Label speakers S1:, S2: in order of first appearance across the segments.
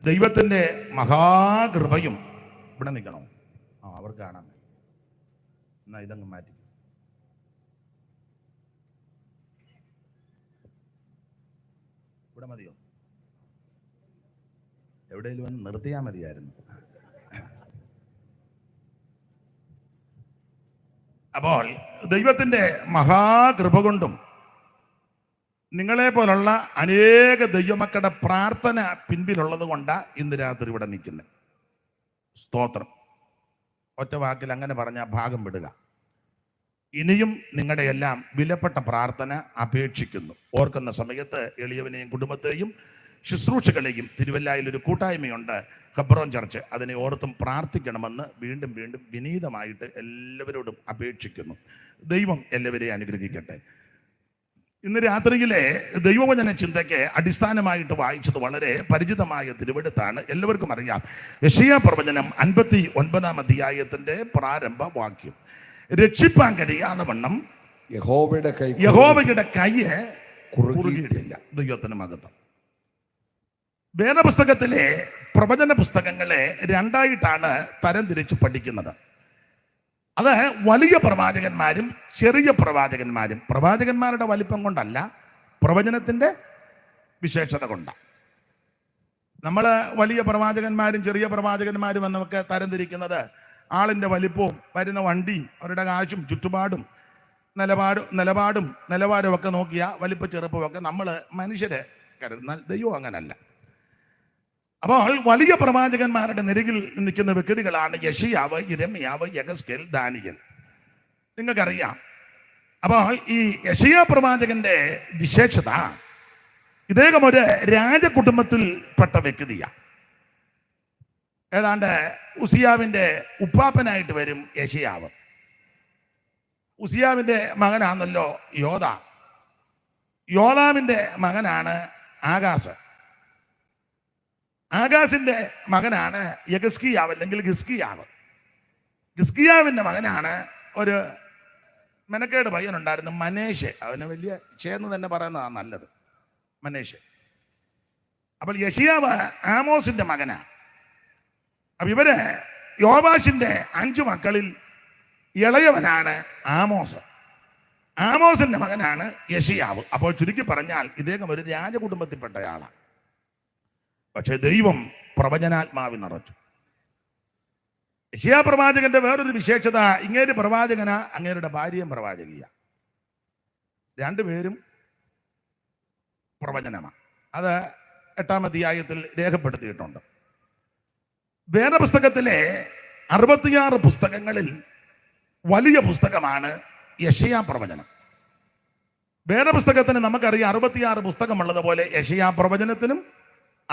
S1: ദൈവത്തിൻ്റെ മഹാകൃപയും ഇവിടെ നിൽക്കണോ? അവർക്ക് കാണാൻ എന്നാ ഇതങ്ങ് മാറ്റി. ഇവിടെ മതിയോ? എവിടെയെങ്കിലും വന്ന് നിർത്തിയാൽ മതിയായിരുന്നു. അപ്പോൾ ദൈവത്തിൻ്റെ മഹാകൃപ കൊണ്ടും നിങ്ങളെ പോലുള്ള അനേക ദൈവമക്കളുടെ പ്രാർത്ഥന പിൻപിലുള്ളത് കൊണ്ടാണ് ഇന്ന് രാത്രി ഇവിടെ നിൽക്കുന്നത്. സ്തോത്രം. ഒറ്റ വാക്കിൽ അങ്ങനെ പറഞ്ഞ ഭാഗം വിടുക. ഇനിയും നിങ്ങളുടെ എല്ലാം വിലപ്പെട്ട പ്രാർത്ഥന അപേക്ഷിക്കുന്നു. ഓർക്കുന്ന സമയത്ത് എളിയവനെയും കുടുംബത്തെയും ശുശ്രൂഷകളെയും തിരുവല്ലായിൽ ഒരു കൂട്ടായ്മയുണ്ട്, ഹെബ്രോൻ ചർച്ച്. അതിനെ ഓർത്തും പ്രാർത്ഥിക്കണമെന്ന് വീണ്ടും വീണ്ടും വിനീതമായിട്ട് എല്ലാവരോടും അപേക്ഷിക്കുന്നു. ദൈവം എല്ലാവരെയും അനുഗ്രഹിക്കട്ടെ. ഇന്ന് രാത്രിയിലെ ദൈവവചന ചിന്തയ്ക്ക് അടിസ്ഥാനമായിട്ട് വായിച്ചത് വളരെ പരിചിതമായ തിരുവെടുത്താണ്, എല്ലാവർക്കും അറിയാം. യെശയ്യാ പ്രവചനം 59 അധ്യായത്തിന്റെ പ്രാരംഭ വാക്യം. രക്ഷിപ്പാൻ കഴിയാതെ വണ്ണം യഹോവയുടെ കൈ കുറുകിയിട്ടില്ല. ദൈവത്തിന് മഹത്വം. വേദപുസ്തകത്തിലെ പ്രവചന പുസ്തകങ്ങളെ രണ്ടായിട്ടാണ് തരംതിരിച്ച് പഠിക്കുന്നത്. അത് വലിയ പ്രവാചകന്മാരും ചെറിയ പ്രവാചകന്മാരും. പ്രവാചകന്മാരുടെ വലിപ്പം കൊണ്ടല്ല, പ്രവചനത്തിൻ്റെ വിശേഷത കൊണ്ടാണ്. നമ്മൾ വലിയ പ്രവാചകന്മാരും ചെറിയ പ്രവാചകന്മാരും എന്നൊക്കെ തരംതിരിക്കുന്നത് ആളിൻ്റെ വലിപ്പവും വരുന്ന വണ്ടിയും അവരുടെ കാശും ചുറ്റുപാടും നിലപാടും ഒക്കെ നോക്കിയ വലിപ്പ ചെറുപ്പമൊക്കെ നമ്മൾ മനുഷ്യരെ കരുതുന്നാൽ ദൈവം അങ്ങനല്ല. അപ്പോൾ വലിയ പ്രവാചകന്മാരുടെ നിരകിൽ നിൽക്കുന്ന വ്യക്തികളാണ് യെശയ്യാവ്, യിരെമ്യാവ്, യെഹെസ്കേൽ, ദാനിയേൽ. നിങ്ങൾക്കറിയാം. അപ്പോൾ ഈ യെശയ്യാ പ്രവാചകന്റെ വിശേഷത, ഇദ്ദേഹം ഒരു രാജകുടുംബത്തിൽപ്പെട്ട വ്യക്തിയാണ്. ഏതാണ്ട് ഉസിയാവിൻ്റെ ഉപ്പാപ്പനായിട്ട് വരും യെശയ്യാവ്. ഉസിയാവിൻ്റെ മകനാണല്ലോ യോദാം. യോദാമിൻ്റെ മകനാണ് ആകാശ്. ആകാശിന്റെ മകനാണ് യെഹിസ്കീയാവ് അല്ലെങ്കിൽ ഹിസ്കിയാവ്. ഹിസ്കിയാവിൻ്റെ മകനാണ് ഒരു മെനക്കേട് പയ്യനുണ്ടായിരുന്നു, മനേഷ്. അവന് വലിയ ചേർന്ന് തന്നെ പറയുന്നതാണ് നല്ലത്, മനേഷ്. അപ്പോൾ യെശയ്യാവ് ആമോസിന്റെ മകനാണ്. അപ്പൊ ഇവര് യോവാശിന്റെ 5 മക്കളിൽ ഇളയവനാണ് ആമോസ്. ആമോസിന്റെ മകനാണ് യെശയ്യാവ്. അപ്പോൾ ചുരുക്കി പറഞ്ഞാൽ ഇദ്ദേഹം ഒരു രാജകുടുംബത്തിൽപ്പെട്ടയാളാണ്. പക്ഷെ ദൈവം പ്രവചനാത്മാവിൽ നിറച്ചു. യെശയ്യാ പ്രവാചകന്റെ വേറൊരു വിശേഷത, ഇങ്ങേര് പ്രവാചകന, അങ്ങേരുടെ ഭാര്യയും പ്രവാചകിയ, രണ്ടുപേരും പ്രവചനമാണ്. അത് 8-ാം അധ്യായത്തിൽ രേഖപ്പെടുത്തിയിട്ടുണ്ട്. വേദപുസ്തകത്തിലെ 66 പുസ്തകങ്ങളിൽ വലിയ പുസ്തകമാണ് യെശയ്യാ പ്രവചനം. വേദപുസ്തകത്തിന് നമുക്കറിയാം 66 പുസ്തകമുള്ളതുപോലെ യെശയ്യാ പ്രവചനത്തിനും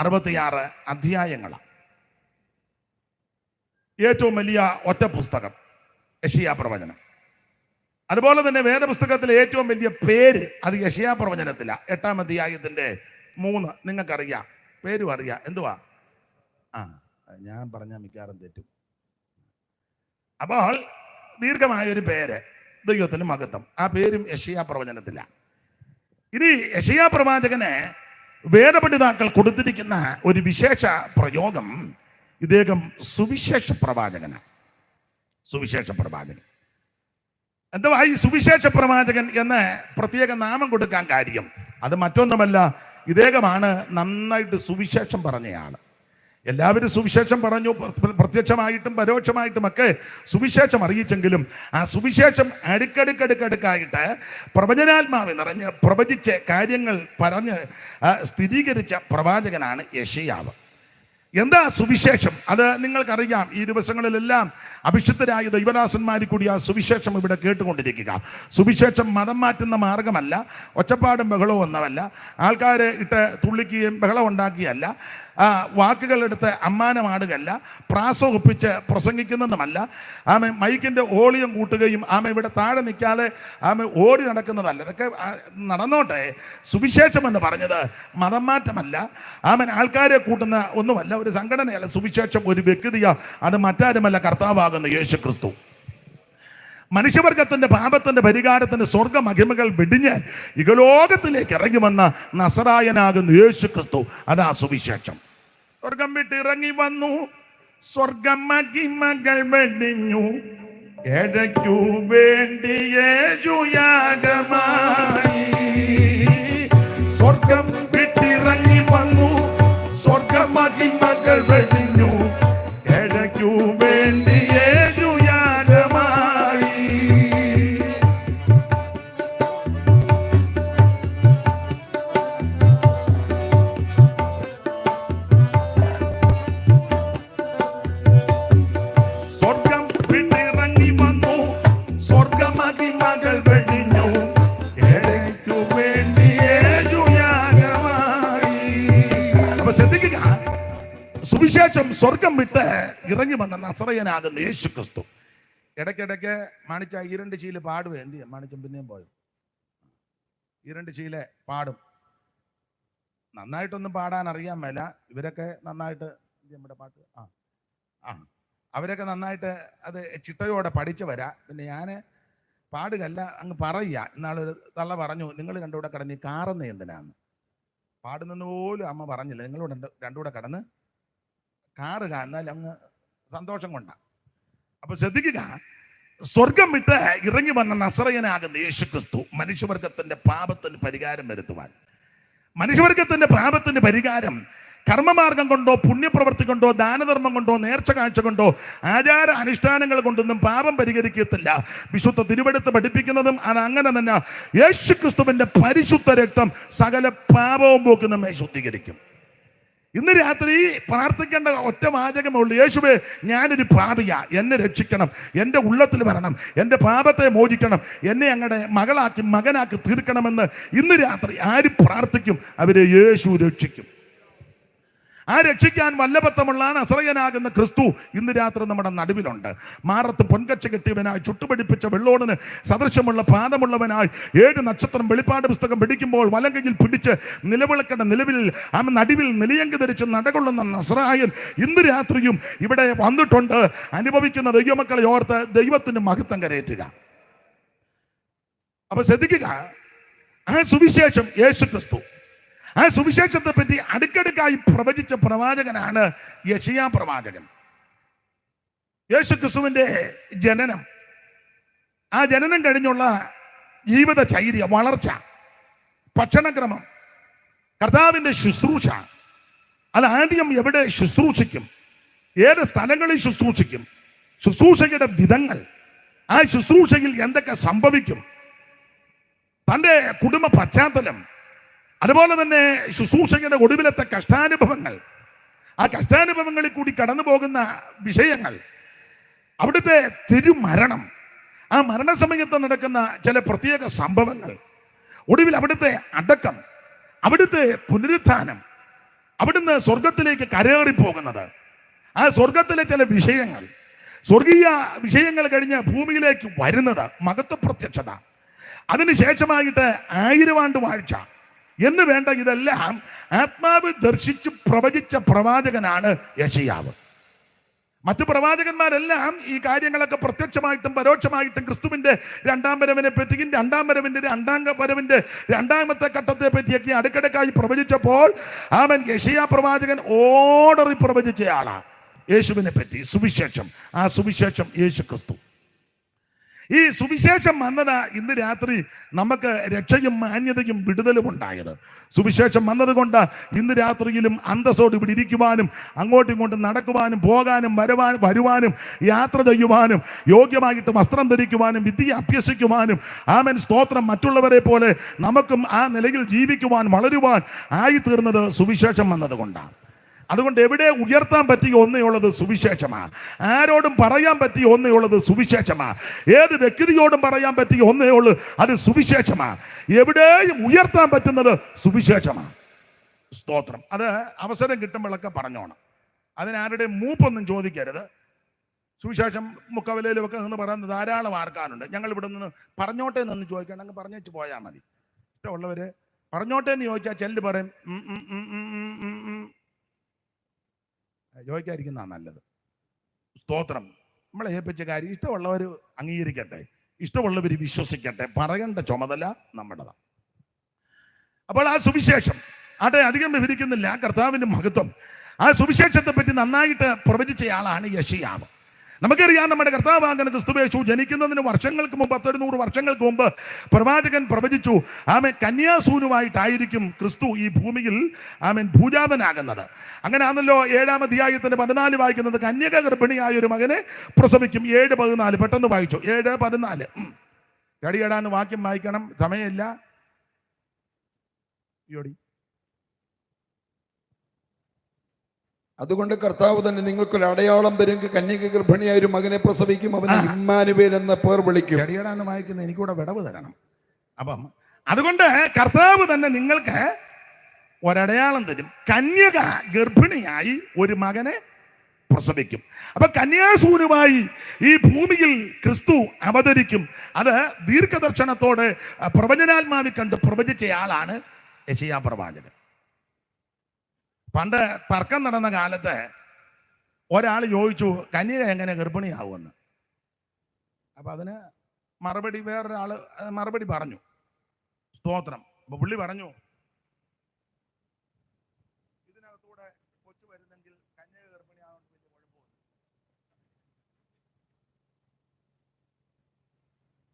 S1: 66 അധ്യായങ്ങളാണ്. ഏറ്റവും വലിയ ഒറ്റ പുസ്തകം യെശയ്യാ പ്രവചനം. അതുപോലെ തന്നെ വേദപുസ്തകത്തിലെ ഏറ്റവും വലിയ പേര് അത് യെശയ്യാ പ്രവചനത്തിലാണ്. 8-ാം അധ്യായത്തിന്റെ 3. നിങ്ങൾക്കറിയാം, പേരും അറിയാം. എന്തുവാ? ഞാൻ പറഞ്ഞാൽ മിക്കവാറും തെറ്റും. അപ്പോൾ ദീർഘമായൊരു പേര്, ദൈവത്തിന് മഹത്വം. ആ പേരും യെശയ്യാ പ്രവചനത്തിലാണ്. ഇനി യെശയ്യാ പ്രവാചകന് വേദപണ്ഡിതാക്കൾ കൊടുത്തിരിക്കുന്ന ഒരു വിശേഷ പ്രയോഗം, ഇദ്ദേഹം സുവിശേഷ പ്രവാചകനാണ്. സുവിശേഷ പ്രവാചകൻ. എന്തുവാ ഈ സുവിശേഷ പ്രവാചകൻ എന്ന് പ്രത്യേക നാമം കൊടുക്കാൻ കാര്യം? അത് മറ്റൊന്നുമല്ല, ഇദ്ദേഹമാണ് നന്നായിട്ട് സുവിശേഷം പറഞ്ഞയാള്. എല്ലാവരും സുവിശേഷം പറഞ്ഞു, പ്രത്യക്ഷമായിട്ടും പരോക്ഷമായിട്ടുമൊക്കെ സുവിശേഷം അറിയിച്ചെങ്കിലും ആ സുവിശേഷം അടുക്കടുക്കായിട്ട് പ്രവചനാത്മാവ് നിറഞ്ഞ് പ്രവചിച്ച് കാര്യങ്ങൾ പറഞ്ഞ് സ്ഥിരീകരിച്ച പ്രവാചകനാണ് യെശയ്യാവ്. എന്താ സുവിശേഷം? അത് നിങ്ങൾക്കറിയാം. ഈ ദിവസങ്ങളിലെല്ലാം അഭിഷിക്തരായ ദൈവദാസന്മാരിൽ കൂടി ആ സുവിശേഷം ഇവിടെ കേട്ടുകൊണ്ടിരിക്കുക. സുവിശേഷം മതം മാറ്റുന്ന മാർഗമല്ല, ഒച്ചപ്പാടും ബഹളവും ഒന്നുമല്ല, ആൾക്കാരെ ഇട്ട് തുള്ളിക്കുകയും ബഹളം ഉണ്ടാക്കിയല്ല, വാക്കുകളെടുത്ത് അമ്മാനമാടുകയല്ല, പ്രാസം ഒപ്പിച്ച് പ്രസംഗിക്കുന്നതുമല്ല, ആമ മൈക്കിൻ്റെ ഓളിയം കൂട്ടുകയും ആമ ഇവിടെ താഴെ നിൽക്കാതെ ആമ ഓടി നടക്കുന്നതല്ല. ഇതൊക്കെ നടന്നോട്ടെ. സുവിശേഷം എന്ന് പറഞ്ഞത് മതം മാറ്റമല്ല, ആമൻ ആൾക്കാരെ കൂട്ടുന്ന ഒന്നുമല്ല, ഒരു സംഘടനയല്ല. സുവിശേഷം ഒരു വ്യക്തിയാ, അത് മറ്റാരുമല്ല, കർത്താവാകുന്ന യേശു ക്രിസ്തു. മനുഷ്യവർഗത്തിന്റെ പാപത്തിന്റെ പരിഹാരത്തിന്റെ സ്വർഗ മഹിമകൾ വെടിഞ്ഞ് ഇഹലോകത്തിലേക്ക് ഇറങ്ങി വന്ന നസറായനാകുന്ന യേശു ക്രിസ്തു. അതാ സുവിശേഷം. സ്വർഗം വിട്ടിറങ്ങി വന്നു, സ്വർഗം മഹിമകൾ വെടിഞ്ഞു, ഏഴയ്ക്കു വേണ്ടി യേശു യാഗമായി. സ്വർഗം വിട്ടിറങ്ങി വന്നു, സ്വർഗം മഹിമകൾ വെടിഞ്ഞു, ഏഴയ്ക്കു വേണ്ടി യേശു യാഗമായി. സ്വർഗം വിട്ടിറങ്ങി വന്നു, സ്വർഗമഹിമകൾ വെടിഞ്ഞു, ഏഴയ്ക്കു വേണ്ടി യേശു യാഗമായി. അപ്പൊ ശ്രദ്ധിക്കുക, സുവിശേഷം സ്വർഗം വിട്ട് ഇറങ്ങി വന്ന നസറയനാകുന്ന യേശു ക്രിസ്തു. ഇടയ്ക്കിടയ്ക്ക് മാണിച്ച ഈരണ്ട് ശീല പാടുവേ. എന്ത് ചെയ്യാം, മാണിച്ചൻ പിന്നെയും പോയോ? ഈരണ്ട് ശീല പാടും. നന്നായിട്ടൊന്നും പാടാൻ അറിയാൻ മേല. ഇവരൊക്കെ നന്നായിട്ട് നമ്മുടെ പാട്ട് അവരൊക്കെ നന്നായിട്ട് അത് ചിട്ടയോടെ പഠിച്ചു വരാ. പിന്നെ ഞാൻ പാടുകല്ല, അങ്ങ് പറയുക. ഇന്നാളൊരു തള്ള പറഞ്ഞു, നിങ്ങൾ രണ്ടുകൂടെ കടന്ന് ഈ കാറുന്ന എന്തിനാന്ന്. പാടുന്നെന്ന് പോലും അമ്മ പറഞ്ഞില്ല. നിങ്ങളോട് രണ്ടുകൂടെ കടന്ന് കാറ് എന്നാൽ അങ്ങ് സന്തോഷം കൊണ്ടാണ്. അപ്പൊ ശ്രദ്ധിക്കുക, സ്വർഗം വിട്ട് ഇറങ്ങി വന്ന നസറയനാകുന്ന യേശു ക്രിസ്തു മനുഷ്യവർഗത്തിന്റെ പാപത്തിന് പരിഹാരം വരുത്തുവാൻ, മനുഷ്യവർഗത്തിന്റെ പാപത്തിന് പരിഹാരം കർമ്മമാർഗം കൊണ്ടോ പുണ്യപ്രവൃത്തി കൊണ്ടോ ദാനധർമ്മം കൊണ്ടോ നേർച്ച കാഴ്ച കൊണ്ടോ ആചാര അനുഷ്ഠാനങ്ങൾ കൊണ്ടൊന്നും പാപം പരിഹരിക്കത്തില്ല. വിശുദ്ധ തിരുവെടുത്ത് പഠിപ്പിക്കുന്നതും അത് അങ്ങനെ തന്നെ. യേശു ക്രിസ്തുവിന്റെ പരിശുദ്ധ രക്തം സകല പാപവും പോക്കി നമ്മെ ശുദ്ധീകരിക്കും. ഇന്ന് രാത്രി പ്രാർത്ഥിക്കേണ്ട ഒറ്റ വാചകമേ ഉള്ളൂ. യേശുവേ, ഞാനൊരു പാപിയാ, എന്നെ രക്ഷിക്കണം, എൻ്റെ ഉള്ളത്തിൽ വരണം, എൻ്റെ പാപത്തെ മോചിക്കണം, എന്നെ അങ്ങടെ മകളാക്കി മകനാക്കി തീർക്കണമെന്ന് ഇന്ന് രാത്രി ആര് പ്രാർത്ഥിക്കും, അവരെ യേശു രക്ഷിക്കും. ആ രക്ഷിക്കാൻ വല്ലഭത്തമുള്ള നസറയനാകുന്ന ക്രിസ്തു ഇന്ന് രാത്രി നമ്മുടെ നടുവിലുണ്ട്. മാറത്ത് പൊൻകച്ച കെട്ടിയവനായി, ചുട്ടുപിടിപ്പിച്ച വെള്ളോടിന് സദൃശമുള്ള പാദമുള്ളവനായി, 7 നക്ഷത്രം വെളിപ്പാട് പുസ്തകം പിടിക്കുമ്പോൾ വലങ്കയിൽ പിടിച്ച് നിലവിളക്കേണ്ട നിലവിൽ നടുവിൽ നിലയങ്കി ധരിച്ച് നടകൊള്ളുന്ന നസറായൻ ഇന്ന് രാത്രിയും ഇവിടെ വന്നിട്ടുണ്ട്. അനുഭവിക്കുന്ന ദൈവമക്കളെ ഓർത്ത് ദൈവത്തിന് മഹത്വം കരയറ്റുക. അപ്പൊ ശ്രദ്ധിക്കുക, ആ സുവിശേഷം യേശു ക്രിസ്തു, ആ സുവിശേഷത്തെ പറ്റി അടുക്കടുക്കായി പ്രവചിച്ച പ്രവാചകനാണ് യെശയ്യാ പ്രവാചകൻ. യേശു ക്രിസ്തുവിന്റെ ജനനം, ആ ജനനം കഴിഞ്ഞുള്ള ജീവിതചര്യ, വളർച്ച, ഭക്ഷണക്രമം, കർത്താവിന്റെ ശുശ്രൂഷ, അത് ആദ്യം എവിടെ ശുശ്രൂഷിക്കും, ഏത് സ്ഥലങ്ങളിൽ ശുശ്രൂഷിക്കും, ശുശ്രൂഷയുടെ വിധങ്ങൾ, ആ ശുശ്രൂഷയിൽ എന്തൊക്കെ സംഭവിക്കും, തൻ്റെ കുടുംബ പശ്ചാത്തലം, അതുപോലെ തന്നെ ശുശ്രൂഷയുടെ ഒടുവിലത്തെ കഷ്ടാനുഭവങ്ങൾ, ആ കഷ്ടാനുഭവങ്ങളിൽ കൂടി കടന്നു പോകുന്ന വിഷയങ്ങൾ, അവിടുത്തെ തിരുമരണം, ആ മരണസമയത്ത് നടക്കുന്ന ചില പ്രത്യേക സംഭവങ്ങൾ, ഒടുവിൽ അവിടുത്തെ അടക്കം, അവിടുത്തെ പുനരുത്ഥാനം, അവിടുന്ന് സ്വർഗത്തിലേക്ക് കരേറിപ്പോകുന്നത്, ആ സ്വർഗത്തിലെ ചില വിഷയങ്ങൾ, സ്വർഗീയ വിഷയങ്ങൾ കഴിഞ്ഞ് ഭൂമിയിലേക്ക് വരുന്നത്, മഹത്വ പ്രത്യക്ഷത, അതിനുശേഷമായിട്ട് 1000 ആണ്ട് വാഴ്ച എന്ന് വേണ്ട ഇതെല്ലാം ആത്മാവിൽ ദർശിച്ച് പ്രവചിച്ച പ്രവാചകനാണ് യെശയ്യാവ്. മറ്റു പ്രവാചകന്മാരെല്ലാം ഈ കാര്യങ്ങളൊക്കെ പ്രത്യക്ഷമായിട്ടും പരോക്ഷമായിട്ടും ക്രിസ്തുവിന്റെ 2ാം വരവിനെ പറ്റിയും 2ാം വരവിന്റെ 2ാം വരവിന്റെ 2ാമത്തെ ഘട്ടത്തെ പറ്റിയൊക്കെ അടുക്കടക്കായി പ്രവചിച്ചപ്പോൾ അവൻ യെശയ്യാ പ്രവാചകൻ ഓർഡറിൽ പ്രവചിച്ചയാളാണ് യേശുവിനെ പറ്റി, സുവിശേഷം. ആ സുവിശേഷം യേശു ക്രിസ്തു. ഈ സുവിശേഷം വന്നത് ഇന്ന് രാത്രി നമുക്ക് രക്ഷയും മാന്യതയും വിടുതലും ഉണ്ടായത്. സുവിശേഷം വന്നത് കൊണ്ട് ഇന്ന് രാത്രിയിലും അന്തസ്സോട് ഇവിടെ ഇരിക്കുവാനും അങ്ങോട്ടും ഇങ്ങോട്ടും നടക്കുവാനും പോകാനും വരുവാനും യാത്ര ചെയ്യുവാനും യോഗ്യമായിട്ട് വസ്ത്രം ധരിക്കുവാനും വിദ്യ അഭ്യസിക്കുവാനും ആമേൻ സ്തോത്രം മറ്റുള്ളവരെ പോലെ നമുക്കും ആ നിലയിൽ ജീവിക്കുവാൻ വളരുവാൻ ആയിത്തീർന്നത് സുവിശേഷം വന്നത് കൊണ്ടാണ്. അതുകൊണ്ട് എവിടെ ഉയർത്താൻ പറ്റിയ ഒന്നേ ഉള്ളത് സുവിശേഷമാണ്. ആരോടും പറയാൻ പറ്റിയ ഒന്നേ ഉള്ളത് സുവിശേഷമാണ്. ഏത് വ്യക്തിയോടും പറയാൻ പറ്റിയ ഒന്നേ ഉള്ളൂ, അത് സുവിശേഷമാണ്. എവിടെയും ഉയർത്താൻ പറ്റുന്നത് സുവിശേഷമാണ്. സ്തോത്രം. അത് അവസരം കിട്ടുമ്പോഴൊക്കെ പറഞ്ഞോണം. അതിനാരുടെ മൂപ്പൊന്നും ചോദിക്കരുത്. സുവിശേഷം മുക്കവലയിലും ഒക്കെ നിന്ന് പറയുന്നത് ധാരാളം ആർക്കാനുണ്ട്. ഞങ്ങൾ ഇവിടെ നിന്ന് പറഞ്ഞോട്ടെ എന്നൊന്നും ചോദിക്കണം, അങ്ങ് പറഞ്ഞേച്ച് പോയാൽ മതി. ഇഷ്ടമുള്ളവര് പറഞ്ഞോട്ടെ എന്ന് ചോദിച്ചാൽ ചെല്ല് പറയും ചോദിക്കാതിരിക്കുന്നതാണ് നല്ലത്. സ്തോത്രം. നമ്മളെ ഏൽപ്പിച്ച കാര്യം ഇഷ്ടമുള്ളവർ അംഗീകരിക്കട്ടെ, ഇഷ്ടമുള്ളവർ വിശ്വസിക്കട്ടെ. പറയേണ്ട ചുമതല നമ്മുടേതാണ്. അപ്പോൾ ആ സുവിശേഷം അതെ അധികം വിവരിക്കുന്നില്ല. കർത്താവിന്റെ മഹത്വം ആ സുവിശേഷത്തെ പറ്റി നന്നായിട്ട് പ്രവചിച്ചയാളാണ് യെശയ്യാവ്. നമുക്കറിയാം, നമ്മുടെ കർത്താവാകുന്ന ക്രിസ്തുയേശു ജനിക്കുന്നതിന് വർഷങ്ങൾക്ക് മുമ്പ്, 100 വർഷങ്ങൾക്ക് മുമ്പ് പ്രവാചകൻ പ്രവചിച്ചു, കന്യാസൂനുവായിട്ടായിരിക്കും ക്രിസ്തു ഈ ഭൂമിയിൽ ഭൂജാതനാകുന്നത്. അങ്ങനെയാണല്ലോ 7-ാം അധ്യായത്തിന്റെ 14 വായിക്കുന്നത്, കന്യക ഗർഭിണിയായ ഒരു മകനെ പ്രസവിക്കും. 7:14 പെട്ടെന്ന് വായിച്ചു. 7:14 കടികടാന്ന് വാക്യം വായിക്കണം, സമയമില്ല.
S2: അതുകൊണ്ട് കർത്താവ് തന്നെ നിങ്ങൾക്കൊരു അടയാളം തരും, കന്യക ഗർഭിണിയായ ഒരു മകനെ പ്രസവിക്കും, അവന് ഇമ്മാനുവേൽ എന്ന പേർ വിളിക്കും.
S1: കടികടാന്ന് വായിക്കുന്ന എനിക്കൂടെ വിടവ് തരണം. അപ്പം അതുകൊണ്ട് കർത്താവ് തന്നെ നിങ്ങൾക്ക് ഒരടയാളം തരും, കന്യക ഗർഭിണിയായി ഒരു മകനെ പ്രസവിക്കും. അപ്പൊ കന്യാസൂനുമായി ഈ ഭൂമിയിൽ ക്രിസ്തു അവതരിക്കും. അത് ദീർഘദർശനത്തോടെ പ്രവചനാത്മാവിൽ കണ്ട് പ്രവചിച്ചയാളാണ് യെശയ്യാ പ്രവാചകൻ. പണ്ട് തർക്കം നടന്ന കാലത്ത് ഒരാൾ ചോദിച്ചു, കന്യക എങ്ങനെ ഗർഭിണിയാവുമെന്ന്. അപ്പൊ അതിന് മറുപടി വേറൊരാള് മറുപടി പറഞ്ഞു. സ്തോത്രം. അപ്പൊ പുള്ളി പറഞ്ഞു, ഇതിനകത്തൂടെ കൊച്ചു വരുന്നെങ്കിൽ കന്യക ഗർഭിണിയാവാൻ വലിയ കുഴപ്പമൊന്നും.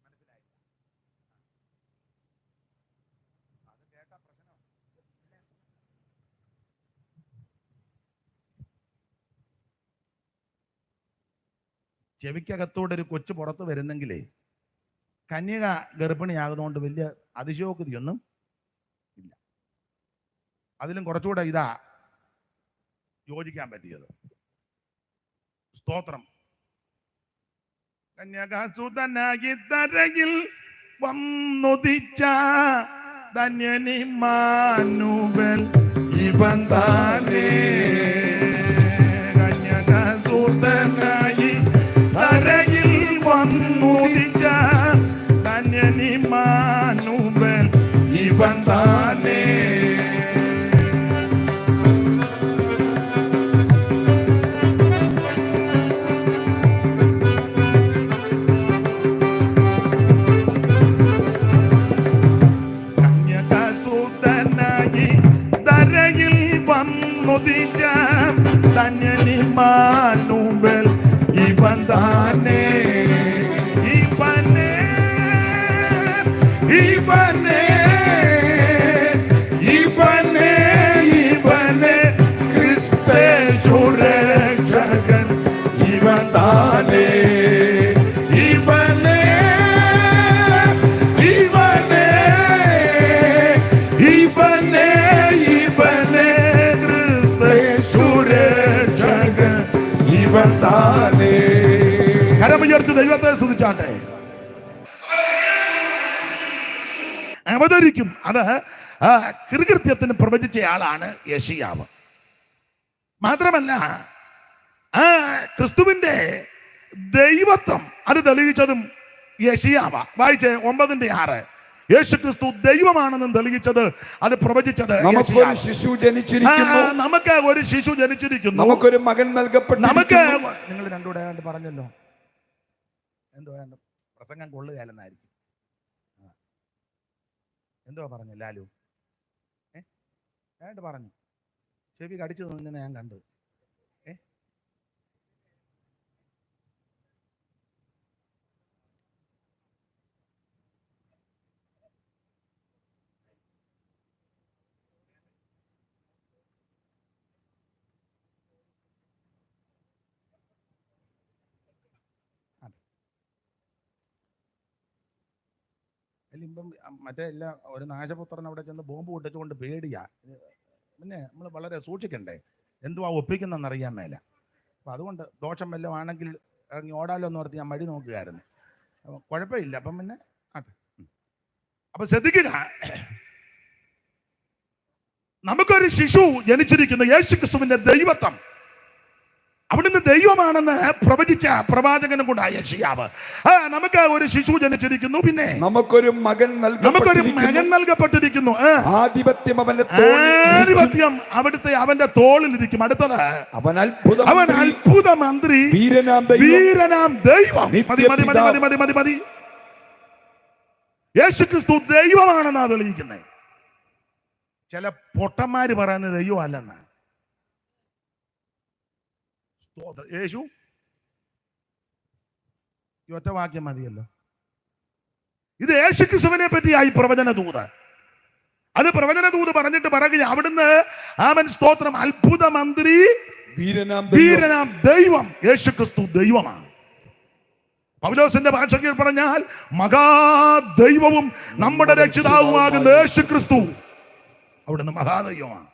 S1: മനസ്സിലായി? അത് കേട്ട പ്രശ്നം. ചെവിക്കകത്തോടെ ഒരു കൊച്ചു പുറത്ത് വരുന്നെങ്കിലേ കന്യക ഗർഭിണിയാകുന്നതുകൊണ്ട് വലിയ അതിശയോക്തിയൊന്നും ഇല്ല. അതിലും കുറച്ചുകൂടെ ഇതാ യോജിക്കാൻ പറ്റിയത്. സ്തോത്രം. കന്യകാസുതനായി തരയിൽ വന്നുദിച്ച ധന്യനിമ്മാനുവേൽ ഇവൻ താനേ. കന്യകാസുതനായി തരയിൽ വന്നുദിച്ച ധന്യനിമ്മാനുവേൽ ഇവൻ താനേ. ധന്യനിമ്മാനുവേൽ ഇവൻ താനേ. ഇവനേ ഇവനേ ഇവനേ ഇവനേ ക്രിസ്തേശു രക്ഷകൻ ഇവൻ താനേ. ഇവനേ ഇവനേ ഇവനേ ഇവനേ ക്രിസ്തേശു രക്ഷകൻ ഇവൻ താനേ. കരമുയർത്തി ദൈവത്തെ സ്തുതിച്ചാട്ടെ. അവതരിക്കും. അത് കൃത്യത്തിന് പ്രവചിച്ചയാളാണ് യെശയ്യാവ്. മാത്രമല്ല ക്രിസ്തുവിന്റെ ദൈവത്വം അത് തെളിയിച്ചതും യെശയ്യാവ. വായിച്ചേ 9:6. യേശു ക്രിസ്തു ദൈവമാണെന്നും തെളിയിച്ചത്, അത് പ്രവചിച്ചത്.
S2: നമുക്കൊരു ശിശു ജനിച്ചിരിക്കുന്നു,
S1: നമുക്ക് ഒരു ശിശു ജനിച്ചിരിക്കുന്നു,
S2: നമുക്കൊരു മകൻ നൽകപ്പെട്ടു.
S1: നമുക്ക് നിങ്ങൾ രണ്ടുകൂടെ പറഞ്ഞല്ലോ, എന്തോ പ്രസംഗം കൊള്ളുകയല്ലെന്നായിരിക്കും. എന്തോ പറഞ്ഞു ലാലു? പറഞ്ഞു ചെവി കടിച്ചു തന്നെ ഞാൻ കണ്ടു. ഇപ്പം മറ്റേ എല്ലാം ഒരു നാശപുത്രൻ അവിടെ ചെന്ന് ബോംബ് പൊട്ടിച്ചുകൊണ്ട് പേടിയാ. പിന്നെ നമ്മൾ വളരെ സൂക്ഷിക്കണ്ടേ, എന്തുവാ ഒപ്പിക്കുന്നറിയാൻ മേല. അപ്പം അതുകൊണ്ട് ദോഷം വല്ലതും ആണെങ്കിൽ ഇറങ്ങി ഓടാലോ എന്ന് ഓർത്ത് ഞാൻ മടി നോക്കുകയായിരുന്നു. കുഴപ്പമില്ല. അപ്പം പിന്നെ ആട്ടെ. അപ്പം ശ്രദ്ധിക്കുക, നമുക്കൊരു ശിശു ജനിച്ചിരിക്കുന്നു, യേശു ക്രിസ്തുവിന്റെ ദൈവത്വം. അവിടുന്ന് ദൈവമാണെന്ന് പ്രവചിച്ച പ്രവാചകനും കൂടായ യെശയ്യാവ്. നമുക്ക് ഒരു ശിശു ജനിച്ചിരിക്കുന്നു, പിന്നെ നമുക്കൊരു മകൻ നൽകപ്പെട്ടിരിക്കുന്നു. ആധിപത്യം അവിടുത്തെ അവന്റെ തോളിലിരിക്കും. അടുത്തത് അവൻ അത്ഭുത മന്ത്രി, വീരനാം ദൈവം. മതി. യേശു ക്രിസ്തു ദൈവമാണെന്നാ തെളിയിക്കുന്നത്. ചില പൊട്ടന്മാര് പറയുന്നത് ദൈവം അല്ലെന്നാ. സ്തോത്രം. യേശു ഈ ഒറ്റ വാക്യം മതിയല്ലോ. ഇത് യേശുക്രിസ്തുവിനെ പറ്റിയായി പ്രവചന ദൂത്. അത് പ്രവചന ദൂത് പറഞ്ഞിട്ട് പറയുക, അവിടുന്ന് ആമൻ സ്തോത്രം, അത്ഭുത മന്ത്രി, വീരനാം ദൈവം. യേശുക്രിസ്തു ദൈവമാണ്. പൗലോസിന്റെ ഭാഷയിൽ പറഞ്ഞാൽ മഹാദൈവവും നമ്മുടെ രക്ഷിതാവുമാകുന്ന യേശുക്രിസ്തു അവിടുന്ന് മഹാദൈവമാണ്.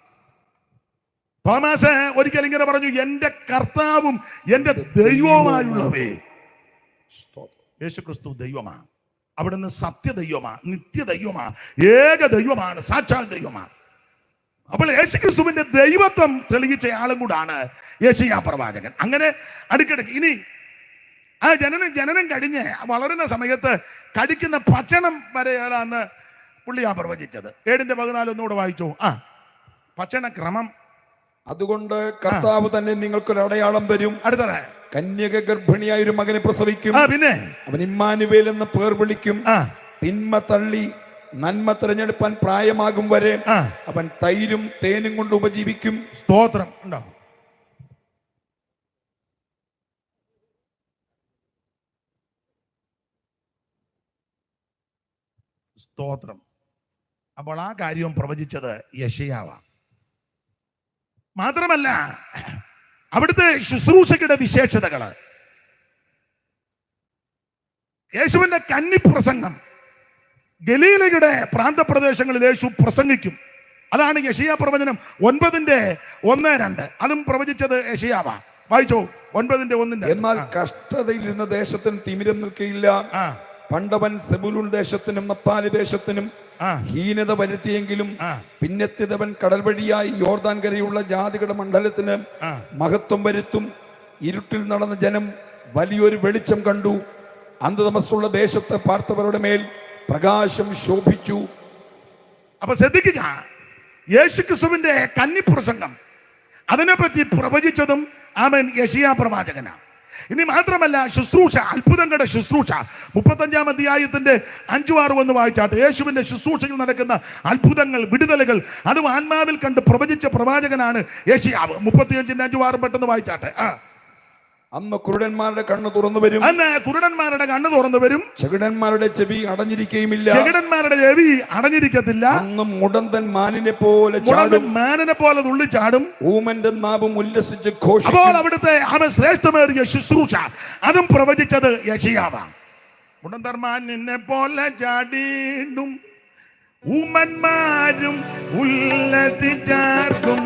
S1: തോമാസ് ഒരിക്കൽ ഇങ്ങനെ പറഞ്ഞു, എന്റെ കർത്താവും എന്റെ ദൈവവുമായുള്ളവേ. യേശുക്രിസ്തു ദൈവമാണ്. അവിടുന്ന് സത്യദൈവമാണ്, നിത്യദൈവമാണ്, ഏക ദൈവമാണ്, സാക്ഷാൽ ദൈവമാണ്. അപ്പോൾ യേശുക്രിസ്തുവിന്റെ ദൈവത്വം തെളിയിച്ച ആളും കൂടാണ് യെശയ്യാ പ്രവാചകൻ. അങ്ങനെ അടുക്കിടയ്ക്ക് ഇനി ആ ജനനം കഴിഞ്ഞ് വളരുന്ന സമയത്ത് കടിക്കുന്ന ഭക്ഷണം വരെയാണ് പുള്ളിയാ പ്രവചിച്ചത്. 7:14 ഒന്നുകൂടെ വായിച്ചു. ഭക്ഷണക്രമം.
S2: അതുകൊണ്ട് കർത്താവ് തന്നെ നിങ്ങൾക്കൊരു അടയാളം തരും.
S1: അടുത്തത്,
S2: കന്യക ഗർഭിണിയായ ഒരു മകനെ പ്രസവിക്കും.
S1: പിന്നെ
S2: അവൻ ഇമ്മാനുവേൽ എന്ന പേർ വിളിക്കും. തിന്മ തള്ളി നന്മ തിരഞ്ഞെടുപ്പാൻ പ്രായമാകും വരെ അവൻ തൈരും തേനും കൊണ്ട് ഉപജീവിക്കും.
S1: സ്തോത്രം. ഉണ്ടോ? സ്തോത്രം. അപ്പോൾ ആ കാര്യവും പ്രവചിച്ചത് യെശയ്യാവാണ്. മാത്രമല്ല അവിടുത്തെ ശുശ്രൂഷയുടെ വിശേഷതകള്, യേശുവിന്റെ കന്നിപ്രസംഗം, ഗലീലയുടെ പ്രാന്തപ്രദേശങ്ങളിൽ യേശു പ്രസംഗിക്കും. അതാണ് യെശയ്യാ പ്രവചനം 9:1-2. അതും പ്രവചിച്ചത് യെശയ്യാവാ. വായിച്ചോ 9:1.
S2: എന്നാൽ കഷ്ടതയിലിരുന്ന ദേശത്തിന് തിമിരം നിൽക്കുകയില്ല. പണ്ടവൻ സെബുലൂൻ ദേശത്തിനും നപ്താലി ദേശത്തിനും ഹീനത വരുത്തിയെങ്കിലും പിന്നെത്തിയവൻ കടൽ വഴിയായി യോർദാൻ കരയുള്ള ജാതികളുടെ മണ്ഡലത്തിന് മഹത്വം വരുത്തും. ഇരുട്ടിൽ നടന്ന ജനം വലിയൊരു വെളിച്ചം കണ്ടു. അന്ധതമസ്സുള്ള ദേശത്ത് പാർത്തവരുടെ മേൽ പ്രകാശം ശോഭിച്ചു.
S1: അപ്പൊ ശ്രദ്ധിക്കുക, യേശുക്രിസ്തുവിന്റെ കന്നിപ്രസംഗം അതിനെപ്പറ്റി പ്രവചിച്ചതും ആമേൻ യെശയ്യാ പ്രവാചകനാണ്. ഇനി മാത്രമല്ല ശുശ്രൂഷ, അത്ഭുതങ്ങളുടെ ശുശ്രൂഷ. 35-ാം അധ്യായത്തിന്റെ 5-6 ഒന്ന് വായിച്ചാട്ടെ. യേശുവിന്റെ ശുശ്രൂഷയിൽ നടക്കുന്ന അത്ഭുതങ്ങൾ, വിടുതലുകൾ, അതും ആത്മാവിൽ കണ്ട് പ്രവചിച്ച പ്രവാചകനാണ് യെശയ്യാവ്. 35-5-6 പെട്ടെന്ന് വായിച്ചാട്ടെ.
S2: അന്ന് കുരുടന്മാരുടെ കണ്ണ് തുറന്നു വരും.
S1: കുരുടന്മാരുടെ കണ്ണ് തുറന്നു വരും.
S2: ചെകിടന്മാരുടെ ചെവി അടഞ്ഞിരിക്കുകയുമില്ല.
S1: ചെകിടന്മാരുടെ ചെവി അടഞ്ഞിരിക്കത്തില്ല.
S2: അന്നും മുടന്തൻ മാനിനെ പോലെ
S1: തുള്ളിച്ചാടും.
S2: ഊമന്റെ നാവും ഉല്ലസിച്ച് ഘോഷിക്കും.
S1: അപ്പോൾ അവിടുത്തെ അവൻ ശ്രേഷ്ഠമേറിയ ശുശ്രൂഷ അതും പ്രവചിച്ചത് യെശയ്യാവാണ്. മുടന്തർമാൻ നിന്നെ പോലെ ചാടിടും, ഊമന്മാരും ഉല്ലസിച്ചാർക്കും.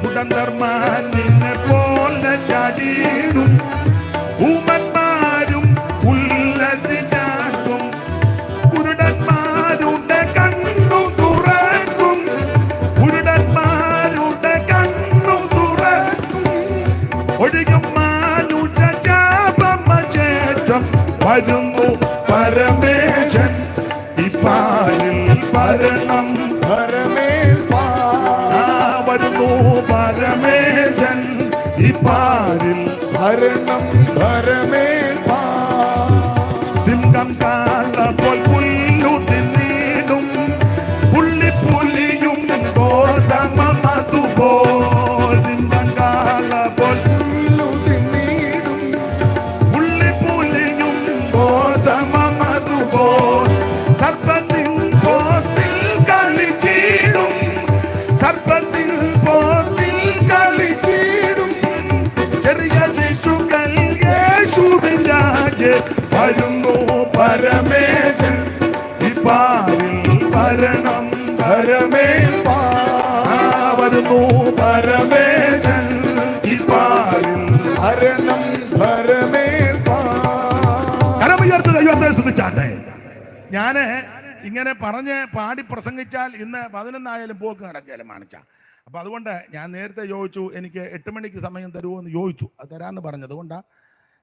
S1: മുടന്തർമാൻ നിന്നെ പോലെ ചാടിടും, ഊമന്മാരും ഉല്ലസിച്ചാർക്കും. കുരുടന്മാരുടെ കണ്ണു തുറക്കും, കുരുടന്മാരുടെ കണ്ണു തുറക്കും. ഒഴുകും മാനുടെ ശാപമശേഷം വരുന്നു പരമേശൻ, ഇപ്പാലിൽ ഭരണം പരമേൽ വരുന്നു പരമേശൻ, ഇപ്പാലിൽ ഭരണം പരമേൽ. സിംഹം കാളപ്പോൾ പുല്ലു തിന്നിടും, പുള്ളിപ്പുലിയും ഗോതമ്പം അതുപോൽ. സിംഹം കാളപ്പോൾ പുല്ലു തിന്നിടും, പുള്ളിപ്പുലിയും ഗോതമ്പം അതുപോൽ. സർപ്പത്തിൻ പോത്തിൽ കളിച്ചിടും, സർപ്പത്തിൻ പോത്തിൽ കളിച്ചിടും. ചെറിയ ശിശുക്കൾ യേശുവിനാകെ വരുന്നു പരമേശൻ, ഇപ്പാലിൽ ഭരണം പരമേൽ. വരുന്നു പരമേശൻ, ഇപ്പാലിൽ ഭരണം പരമേൽ. കരമുയർത്ത് ദൈവത്തെ സ്തുതിച്ചാട്ടെ. ഞാന് ഇങ്ങനെ പറഞ്ഞ് പാടി പ്രസംഗിച്ചാൽ ഇന്ന് 11 ആയാലും പോക്ക് നടക്കുകയല്ല മാണിച്ച. അപ്പം അതുകൊണ്ട് ഞാൻ നേരത്തെ ചോദിച്ചു, എനിക്ക് 8 മണിക്ക് സമയം തരുമോ എന്ന് ചോദിച്ചു. അത് തരാമെന്ന് പറഞ്ഞത് കൊണ്ടാണ്.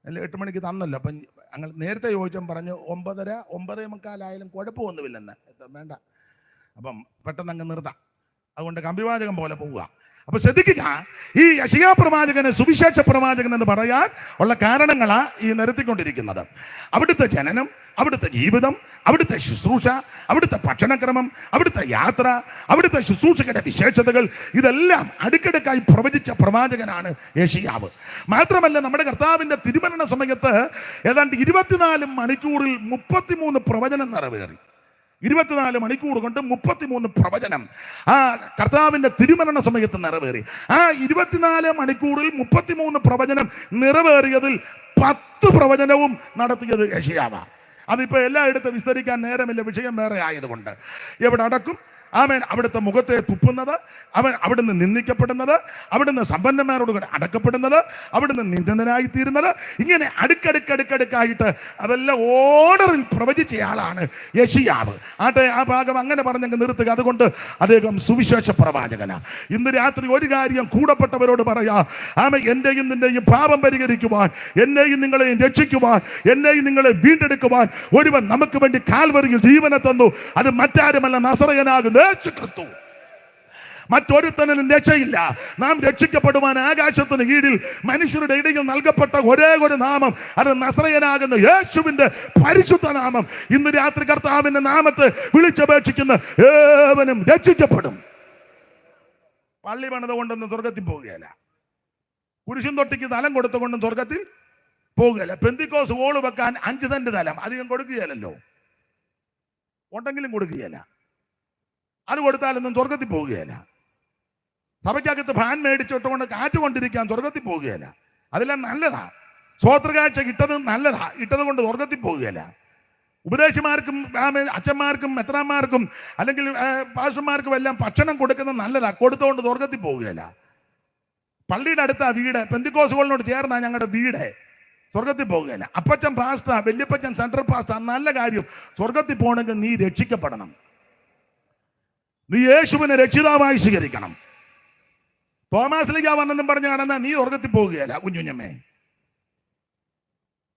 S1: 8 മണിക്ക് തന്നല്ലോ. അപ്പം അങ്ങനെ നേരത്തെ ചോദിച്ചാൽ പറഞ്ഞു 9:30 9:45 കുഴപ്പമൊന്നുമില്ലെന്ന്. വേണ്ട, അപ്പം പെട്ടെന്ന് അങ്ങ് നിർത്താം. അതുകൊണ്ട് കമ്പിവാചകം പോലെ പോവുക. അപ്പൊ ശ്രദ്ധിക്കുക, ഈ യെശയ്യാ പ്രവാചകന് സുവിശേഷ പ്രവാചകൻ എന്ന് പറയാൻ ഉള്ള കാരണങ്ങളാ ഈ നിരത്തിക്കൊണ്ടിരിക്കുന്നത്. അവിടുത്തെ ജനനം, അവിടുത്തെ ജീവിതം, അവിടുത്തെ ശുശ്രൂഷ, അവിടുത്തെ ഭക്ഷണക്രമം, അവിടുത്തെ യാത്ര, അവിടുത്തെ ശുശ്രൂഷയുടെ വിശേഷതകൾ, ഇതെല്ലാം അടുക്കടുക്കായി പ്രവചിച്ച പ്രവാചകനാണ് യെശയ്യാവ്. മാത്രമല്ല, നമ്മുടെ കർത്താവിന്റെ തിരുമരണ സമയത്ത് ഏതാണ്ട് 24 മണിക്കൂറിൽ 33 പ്രവചനം നിറവേറി. 24 മണിക്കൂർ കൊണ്ട് 33 പ്രവചനം ആ കർത്താവിന്റെ തിരുമരണ സമയത്ത് നിറവേറി. ആ 24 മണിക്കൂറിൽ 33 പ്രവചനം നിറവേറിയതിൽ 10 പ്രവചനവും നടത്തിയത് യെശയ്യാവാണ്. അതിപ്പോൾ എല്ലായിടത്തും വിസ്തരിക്കാൻ നേരമില്ല, വിഷയം വേറെ ആയതുകൊണ്ട്. എവിടെ അടക്കും? അവൻ അവിടുത്തെ മുഖത്തെ തുപ്പുന്നത്, അവൻ അവിടുന്ന് നിന്ദിക്കപ്പെടുന്നത്, അവിടുന്ന് സമ്പന്നന്മാരോട് കൂടെ അടക്കപ്പെടുന്നത്, അവിടുന്ന് നിന്ദനായി തീരുന്നത്, ഇങ്ങനെ അടുക്കടുക്കായിട്ട് അതെല്ലാം ഓർഡറിൽ പ്രവചിച്ചയാളാണ് യെശയ്യാവ്. ആട്ടെ, ആ ഭാഗം അങ്ങനെ പറഞ്ഞെങ്കിൽ നിർത്തുക. അതുകൊണ്ട് അദ്ദേഹം സുവിശേഷ പ്രവാചകനാണ്. ഇന്ന് രാത്രി ഒരു കാര്യം കൂടപ്പെട്ടവരോട് പറയാ, എന്റെയും നിന്റെയും പാപം പരിഹരിക്കുവാൻ, എന്നെയും നിങ്ങളെയും രക്ഷിക്കുവാൻ, എന്നെയും നിങ്ങളെ വീണ്ടെടുക്കുവാൻ ഒരുവൻ നമുക്ക് വേണ്ടി കാൽവരിയിൽ ജീവനെ തന്നു. അത് മറ്റാരുമല്ല, നസറയനാകുന്ന യേശുക്രിസ്തു. മറ്റൊരുത്തനും രക്ഷയില്ല. നാം രക്ഷിക്കപ്പെടുവാൻ ആകാശത്തിന് കീഴിൽ മനുഷ്യരുടെ ഇടയിൽ നൽകപ്പെട്ട ഒരേ ഒരു നാമം, അത് നസറയനാകുന്ന യേശുവിന്റെ പരിശുദ്ധ നാമം. ഇന്ന് രാത്രി കർത്താവിന്റെ നാമത്തെ വിളിച്ചപേക്ഷിക്കുന്ന ഏവനും രക്ഷിക്കപ്പെടും. പള്ളി പണിത് കൊണ്ടൊന്നും സ്വർഗത്തിൽ പോവുകയല്ല, കുരിശും തൊട്ടിക്ക് തലം കൊടുത്തുകൊണ്ടും സ്വർഗത്തിൽ പോവുകയല്ല. പെന്തിക്കോസ് ഹോള് വെക്കാൻ 5 സെന്റ് തലം അധികം കൊടുക്കുകയല്ലോ, ഉണ്ടെങ്കിലും കൊടുക്കുകയല്ല. അത് കൊടുത്താലൊന്നും സ്വർഗത്തിൽ പോവുകയല്ല. സഭയ്ക്കകത്ത് ഫാൻ മേടിച്ചിട്ടുകൊണ്ട് കാറ്റ് കൊണ്ടിരിക്കാൻ സ്വർഗത്തിൽ പോവുകയല്ല. അതെല്ലാം നല്ലതാ. സ്വോത്രകാഴ്ച ഇട്ടത് നല്ലതാ, ഇട്ടത് കൊണ്ട് സ്വർഗത്തിൽ പോവുകയല്ല. ഉപദേശിമാർക്കും അച്ഛന്മാർക്കും മെത്രാന്മാർക്കും അല്ലെങ്കിൽ പാസ്റ്റർമാർക്കും എല്ലാം ഭക്ഷണം കൊടുക്കുന്നത് നല്ലതാ, കൊടുത്തുകൊണ്ട് സ്വർഗത്തിൽ പോവുകയല്ല. പള്ളിയുടെ അടുത്ത വീട്, പെന്തിക്കോസുകളിനോട് ചേർന്നാ ഞങ്ങളുടെ വീട്, സ്വർഗത്തിൽ പോവുകയല്ല. അപ്പച്ചൻ പാസ്റ്റർ, വല്യപ്പച്ചൻ സെൻട്രൽ പാസ്റ്റർ, നല്ല കാര്യം. സ്വർഗത്തിൽ പോകണമെങ്കിൽ നീ രക്ഷിക്കപ്പെടണം, നീ യേശുവിനെ രക്ഷിതാവായി സ്വീകരിക്കണം. തോമസ് ലീഗ വന്നെന്നും പറഞ്ഞ് നടന്നാൽ നീ സ്വർഗത്തിൽ പോവുകയല്ല കുഞ്ഞുഞ്ഞമ്മേ.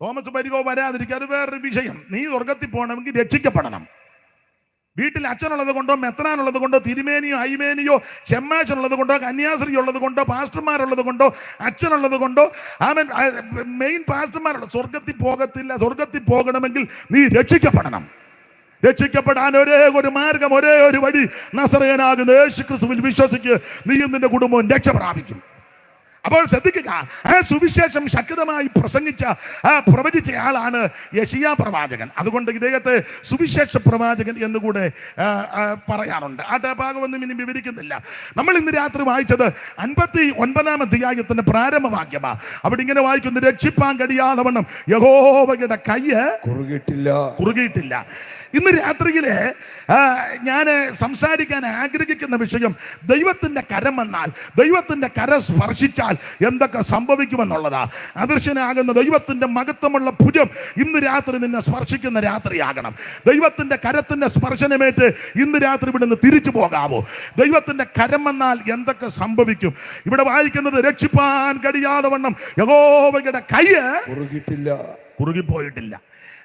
S1: തോമസ് പരികോ വരാതിരിക്കുക, അത് വേറൊരു വിഷയം. നീ സ്വർഗത്തിൽ പോകണമെങ്കിൽ രക്ഷിക്കപ്പെടണം. വീട്ടിൽ അച്ഛനുള്ളത് കൊണ്ടോ, മെത്രാനുള്ളത് കൊണ്ടോ, തിരുമേനിയോ അയ്മേനിയോ ചെമ്മാച്ചനുള്ളത് കൊണ്ടോ, കന്യാസ്ത്രീ ഉള്ളത് കൊണ്ടോ, പാസ്റ്റർമാരുള്ളത് കൊണ്ടോ, അച്ഛനുള്ളത് കൊണ്ടോ, മെയിൻ പാസ്റ്റർമാരുള്ള സ്വർഗത്തിൽ പോകത്തില്ല. സ്വർഗത്തിൽ പോകണമെങ്കിൽ നീ രക്ഷിക്കപ്പെടണം. രക്ഷിക്കപ്പെടാൻ ഒരേ ഒരു മാർഗം, ഒരേ ഒരു വഴി, നസറയനാകുന്ന യേശുക്രിസ്തുവിൽ വിശ്വസിക്ക്, നീയും നിന്റെ കുടുംബവും രക്ഷ പ്രാപിക്കും. അപ്പോൾ ശ്രദ്ധിക്കുക, ആ സുവിശേഷം ശക്തമായി പ്രവചിച്ച ആളാണ് യെശയ്യാ പ്രവാചകൻ. അതുകൊണ്ട് ഇദ്ദേഹത്തെ സുവിശേഷ പ്രവാചകൻ എന്നുകൂടെ പറയാറുണ്ട്. ആ ഭാഗമൊന്നും ഇനി വിവരിക്കുന്നില്ല. നമ്മൾ ഇന്ന് രാത്രി വായിച്ചത് 59-ാം അധ്യായത്തിന്റെ പ്രാരംഭവാക്യമാ. അവിടെ ഇങ്ങനെ വായിക്കുന്നു, രക്ഷിപ്പാൻ കഴിയാതവണ്ണം യഹോവയുടെ കയ്യ് കുറുകിയിട്ടില്ല. ഇന്ന് രാത്രിയില് ഞാൻ സംസാരിക്കാൻ ആഗ്രഹിക്കുന്ന വിഷയം, ദൈവത്തിന്റെ കരം വന്നാൽ, ദൈവത്തിന്റെ കരം സ്പർശിച്ചാൽ എന്തൊക്കെ സംഭവിക്കുമെന്നുള്ളതാ. അദൃശ്യനാകുന്ന ദൈവത്തിന്റെ മഹത്വമുള്ള ഭുജം ഇന്ന് രാത്രി നിന്നെ സ്പർശിക്കുന്ന രാത്രിയാകണം. ദൈവത്തിന്റെ കരത്തിന്റെ സ്പർശനമേറ്റ് ഇന്ന് രാത്രി ഇവിടുന്ന് തിരിച്ചു പോകാമോ? ദൈവത്തിന്റെ കരം വന്നാൽ എന്തൊക്കെ സംഭവിക്കും? ഇവിടെ വായിക്കുന്നത്, രക്ഷിപ്പാൻ കഴിയാതെ വണ്ണം യഹോവയുടെ കയ്യ് കുറുകിപ്പോയിട്ടില്ല.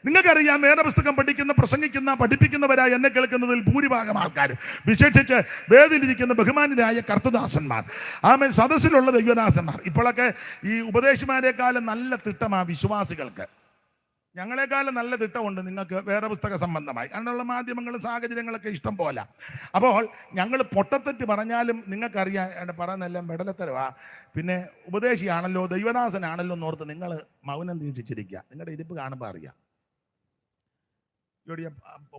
S1: നിങ്ങൾക്കറിയാം, വേദപുസ്തകം പഠിക്കുന്ന, പ്രസംഗിക്കുന്ന, പഠിപ്പിക്കുന്നവരായി എന്നെ കേൾക്കുന്നതിൽ ഭൂരിഭാഗം ആൾക്കാർ, വിശേഷിച്ച് വേദിയിലിരിക്കുന്ന ബഹുമാന്യരായ കർത്തദാസന്മാർ, സദസ്സിലുള്ള ദൈവദാസന്മാർ, ഇപ്പോഴൊക്കെ ഈ ഉപദേശിമാരെക്കാളും നല്ല തിട്ടമാ വിശ്വാസികൾക്ക്. ഞങ്ങളെക്കാളും നല്ല തിട്ടമുണ്ട് നിങ്ങൾക്ക് വേദപുസ്തക സംബന്ധമായി. അങ്ങനെയുള്ള മാധ്യമങ്ങളും സാഹചര്യങ്ങളൊക്കെ ഇഷ്ടം പോലെ. അപ്പോൾ ഞങ്ങൾ പൊട്ടത്തെറ്റ് പറഞ്ഞാലും നിങ്ങൾക്കറിയാം, പറയുന്നതെല്ലാം മെഡലത്തരവാ. പിന്നെ ഉപദേശിയാണല്ലോ, ദൈവദാസനാണല്ലോ എന്നോർത്ത് നിങ്ങൾ മൗനം ദീക്ഷിച്ചിരിക്കുക. നിങ്ങളുടെ ഇരിപ്പ് കാണുമ്പോൾ അറിയാം. ഇവിടെ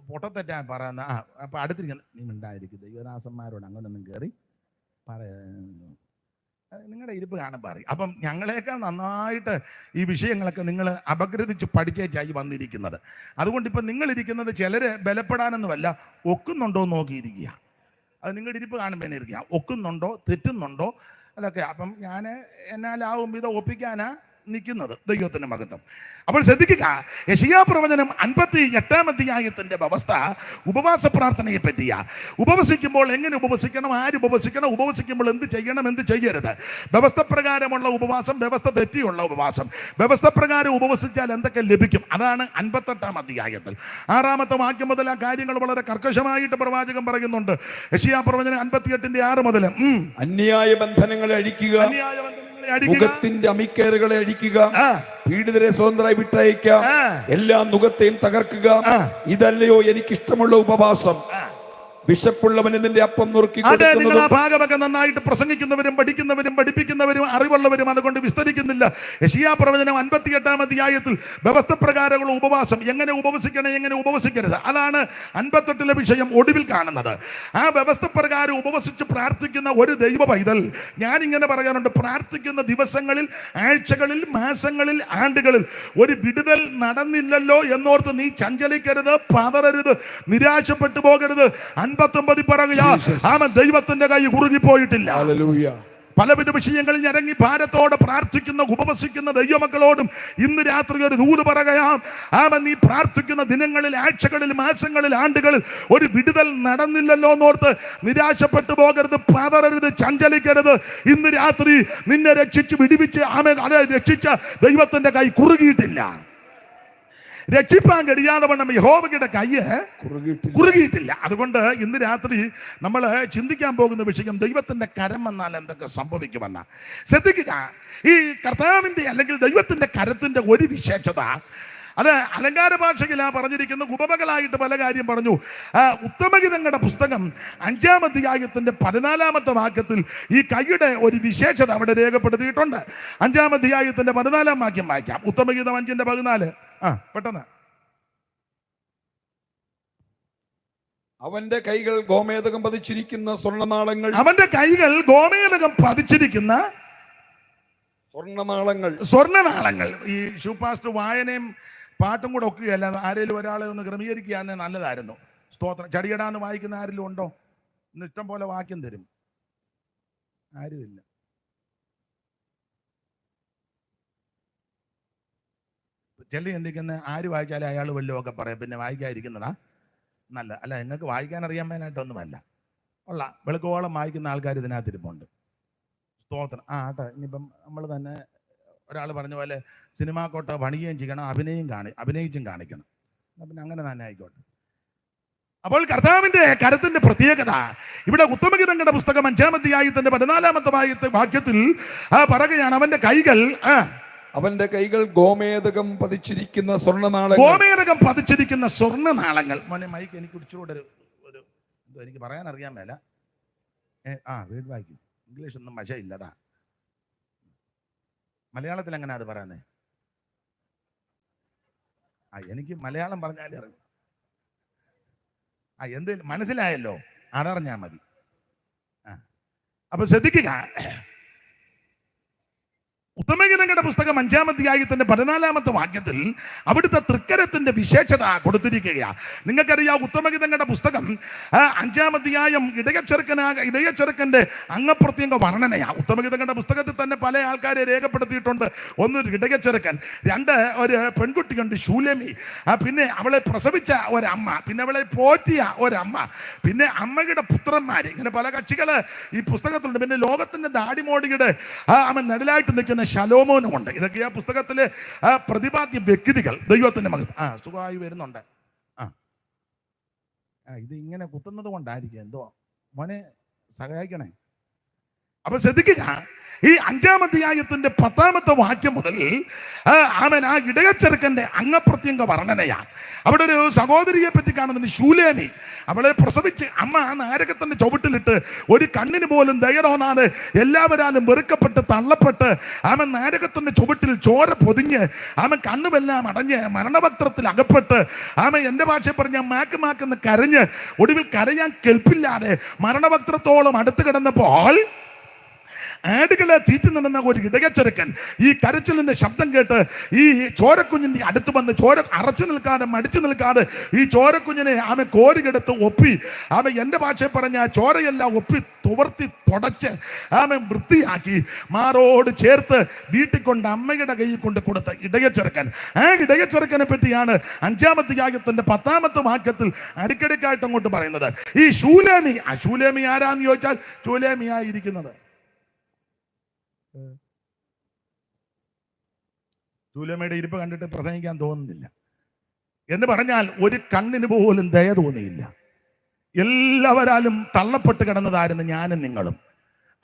S1: പൊട്ടത്തെറ്റാ പറയുന്ന അപ്പൊ അടുത്തിരിക്കുന്ന, നീ ഉണ്ടായിരിക്കും, ദൈവദാസന്മാരോട് അങ്ങനൊന്നും കയറി നിങ്ങളുടെ ഇരിപ്പ് കാണുമ്പോൾ അറിയാം. അപ്പം ഞങ്ങളെക്കാൾ നന്നായിട്ട് ഈ വിഷയങ്ങളൊക്കെ നിങ്ങൾ അപഗ്രഥിച്ച് പഠിച്ചേച്ചായി വന്നിരിക്കുന്നത്. അതുകൊണ്ട് ഇപ്പം നിങ്ങളിരിക്കുന്നത് ചിലര് ബലപ്പെടാനൊന്നുമല്ല, ഒക്കുന്നുണ്ടോ എന്ന് നോക്കിയിരിക്കുക. അത് നിങ്ങളുടെ ഇരിപ്പ് കാണുമ്പോൾ തന്നെ ഇരിക്കുക, ഒക്കുന്നുണ്ടോ, തെറ്റുന്നുണ്ടോ അതൊക്കെ. അപ്പം ഞാൻ എന്നാലാവും ഇത് ഒപ്പിക്കാനാ നിൽക്കുന്നത്. ദൈവത്തിന്റെ മഹത്വം. അപ്പോൾ ശ്രദ്ധിക്കുക, യെശയ്യാ പ്രവചനം 58-ാം അധ്യായത്തിന്റെ വ്യവസ്ഥ ഉപവാസ പ്രാർത്ഥനയെ പറ്റിയാ. ഉപവസിക്കുമ്പോൾ എങ്ങനെ ഉപവസിക്കണം, ആര് ഉപവസിക്കണം, ഉപവസിക്കുമ്പോൾ എന്ത് ചെയ്യണം, എന്ത് ചെയ്യരുത്, വ്യവസ്ഥ പ്രകാരമുള്ള ഉപവാസം, വ്യവസ്ഥ തെറ്റിയുള്ള ഉപവാസം, വ്യവസ്ഥ പ്രകാരം ഉപവസിച്ചാൽ എന്തൊക്കെ ലഭിക്കും, അതാണ് 58-ാം അധ്യായത്തിൽ 6-ാമത്തെ വാക്യം മുതൽ ആ കാര്യങ്ങൾ വളരെ കർക്കശമായിട്ട് പ്രവാചകൻ പറയുന്നുണ്ട്. യെശയ്യാ പ്രവചനം 58-6 മുതൽ
S2: അന്യായ ബന്ധനങ്ങളെ അഴിക്കുക, മുഖത്തിന്റെ അമിക്കേറുകളെ അഴിക്കുക, പീഡിതരെ സ്വതന്ത്രമായി വിട്ടയക്കുക, എല്ലാ നുഖത്തെയും തകർക്കുക. ഇതല്ലയോ എനിക്കിഷ്ടമുള്ള ഉപവാസം? വിശപ്പുള്ളവന് നിന്റെ അപ്പം നുറുക്കി
S1: നിങ്ങൾ ആ ഭാഗമൊക്കെ നന്നായിട്ട് പ്രസംഗിക്കുന്നവരും പഠിക്കുന്നവരും പഠിപ്പിക്കുന്നവരും അറിവുള്ളവരും അതുകൊണ്ട് വിസ്തരിക്കുന്നില്ല. യെശയ്യാ പ്രവചനം 58-ാം അധ്യായത്തിൽ വ്യവസ്ഥ പ്രകാരമുള്ള ഉപവാസം, എങ്ങനെ ഉപവസിക്കണം, എങ്ങനെ ഉപവസിക്കരുത്, അതാണ് 58-ലെ വിഷയം ഒടുവിൽ കാണുന്നത്. ആ വ്യവസ്ഥ പ്രകാരം ഉപവസിച്ച് പ്രാർത്ഥിക്കുന്ന ഒരു ദൈവ പൈതൽ, ഞാനിങ്ങനെ പറയാറുണ്ട്, പ്രാർത്ഥിക്കുന്ന ദിവസങ്ങളിൽ, ആഴ്ചകളിൽ, മാസങ്ങളിൽ, ആണ്ടുകളിൽ ഒരു വിടുതൽ നടന്നില്ലല്ലോ എന്നോർത്ത് നീ ചഞ്ചലിക്കരുത്, പതറരുത്, നിരാശപ്പെട്ടു പോകരുത്. 59 പറയുക, ആമൻ, ദൈവത്തിന്റെ കൈ കുറുകിപ്പോയിട്ടില്ല. പലവിധ വിഷയങ്ങളിൽ ഇറങ്ങി ഭാരത്തോടെ പ്രാർത്ഥിക്കുന്ന ഉപവസിക്കുന്ന ദൈവമക്കളോടും ഇന്ന് രാത്രി ഒരു ദൂത് പറയുകയാം. ആമൻ, നീ പ്രാർത്ഥിക്കുന്ന ദിനങ്ങളിൽ, ആഴ്ചകളിൽ, മാസങ്ങളിൽ, ആണ്ടുകളിൽ ഒരു വിടുതൽ നടന്നില്ലല്ലോ എന്നോർത്ത് നിരാശപ്പെട്ടു പോകരുത്, പതറരുത്, ചഞ്ചലിക്കരുത്. ഇന്ന് രാത്രി നിന്നെ രക്ഷിച്ച് വിടുവിച്ച് ആമൻ രക്ഷിച്ച ദൈവത്തിന്റെ കൈ കുറുകിയിട്ടില്ല. രക്ഷിപ്പാൻ കഴിയാതെ വണ്ണം യഹോവയുടെ കൈ കുറുകിയിട്ടില്ല. അതുകൊണ്ട് ഇന്ന് രാത്രി നമ്മൾ ചിന്തിക്കാൻ പോകുന്ന വിഷയം ദൈവത്തിന്റെ കരം വന്നാൽ എന്തൊക്കെ സംഭവിക്കുമെന്ന. ശ്രദ്ധിക്കുക, ഈ കർത്താവിന്റെ അല്ലെങ്കിൽ ദൈവത്തിന്റെ കരത്തിന്റെ ഒരു വിശേഷത, അത് അലങ്കാര ഭാഷയിലാ പറഞ്ഞിരിക്കുന്ന ഉപമകളായിട്ട് പല കാര്യം പറഞ്ഞു. ഉത്തമഗീതങ്ങളുടെ പുസ്തകം 5-ാം അധ്യായത്തിന്റെ 14-ാമത്തെ വാക്യത്തിൽ ഈ കൈയുടെ ഒരു വിശേഷത അവിടെ രേഖപ്പെടുത്തിയിട്ടുണ്ട്. 5-ാം അധ്യായത്തിന്റെ 14-ാം വാക്യം വായിക്കാം. ഉത്തമഗീതം 5-ന്റെ 14. പെട്ടെന്ന്.
S2: അവന്റെ കൈകൾ ഗോമേതകം പതിച്ചിരിക്കുന്ന സ്വർണ്ണനാളങ്ങൾ,
S1: അവന്റെ കൈകൾ ഗോമേതകം പതിച്ചിരിക്കുന്ന സ്വർണ്ണനാളങ്ങൾ. ഈ ഷൂപാസ്റ്റ് വായനയും പാട്ടും കൂടെ ഒക്കുകയല്ല, ആരെങ്കിലും ഒരാളെ ഒന്ന് ക്രമീകരിക്കുകയാണെങ്കിൽ നല്ലതായിരുന്നു. സ്തോത്രം. ചടിയടാന്ന് വായിക്കുന്ന ആരെങ്കിലും ഉണ്ടോ? ഇന്ന് ഇഷ്ടം പോലെ വാക്യം തരും. ആരുമില്ല. ചെല്ലി ചിന്തിക്കുന്ന ആര് വായിച്ചാലും അയാൾ വല്ലതും ഒക്കെ പറയാം, പിന്നെ വായിക്കാതിരിക്കുന്നതാ നല്ല. അല്ല, നിങ്ങൾക്ക് വായിക്കാൻ അറിയാൻ മേലായിട്ടൊന്നുമല്ല, ഉള്ള വെളുക്കോളം വായിക്കുന്ന ആൾക്കാർ ഇതിനകത്തിരിപ്പുണ്ട്. സ്തോത്രം. ആട്ടെ, ഇനിയിപ്പം നമ്മൾ തന്നെ ഒരാൾ പറഞ്ഞ പോലെ സിനിമാ കോട്ട പണിയുകയും ചെയ്യണം, അഭിനയിച്ചും കാണിക്കണം. പിന്നെ അങ്ങനെ തന്നെ ആയിക്കോട്ടെ. അപ്പോൾ കർത്താവിന്റെ കരത്തിന്റെ പ്രത്യേകത ഇവിടെ ഉത്തമഗീതങ്ങളുടെ പുസ്തകം 5-ാം അധ്യായത്തിന്റെ 14-ാമത്തെ വാക്യത്തിൽ പറയുകയാണ്, അവന്റെ കൈകൾ ഗോമേതകം പതിച്ചിരിക്കുന്ന സ്വർണ്ണനാളങ്ങൾ. മോനെ മൈക്ക് എനിക്ക് ഇച്ചിരൂടെ ഒരു എനിക്ക് പറയാൻ അറിയാൻ മേല. വീട് വായിക്കും. ഇംഗ്ലീഷ് ഒന്നും വശമില്ലതാ. മലയാളത്തിൽ എങ്ങനെ അത് പറയുന്നേ? എനിക്ക് മലയാളം പറഞ്ഞാലേ അറിയാം. എന്ത് മനസ്സിലായല്ലോ, അതറിഞ്ഞാൽ മതി. അപ്പൊ ശ്രദ്ധിക്കുക, ഉത്തമഗീതങ്ങളുടെ പുസ്തകം 5-ാം അധ്യായത്തിന്റെ 14-ാമത്തെ വാക്യത്തിൽ അവിടുത്തെ തൃക്കരത്തിന്റെ വിശേഷത കൊടുത്തിരിക്കുകയാണ്. നിങ്ങൾക്കറിയാം, ഉത്തമഗീതങ്ങളുടെ പുസ്തകം 5-ാം അധ്യായം ഇടയച്ചെറുക്കന്റെ അംഗപ്രത്യംഗ വർണ്ണനയാണ്. ഉത്തമഗീതങ്ങളുടെ പുസ്തകത്തിൽ തന്നെ പല ആൾക്കാരെ രേഖപ്പെടുത്തിയിട്ടുണ്ട്. ഒന്ന് ഇടയച്ചെറുക്കൻ, 2 ഒരു പെൺകുട്ടിയുണ്ട് ശൂലേമി, പിന്നെ അവളെ പ്രസവിച്ച ഒരമ്മ, പിന്നെ അവളെ പോറ്റിയ ഒരമ്മ, പിന്നെ അമ്മയുടെ പുത്രന്മാര്, ഇങ്ങനെ പല കക്ഷികള് ഈ പുസ്തകത്തിലുണ്ട്. പിന്നെ ലോകത്തിന്റെ ദാടിമോടിയുടെ അവൻ നെടലായിട്ട് നിൽക്കുന്ന ശലോമോനുമുണ്ട്. ഇതൊക്കെ ആ പുസ്തകത്തിലെ പ്രതിപാദ്യ വ്യക്തികൾ. ദൈവത്തിന്റെ മകൻ സുഖമായി വരുന്നുണ്ട്. ഇത് ഇങ്ങനെ കുത്തുന്നത് കൊണ്ടായിരിക്കും, എന്തോ മോനെ സഹായിക്കണേ. അപ്പൊ ശ്രദ്ധിക്കുക, ഈ 5-ാം അധ്യായത്തിന്റെ 10-ാമത്തെ വാക്യം മുതൽ അവൻ ആ ഇടയച്ചെറുക്കന്റെ അംഗപ്രത്യംഗ വർണ്ണനയാണ്. അവിടെ ഒരു സഹോദരിയെ പറ്റി കാണുന്നുണ്ട്, ശൂലേമി. അവളെ പ്രസവിച്ച് അമ്മ ആ നാരകത്തിന്റെ ചുവട്ടിലിട്ട് ഒരു കണ്ണിന് പോലും ദയ തോന്നാതെ എല്ലാവരാലും വെറുക്കപ്പെട്ട് തള്ളപ്പെട്ട് അവൻ നാരകത്തിന്റെ ചുവട്ടിൽ ചോര പൊതിഞ്ഞ് അവൻ കണ്ണുമെല്ലാം അടഞ്ഞ് മരണപത്രത്തിൽ അകപ്പെട്ട് അവൻ എൻ്റെ ഭാഷ പറഞ്ഞ മാക്കെന്ന് കരഞ്ഞ് ഒടുവിൽ കരയാൻ കെൽപ്പില്ലാതെ മരണപത്രത്തോളം അടുത്ത് കിടന്നപ്പോൾ ആടുകളെ തീറ്റി നടന്ന ഒരു ഇടയച്ചെറുക്കൻ ഈ കരച്ചിലിന്റെ ശബ്ദം കേട്ട് ഈ ചോരക്കുഞ്ഞിന്റെ അടുത്ത് വന്ന് ചോര അറച്ചു നിൽക്കാതെ മടിച്ചു നിൽക്കാതെ ഈ ചോരക്കുഞ്ഞിനെ ആമ കോരികെടുത്ത് ഒപ്പി ആമ എൻ്റെ ഭാഷയിൽ പറഞ്ഞ ചോരയെല്ലാം ഒപ്പി തുവർത്തി തുടച്ച് ആമ വൃത്തിയാക്കി മാറോട് ചേർത്ത് വീട്ടിൽ കൊണ്ട് അമ്മയുടെ കയ്യിൽ കൊണ്ട് കൊടുത്ത ഇടയച്ചെറുക്കൻ. ആ ഇടയച്ചെറുക്കനെ പറ്റിയാണ് 5-ാം അധ്യായത്തിന്റെ 10-ാമത്തെ വാക്യത്തിൽ അടിക്കടിക്കായിട്ട് അങ്ങോട്ട് പറയുന്നത്. ഈ ശൂലേമി, ആ ശൂലേമി ആരാന്ന് ചോദിച്ചാൽ ശൂലേമിയായിരിക്കുന്നത് ശൂലേമിയുടെ ഇരിപ്പ് കണ്ടിട്ട് പ്രസംഗിക്കാൻ തോന്നുന്നില്ല എന്ന് പറഞ്ഞാൽ ഒരു കണ്ണിന് പോലും ദയ തോന്നിയില്ല. എല്ലാവരാലും തള്ളപ്പെട്ട് കിടന്നതായിരുന്നു ഞാനും നിങ്ങളും.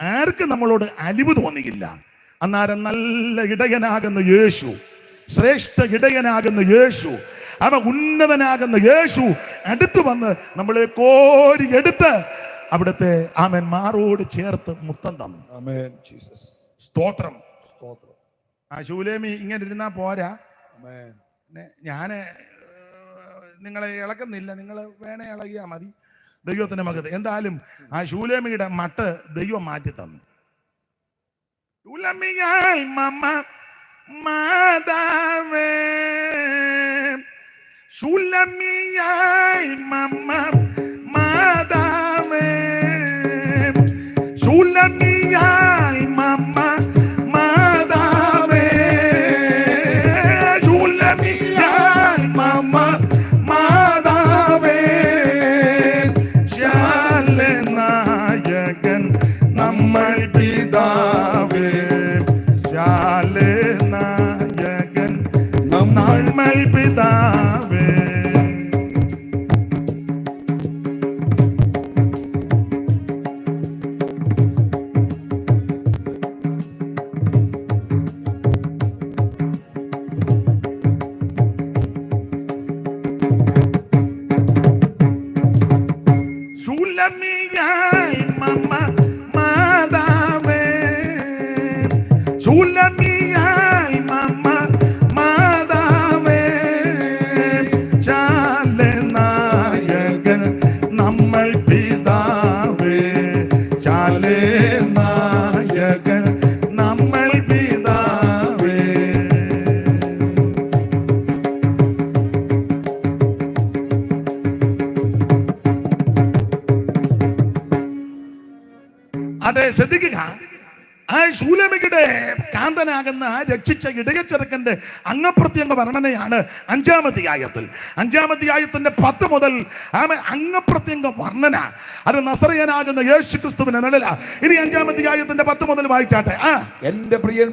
S1: ആർക്കും നമ്മളോട് അലിവ് തോന്നിയില്ല. അന്നേരം നല്ല ഇടയനാകുന്ന യേശു, ശ്രേഷ്ഠ ഇടയനാകുന്ന യേശു, അവ ഉന്നതനാകുന്ന യേശു അടുത്ത് വന്ന് നമ്മളെ കോരി എടുത്ത് അവിടുത്തെ ആമേൻ മാറോട് ചേർത്ത് മുത്തം തന്നു.
S2: ആമേൻ ജീസസ്.
S1: സ്തോത്രം.
S2: സ്തോത്രം.
S1: ആ ശൂലേമി ഇങ്ങനെ ഇരുന്നാ പോരാ.
S2: ആമേൻ.
S1: ഞാന് നിങ്ങളെ ഇളക്കുന്നില്ല, നിങ്ങൾ വേണേ ഇളകിയാ മതി. ദൈവത്തിന്റെ മകത്ത് എന്തായാലും ആ ശൂലേമിയുടെ മട്ട് ദൈവം മാറ്റി തന്നു. ശൂലേമിയായി മമ്മ മാതാവേ, ശൂലേമിയായി മമ്മ മാതാവേ, ശൂലേമിയായി മമ്മ മാതാവേ, ശൂലേമിയായി മമ്മ മാതാവേ, ശാലനായകൻ നമ്മൾ പിതാവേ, ശാലനായകൻ നമ്മൾ പിതാവേ. ശൂലേമിയായി മമ്മ മാതാവേ, ശൂലേമിയായി മമ്മ മാതാവേ, ശാലനായകൻ നമ്മൾ പിതാവേ, ശാലനായകൻ നമ്മൾ പിതാവേ. അതെ, ശ്രദ്ധിക്കുക. ആ ശൂലേമിയുടെ കാന്തനാകുന്ന രക്ഷിച്ച ഇടയച്ചെറുക്കന്റെ അംഗപ്രത്യംഗ വർണ്ണനയാണ് 5-ാം അധ്യായത്തിൽ. 5-ാം അധ്യായത്തിന്റെ 10 മുതൽ അംഗപ്രത്യംഗ വർണ്ണന അത് നസറയനാകുന്ന യേശു ക്രിസ്തുവിന്റെ നിഴല. ഇനി 5-ാം അധ്യായത്തിന്റെ 10 മുതൽ വായിച്ചാട്ടെ.
S2: എന്റെ പ്രിയൻ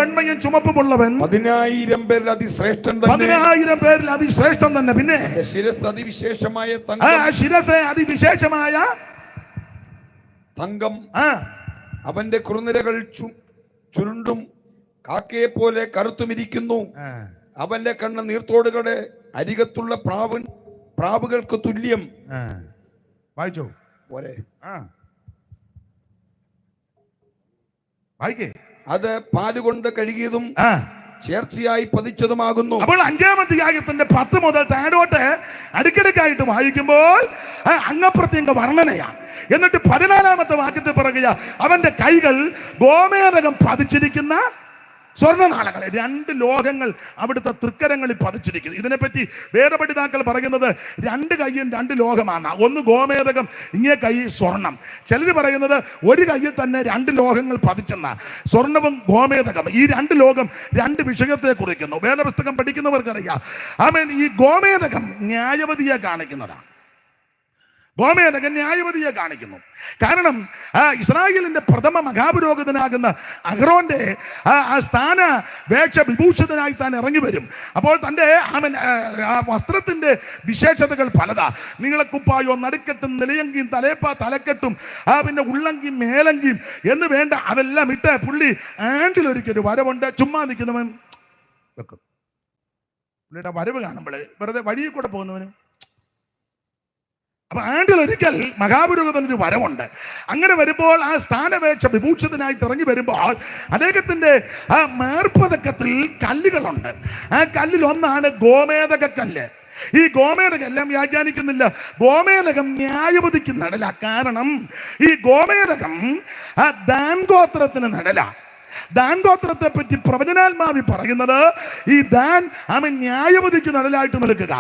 S2: വെണ്മയും
S1: ചുമപ്പുമുള്ളവൻ
S2: 10,000 പേരിൽ അതിശ്രേഷ്ഠൻ തന്നെ.
S1: 10,000 പേരിൽ അതിശ്രേഷ്ഠൻ തന്നെ. പിന്നെ
S2: ശിരസ് അതിവിശേഷമായ
S1: ശിരസ് അതിവിശേഷമായ
S2: തങ്കം, അവന്റെ കുറുനിരകൾ ചുരുണ്ടും കാക്കയെ പോലെ കറുത്തുമിരിക്കുന്നു. അവന്റെ കണ്ണ് നീർത്തോടുകളുടെ അരികത്തുള്ള പ്രാവുകൾക്ക് തുല്യം.
S1: വായിച്ചോ പോരെ.
S2: അത് പാലുകൊണ്ട് കഴുകിയതും ചേർച്ചയായി പതിച്ചതുമാകുന്നു.
S1: അപ്പോൾ 5-ാം അധ്യായത്തിന്റെ 10 മുതൽ താഴോട്ട് അടുക്കിടക്കായിട്ട് വായിക്കുമ്പോൾ അംഗപ്രത്യംഗ വർണ്ണനയാണ്. എന്നിട്ട് 14-ാമത്തെ വാക്യത്തിൽ പറയുക, അവന്റെ കൈകൾ ഗോമേതകം പതിച്ചിരിക്കുന്ന സ്വർണ്ണനാളകൾ. 2 ലോഹങ്ങൾ അവിടുത്തെ തൃക്കരങ്ങളിൽ പതിച്ചിരിക്കുന്നു. ഇതിനെപ്പറ്റി വേദപണ്ഡിതാക്കൾ പറയുന്നത് 2 കൈയും 2 ലോഹമാണ്. ഒന്ന് ഗോമേതകം, ഇങ്ങേ കൈ സ്വർണം. ചിലർ പറയുന്നത് ഒരു കൈയിൽ തന്നെ 2 ലോഹങ്ങൾ പതിച്ചെന്ന. സ്വർണവും ഗോമേതകം, ഈ 2 ലോകം 2 വിഷയത്തെ കുറിക്കുന്നു. വേദപുസ്തകം പഠിക്കുന്നവർക്കറിയാം. ആമേൻ. ഈ ഗോമേതകം ന്യായവതിയെ കാണിക്കുന്നതാണ്. ഗോമേതകം ന്യായവതിയെ കാണിക്കുന്നു. കാരണം ഇസ്രായേലിന്റെ പ്രഥമ മഹാപുരോഹിതനാകുന്ന അഹ്റോന്റെ സ്ഥാന വേക്ഷ വിഭൂഷിതനായി താൻ ഇറങ്ങി വരും. അപ്പോൾ തൻ്റെ വസ്ത്രത്തിന്റെ വിശേഷതകൾ പലതാ. നീളക്കുപ്പായോ, നടുക്കെട്ടും, നിലയങ്കിയും, തലക്കെട്ടും, പിന്നെ ഉള്ളങ്കിയും മേലങ്കിയും എന്ന് വേണ്ട അതെല്ലാം ഇട്ട് പുള്ളി ആണ്ടിലൊരിക്കൽ വരവുണ്ട്. ചുമ്മാ നിൽക്കുന്നവൻ വെക്കും. പുള്ളിയുടെ വരവ് കാണുമ്പോൾ വെറുതെ വഴിയിൽ കൂടെ പോകുന്നവനും. അപ്പൊ ആണ്ടിലൊരിക്കൽ മഹാപുരോഹിതനൊരു വരവുണ്ട്. അങ്ങനെ വരുമ്പോൾ ആ സ്ഥാനവേക്ഷ വിഭൂഷിതനായിട്ട് ഇറങ്ങി വരുമ്പോൾ അദ്ദേഹത്തിന്റെ ആ മേർപ്പതക്കത്തിൽ കല്ലുകളുണ്ട്. ആ കല്ലിൽ ഒന്നാണ് ഗോമേതക കല്ല്. ഈ ഗോമേലകം എല്ലാം വ്യാഖ്യാനിക്കുന്നില്ല. ഗോമേലകം ന്യായവിധിക്ക് നടല. കാരണം ഈ ഗോമേലകം ആ ദാൻ ഗോത്രത്തിന് നടല. ദാൻ ഗോത്രത്തെ പറ്റി പ്രവചനാത്മാവി പറയുന്നത് ഈ ദാൻ അവൻ ന്യായവിധിക്ക് നടലായിട്ട് നിൽക്കുക.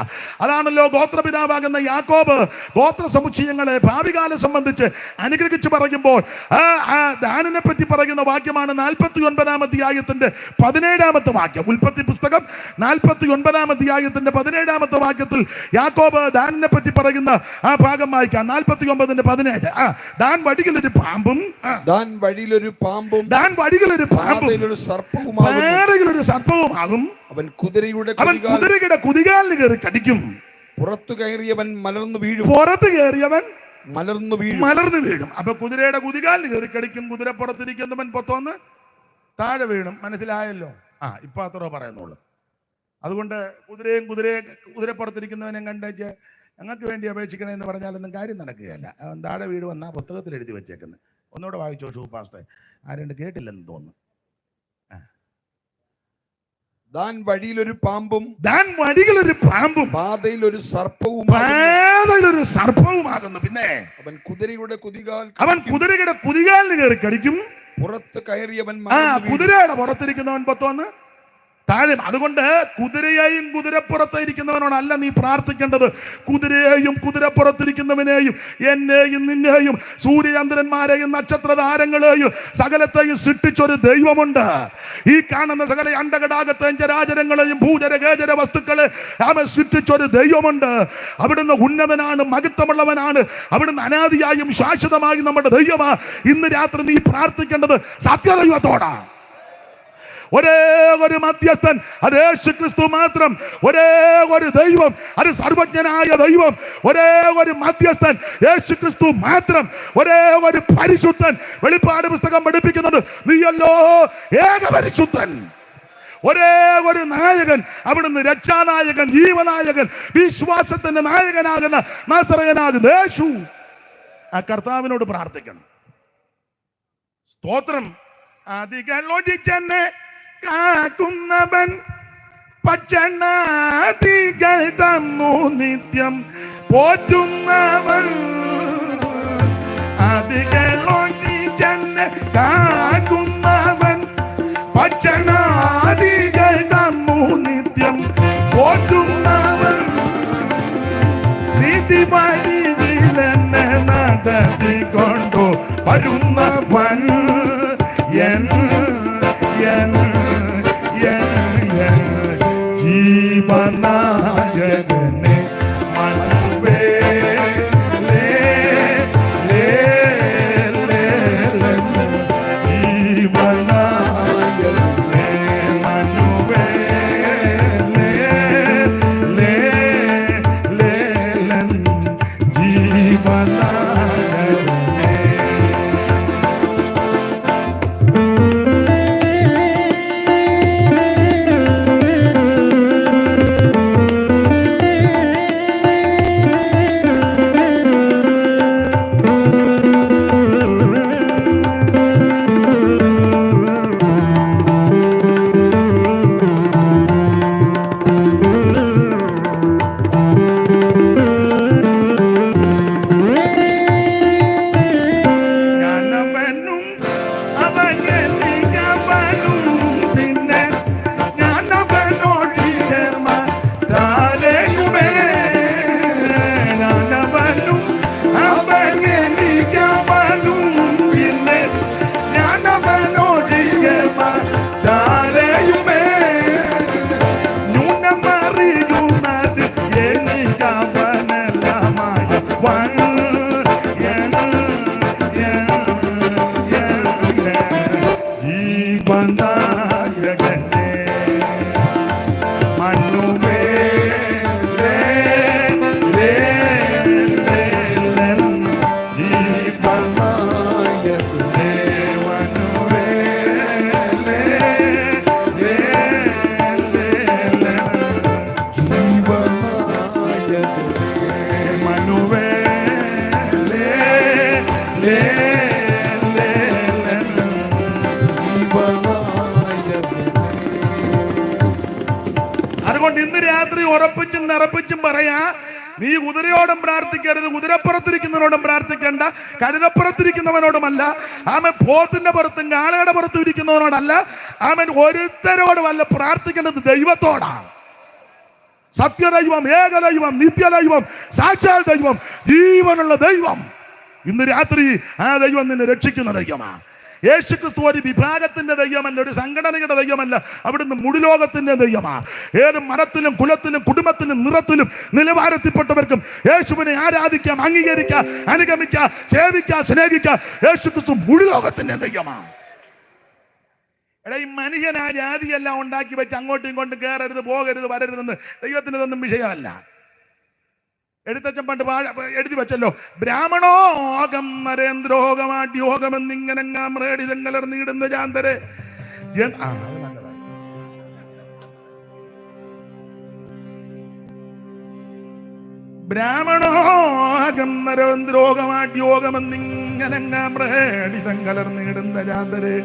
S1: അതാണല്ലോ ഗോത്രപിതാവാകുന്ന യാക്കോബ് ഗോത്ര സമുച്ചയങ്ങളെ ഭാവികാലം സംബന്ധിച്ച് അനുഗ്രഹിച്ച് പറയുമ്പോൾ ആ ദാനിനെ പറ്റി പറയുന്ന വാക്യമാണ് 49 അധ്യായത്തിന്റെ 17 വാക്യം. ഉൽപ്പത്തി പുസ്തകം 49 അധ്യായത്തിന്റെ 17 വാക്യത്തിൽ യാക്കോബ് ദാനിനെ പറ്റി പറയുന്ന ആ ഭാഗം വായിക്കാം. 49:17. ദാൻ വടിയിലൊരു പാമ്പും,
S2: ദാൻ വഴിയിലൊരു പാമ്പും,
S1: ദാൻ വടിയിലൊരു
S2: പാതയിലൊരു
S1: സർപ്പവുമാകും.
S2: അവൻ കുതിരയുടെ
S1: കുതികാലിന് കയറി കടിക്കും.
S2: പുറത്തു കയറിയവൻ മലർന്നു വീഴും.
S1: പുറത്ത് കയറിയവൻ
S2: മലർന്നു വീഴും.
S1: അപ്പൊ കുതിരയുടെ കുതികാലിന് കയറി കടിക്കും. കുതിര പുറത്തിരിക്കുന്നവൻ പൊത്തോന്ന് താഴെ വീഴും. മനസ്സിലായല്ലോ? ഇപ്പൊ അത്ര പറയുന്നുള്ളൂ. അതുകൊണ്ട് കുതിരപ്പുറത്തിരിക്കുന്നവനെ കണ്ടേച്ച് ഞങ്ങൾക്ക് വേണ്ടി അപേക്ഷിക്കണമെന്ന് പറഞ്ഞാലൊന്നും കാര്യം നടക്കുകയല്ല. താഴെ വീഴുമെന്ന പുസ്തകത്തിൽ എഴുതി വെച്ചേക്കുന്നത്. ഒന്നുകൂടെ വായിച്ചോ ഷൂ പാസ്റ്റേ. ആരും കേട്ടില്ലെന്ന് തോന്നുന്നു.
S2: ദാൻ വഴിയിലൊരു പാമ്പും,
S1: ദാൻ വഴിയിലൊരു പാമ്പും,
S2: പാതയിലൊരു
S1: സർപ്പവുമാകുന്നു. പിന്നെ
S2: അവൻ കുതിരയുടെ
S1: കുതികാലിന് കയറി കടിക്കും.
S2: പുറത്ത് കയറിയവൻ
S1: കുതിരയുടെ പുറത്തിരിക്കുന്നവൻ പൊത്തോന്ന് താഴെ. അതുകൊണ്ട് കുതിരയെയും കുതിരപ്പുറത്തിരിക്കുന്നവനോടല്ല നീ പ്രാർത്ഥിക്കേണ്ടത്. കുതിരയെയും കുതിരപ്പുറത്തിരിക്കുന്നവനെയും എന്നെയും നിന്നെയും സൂര്യചന്ദ്രന്മാരെയും നക്ഷത്രതാരങ്ങളെയും സകലത്തെയും സൃഷ്ടിച്ചൊരു ദൈവമുണ്ട്. ഈ കാണുന്ന സകല അണ്ടകടാകത്തെയും ചരാചരങ്ങളെയും ഭൂചരഗേചര വസ്തുക്കളെ അവൻ സൃഷ്ടിച്ചൊരു ദൈവമുണ്ട്. അവിടുന്ന് ഉന്നതനാണ്, മഹത്വമുള്ളവനാണ്. അവിടുന്ന് അനാദിയായും ശാശ്വതമായും നമ്മുടെ ദൈവമാ. ഇന്ന് രാത്രി നീ പ്രാർത്ഥിക്കേണ്ടത് സത്യദൈവത്തോടാ. ഒരേ ഒരു മധ്യസ്ഥൻ, അത് യേശുക്രിസ്തു മാത്രം. ഒരേ ഒരു ദൈവം, അത് സർവജ്ഞനായ ദൈവം. ഒരേ ഒരു മധ്യസ്ഥൻ, യേശുക്രിസ്തു മാത്രം. ഒരേ ഒരു പരിശുദ്ധൻ. വെളിപ്പാട് പുസ്തകം പഠിപ്പിക്കുന്നത് നീയല്ലോ ഏക പരിശുദ്ധൻ. ഒരേ ഒരു നായകൻ, അവിടുന്ന് രക്ഷാനായകൻ, ജീവനായകൻ, വിശ്വാസത്തിന്റെ നായകനാകുന്ന നാസറയനാകുന്ന യേശു. ആ കർത്താവിനോട് പ്രാർത്ഥിക്കണം. സ്തോത്രം. ആദികളൊഴിച്ചെന്നെ കാക്കുന്നവൻ, പക്ഷണാദികൾ തന്നു നിത്യം പോറ്റുന്നവൻ. ആദികളൊഴിച്ചെന്നെ കാക്കുന്നവൻ, പക്ഷണാദികൾ തന്നു നിത്യം പോറ്റുന്നവൻ. നീതി വഴിയിലെന്നെ നടത്തിക്കൊണ്ടു വരുന്നവൻ. ജീവനായകനെ മനുവേലേ ജീവനായകനെ മനുവേലേ ജീവനായകനെ. അതുകൊണ്ട് ഇന്ന് രാത്രി ഉറപ്പിച്ചും നിറപ്പിച്ചും പറയാ, നീ കുതിരയോടും പ്രാർത്ഥിക്കരുത്, കുതിരപ്പുറത്തിരിക്കുന്നവനോടും പ്രാർത്ഥിക്കേണ്ട, കഴുതപ്പുറത്തിരിക്കുന്നവനോടുമല്ല, ആമൻ പോത്തിന്റെ പുറത്തും കാളയുടെ പുറത്തും ഇരിക്കുന്നവനോടല്ല, ആമൻ ഒരുത്തരോടുമല്ല പ്രാർത്ഥിക്കേണ്ടത് ദൈവത്തോടാണ്. സത്യദൈവം, ഏകദൈവം, നിത്യദൈവം, സാക്ഷാൽ ദൈവം, ജീവനുള്ള ദൈവം. ഇന്ന് രാത്രി ആ ദൈവം നിന്നെ രക്ഷിക്കുന്ന ദൈവമാണ്. യേശുക്രിസ്തു ഒരു വിഭാഗത്തിന്റെ ദൈവമല്ല, ഒരു സംഘടനയുടെ ദൈവമല്ല, അവിടുന്ന് മുഴുലോകത്തിന്റെ ദൈവമാണ്. ഏത് മതത്തിലും കുലത്തിലും കുടുംബത്തിലും നിറത്തിലും നിലവാരത്തിൽപ്പെട്ടവർക്കും യേശുവിനെ ആരാധിക്കാം, അംഗീകരിക്കാം, അനുഗമിക്കാം, സേവിക്കാം, സ്നേഹിക്കാം. യേശുക്രിസ്തു മുഴുലോകത്തിന്റെ ദൈവമാണ്. എടാ, ഈ മനുഷ്യൻ ആ ജാതിയെല്ലാം ഉണ്ടാക്കി വെച്ച് അങ്ങോട്ടും ഇങ്ങോട്ടും കയറരുത്, പോകരുത്, വരരുതെന്ന് ദൈവത്തിന് ഇതൊന്നും വിഷയമല്ല. എഴുത്തച്ഛൻ പണ്ട് എഴുതി വെച്ചല്ലോ, ബ്രാഹ്മണോകം നരേന്ദ്രോഗമാട്യോഗമെന്നിങ്ങനെ നീടുന്ന ജാന്തരെ. ബ്രാഹ്മണോകം നരേന്ദ്രോഗമാട്യോഗമെന്നിങ്ങനെ നീടുന്ന ജാന്തരെ.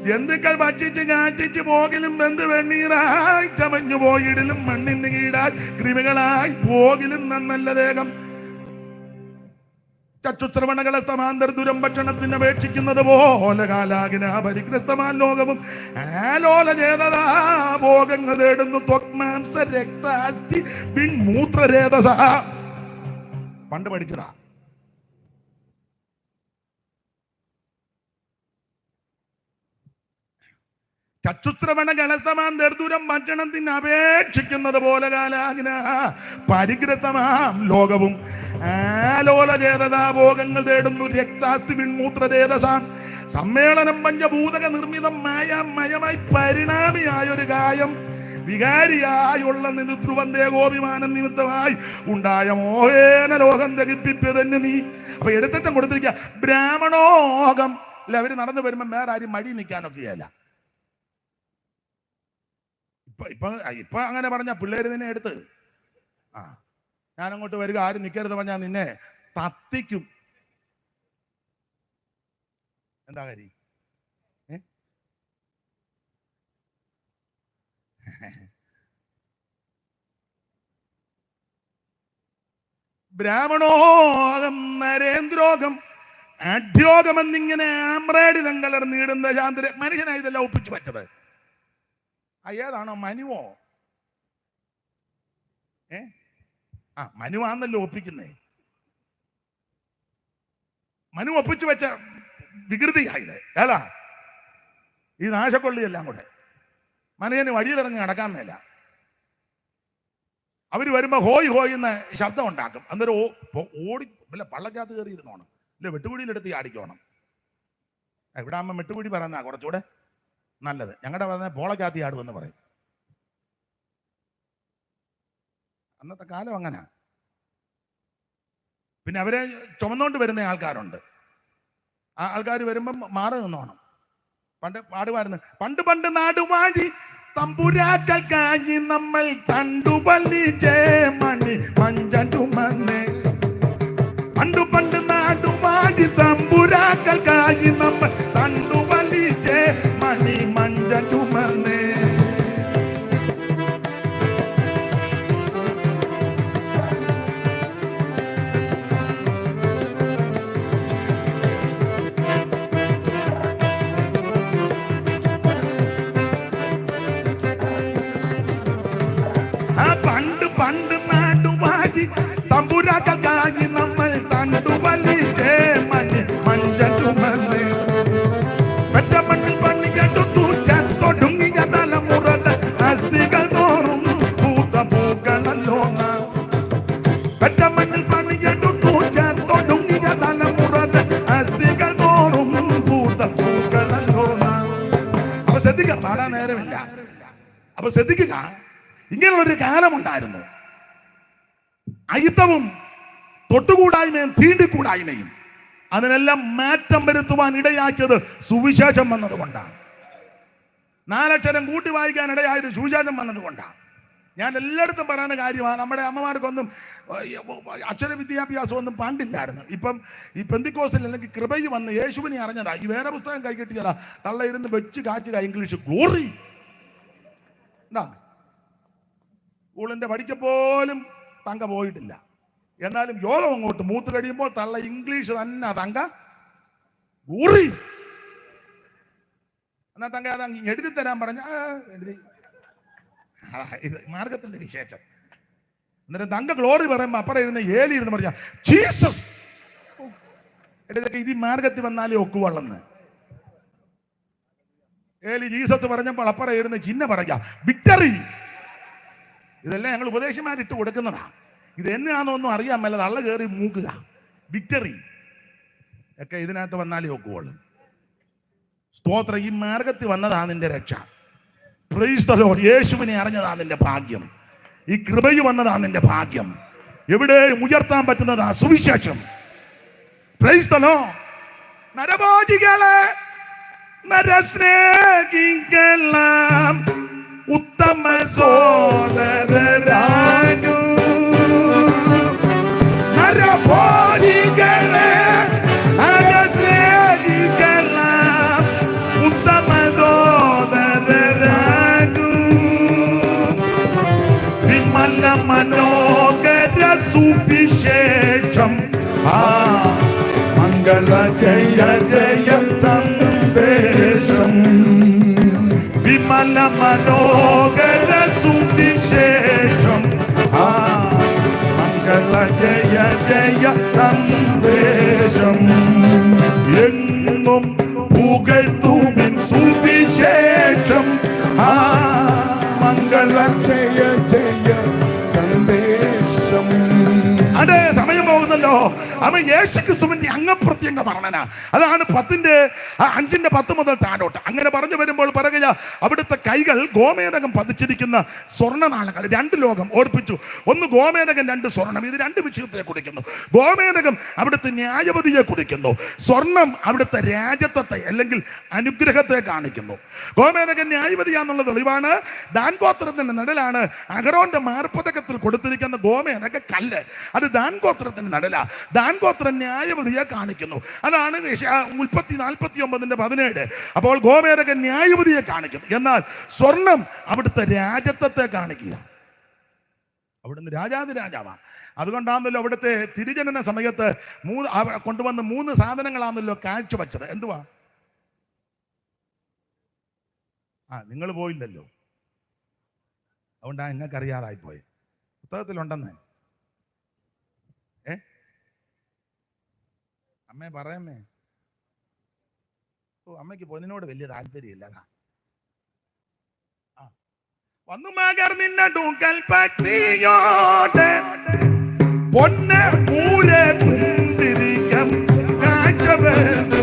S1: ജന്തുക്കൾ ഭക്ഷിച്ച് കാച്ചിച്ച് പോകിലും ബന്ധു വെണ്ണീറായി ചമഞ്ഞു പോയിടിലും മണ്ണിന് കീടായി കൃമികളായി പോകിലും നന്നല്ല ദേഹം. ചക്ഷുശ്രവണകളെ സമാന്തര ദുരം ഭക്ഷണത്തിന് അപേക്ഷിക്കുന്നത് പോലെ കാലാകിന പരിഗ്രസ്തമാൻ ലോകവും ആലോല ചേതതാ ഭോഗങ്ങൾ തേടുന്നു. ത്വക്മാംസ രക്താസ്തി പിൻമൂത്രരേതസ. പണ്ട് പഠിച്ചതാ. ചക്ഷുശ്രവണ കലസ്തമാൻ ദർദൂരം ഭക്ഷണത്തിന് അപേക്ഷിക്കുന്നത് പോലെ കാലാകിന പരിഗ്രതമാം ലോകവും ആലോല ചേതതാ ഭോഗങ്ങൾ തേടുന്നു. രക്താസ്തി പിൻമൂത്രരേതസാം. സമ്മേളനം പഞ്ചഭൂതക നിർമ്മിതം മയമായി പരിണാമിയായൊരു കായം വികാരിയായുള്ള നിരുദ്രുവന്റെ ഗോപിമാനം നിമിത്തമായി ഉണ്ടായ മോഹേന ലോകം ദഹിപ്പിപ്പതെന്ന് നീ. അപ്പൊ എടുത്തച്ഛൻ കൊടുത്തിരിക്കുക ബ്രാഹ്മണോകം. അല്ല, അവര് നടന്നു വരുമ്പോ വേറെ ആരും മടി നിൽക്കാനൊക്കെയല്ല. ഇപ്പൊ അങ്ങനെ പറഞ്ഞ പിള്ളേര് നിന്നെ എടുത്ത് ഞാനങ്ങോട്ട് വരിക, ആരും നിൽക്കരുത് പറഞ്ഞാൽ നിന്നെ തത്തിക്കും. എന്താ കാര്യം? ബ്രാഹ്മണോകം നരേന്ദ്രോകം അഢ്യോഗമെന്നിങ്ങനെ ആമ്രേഡിതം കലർന്നിടുന്ന ശാന്തര. മനുഷ്യനായി ഇതെല്ലാം ഒപ്പിച്ചു വച്ചത് ഏതാണോ? മനുവോ? മനുവാന്നല്ലോ ഒപ്പിക്കുന്നേ. മനു ഒപ്പിച്ചു വെച്ച വികൃതിയായത് ഏതാ? ഈ നാശക്കൊള്ളിയെല്ലാം കൂടെ മനുഷ്യന് വഴിയിലിറങ്ങി നടക്കാൻ മേല. അവര് വരുമ്പോ ഹോയ് ഹോയ് എന്ന ശബ്ദം ഉണ്ടാക്കും. അന്നേരം ഓടി വല്ല പള്ളക്കകത്ത് കയറി ഇരുന്നോണം, ഇല്ല വെട്ടുകുഴിയിലെടുത്ത് ചാടിക്കോണം. ഇവിടെ അമ്മ വെട്ടുകുഴി പറയുന്ന കുറച്ചുകൂടെ നല്ലത്. ഞങ്ങളുടെ പറഞ്ഞ പോളക്കകത്ത് ചാടുമെന്ന് പറയും. അന്നത്തെ കാലം അങ്ങനെ. പിന്നെ അവരെ ചുമന്നോണ്ട് വരുന്ന ആൾക്കാരുണ്ട്. ആ ആൾക്കാർ വരുമ്പം മാറി നിന്നോണം. പണ്ട് പാടുമായിരുന്നു, പണ്ട് പണ്ട് നാടുവാഴി തമ്പുരാക്കൽ കാഞ്ഞി നമ്മൾ കണ്ടുപല്ലിച്ചേ മണി മഞ്ചൻ ചുമന്നേ. പണ്ടു പണ്ട് നാടുവാഴി തമ്പുരാക്കൽ കാഞ്ഞി നമ്മൾ കണ്ടുപല്ലിച്ചേ മണി മഞ്ചൻ ചുമന്നേ. പണ്ട് നാടുവാഴി തമ്പുരാക്കൽ കാഞ്ഞി നമ്മൾ കണ്ടുപല്ലിച്ചേ മണി മഞ്ചൻ ചുമന്നേ. പെറ്റ മണ്ണിൽ പണികെടുത്തു ചത്തൊടുങ്ങിയ തലമുറയുടെ അസ്ഥികൾ തോറും പൂത്ത പൂക്കളല്ലോ. പെറ്റ മണ്ണിൽ പണികെടുത്തു ചത്തൊടുങ്ങിയ തലമുറയുടെ അസ്ഥികൾ തോറും പൂത്ത പൂക്കളല്ലോ. അപ്പൊ ശ്രദ്ധിക്കുക, പാടാൻ നേരമില്ല. അപ്പൊ ശ്രദ്ധിക്കുക, ഇങ്ങനെയുള്ളൊരു കാലമുണ്ടായിരുന്നു. അയിത്തവും തൊട്ടുകൂടായ്മയും തീണ്ടിക്കൂടായ്മയും അതിനെല്ലാം മാറ്റം വരുത്തുവാൻ ഇടയാക്കിയത് സുവിശേഷം വന്നതുകൊണ്ടാണ്. 4 അക്ഷരം കൂട്ടി വായിക്കാൻ ഇടയായത് സുവിശേഷം വന്നതുകൊണ്ടാണ്. ഞാൻ എല്ലായിടത്തും പറയുന്ന കാര്യമാണ്. നമ്മുടെ അമ്മമാർക്കൊന്നും അക്ഷര വിദ്യാഭ്യാസമൊന്നും പണ്ടില്ലായിരുന്നു. ഇപ്പം ഈ പെന്തിക്കോസിൽ അല്ലെങ്കിൽ കൃപയിൽ വന്ന് യേശുവിനെ അറിഞ്ഞതാ. ഈ വേറെ പുസ്തകം കൈ കെട്ടിയതാ, തള്ള ഇരുന്ന് വെച്ച് കാച്ചുക ഇംഗ്ലീഷ് ഗ്ലോറി. സ്കൂളിന്റെ പഠിക്ക പോലും തങ്ക പോയിട്ടില്ല. എന്നാലും യോഗം അങ്ങോട്ട് മൂത്ത് കഴിയുമ്പോൾ തള്ള ഇംഗ്ലീഷ് തന്നെ തങ്ക ഊറി. എന്നാ തങ്ക അത് എഴുതി തരാൻ പറഞ്ഞ എഴുതി. ഇത് മാർഗത്തിന്റെ വിശേഷം. എന്നിട്ട് തങ്ക ഗ്ലോറി പറയുമ്പോ അപ്പുറം ഇരുന്ന് ഏലി ഇരുന്ന് പറഞ്ഞ ജീസസ്. ഇതൊക്കെ ഇത് മാർഗത്തിൽ വന്നാലേ ഒക്കുവള്ളന്ന്. ഏലി ജീസസ് പറഞ്ഞപ്പോൾ അപ്പുറം ഇരുന്ന് ചിഹ്ന പറയാ വിക്ടറി. ഇതെല്ലാം ഞങ്ങൾ ഉപദേശമാരിട്ട് കൊടുക്കുന്നതാ. ഇത് എന്നാന്നൊന്നും അറിയാൻ മേല തള്ള കയറി മൂക്കുക. വിക്ടറി ഒക്കെ ഇതിനകത്ത് വന്നാലേ ഒക്കുവുള്ളു. സ്തോത്രം. ഈ മാർഗത്തിൽ വന്നതാ നിന്റെ രക്ഷ. Price the Lord. യേശുവിനെ അറിഞ്ഞതാ നിന്റെ ഭാഗ്യം. ഈ കൃപയിൽ വന്നതാ നിന്റെ ഭാഗ്യം. എവിടെയും ഉയർത്താൻ പറ്റുന്നതാ സുവിശേഷം. Praise the Lord. നരഭോജികളെ നരസ്നേഹികളാം ഉത്തമ സോദരരാജു. നരഭോജികളെ നരസ്നേഹികളാം ഉത്തമ സോദരരാജു. വിമല മനോഹര സുവിശേഷം മംഗള ജയ ജയ സന്ദേശം. വിമല മനോഹര സുവിശേഷം മംഗള ജയ ജയ സന്ദേശം. എങ്ങും പുകഴ്ത്തുവിൻ സുവിശേഷം മംഗള ജയ ജയ സന്ദേശം. അതെ, സമയം പോകുന്നല്ലോ. അവൻ യേശുക്രിസ്തുവിന്റെ അംഗപ്രത്യംഗ വർണ്ണന. അതാണ് 5:10 മുതൽ താഴോട്ട്. അങ്ങനെ പറഞ്ഞു വരുമ്പോൾ പറയുക, അവിടുത്തെ കൈകൾ ഗോമേതകം പതിച്ചിരിക്കുന്ന സ്വർണ്ണനാളങ്ങൾ. 2 ലോകം ഓർപ്പിച്ചു. ഒന്ന് ഗോമേതകം, 2 സ്വർണം. ഇത് 2 വിഷയത്തെ കുറിക്കുന്നു. ഗോമേതകം അവിടുത്തെ ന്യായവതിയെ കുറിക്കുന്നു. സ്വർണം അവിടുത്തെ രാജത്വത്തെ അല്ലെങ്കിൽ അനുഗ്രഹത്തെ കാണിക്കുന്നു. ഗോമേതകം ന്യായവതിയാന്നുള്ള തെളിവാണ്. ദാൻ ഗോത്രത്തിന്റെ നടലാണ് അഹരോന്റെ മാർപ്പതകത്തിൽ കൊടുത്തിരിക്കുന്ന ഗോമേതക കല്ല്. അത് ദാൻ ഗോത്രത്തിന്റെ നടല. ദാൻ ഗോത്രം ന്യായവതിയെ കാണിക്കുന്നു. അതാണ് ഉൽപ്പത്തി 49:17. അപ്പോൾ ഗോമേതക ന്യായവതിയെ കാണിക്കുന്നു. എന്നാൽ സ്വർണം അവിടുത്തെ രാജത്വത്തെ കാണിക്കുക. അവിടുന്ന് രാജാതിരാജാവാണ്. അതുകൊണ്ടാണല്ലോ അവിടുത്തെ തിരുജനന സമയത്ത് കൊണ്ടുവന്ന് 3 സാധനങ്ങളാണല്ലോ കാഴ്ചവെച്ചത്. എന്തുവാ? നിങ്ങൾ പോയില്ലല്ലോ, അതുകൊണ്ടാ നിങ്ങൾക്ക് അറിയാതായിപ്പോയി. പുസ്തകത്തിലുണ്ടെന്ന് അമ്മേ പറയമ്മേ. അമ്മയ്ക്ക് പൊന്നിനോട് വലിയ താല്പര്യമില്ല. വന്നു മകർന്നിന്നൂക്കൽ പറ്റിയോടെ പൊന്നെ മൂലെ കുന്തിരിക്കം കാഴ്ചവെച്ചു.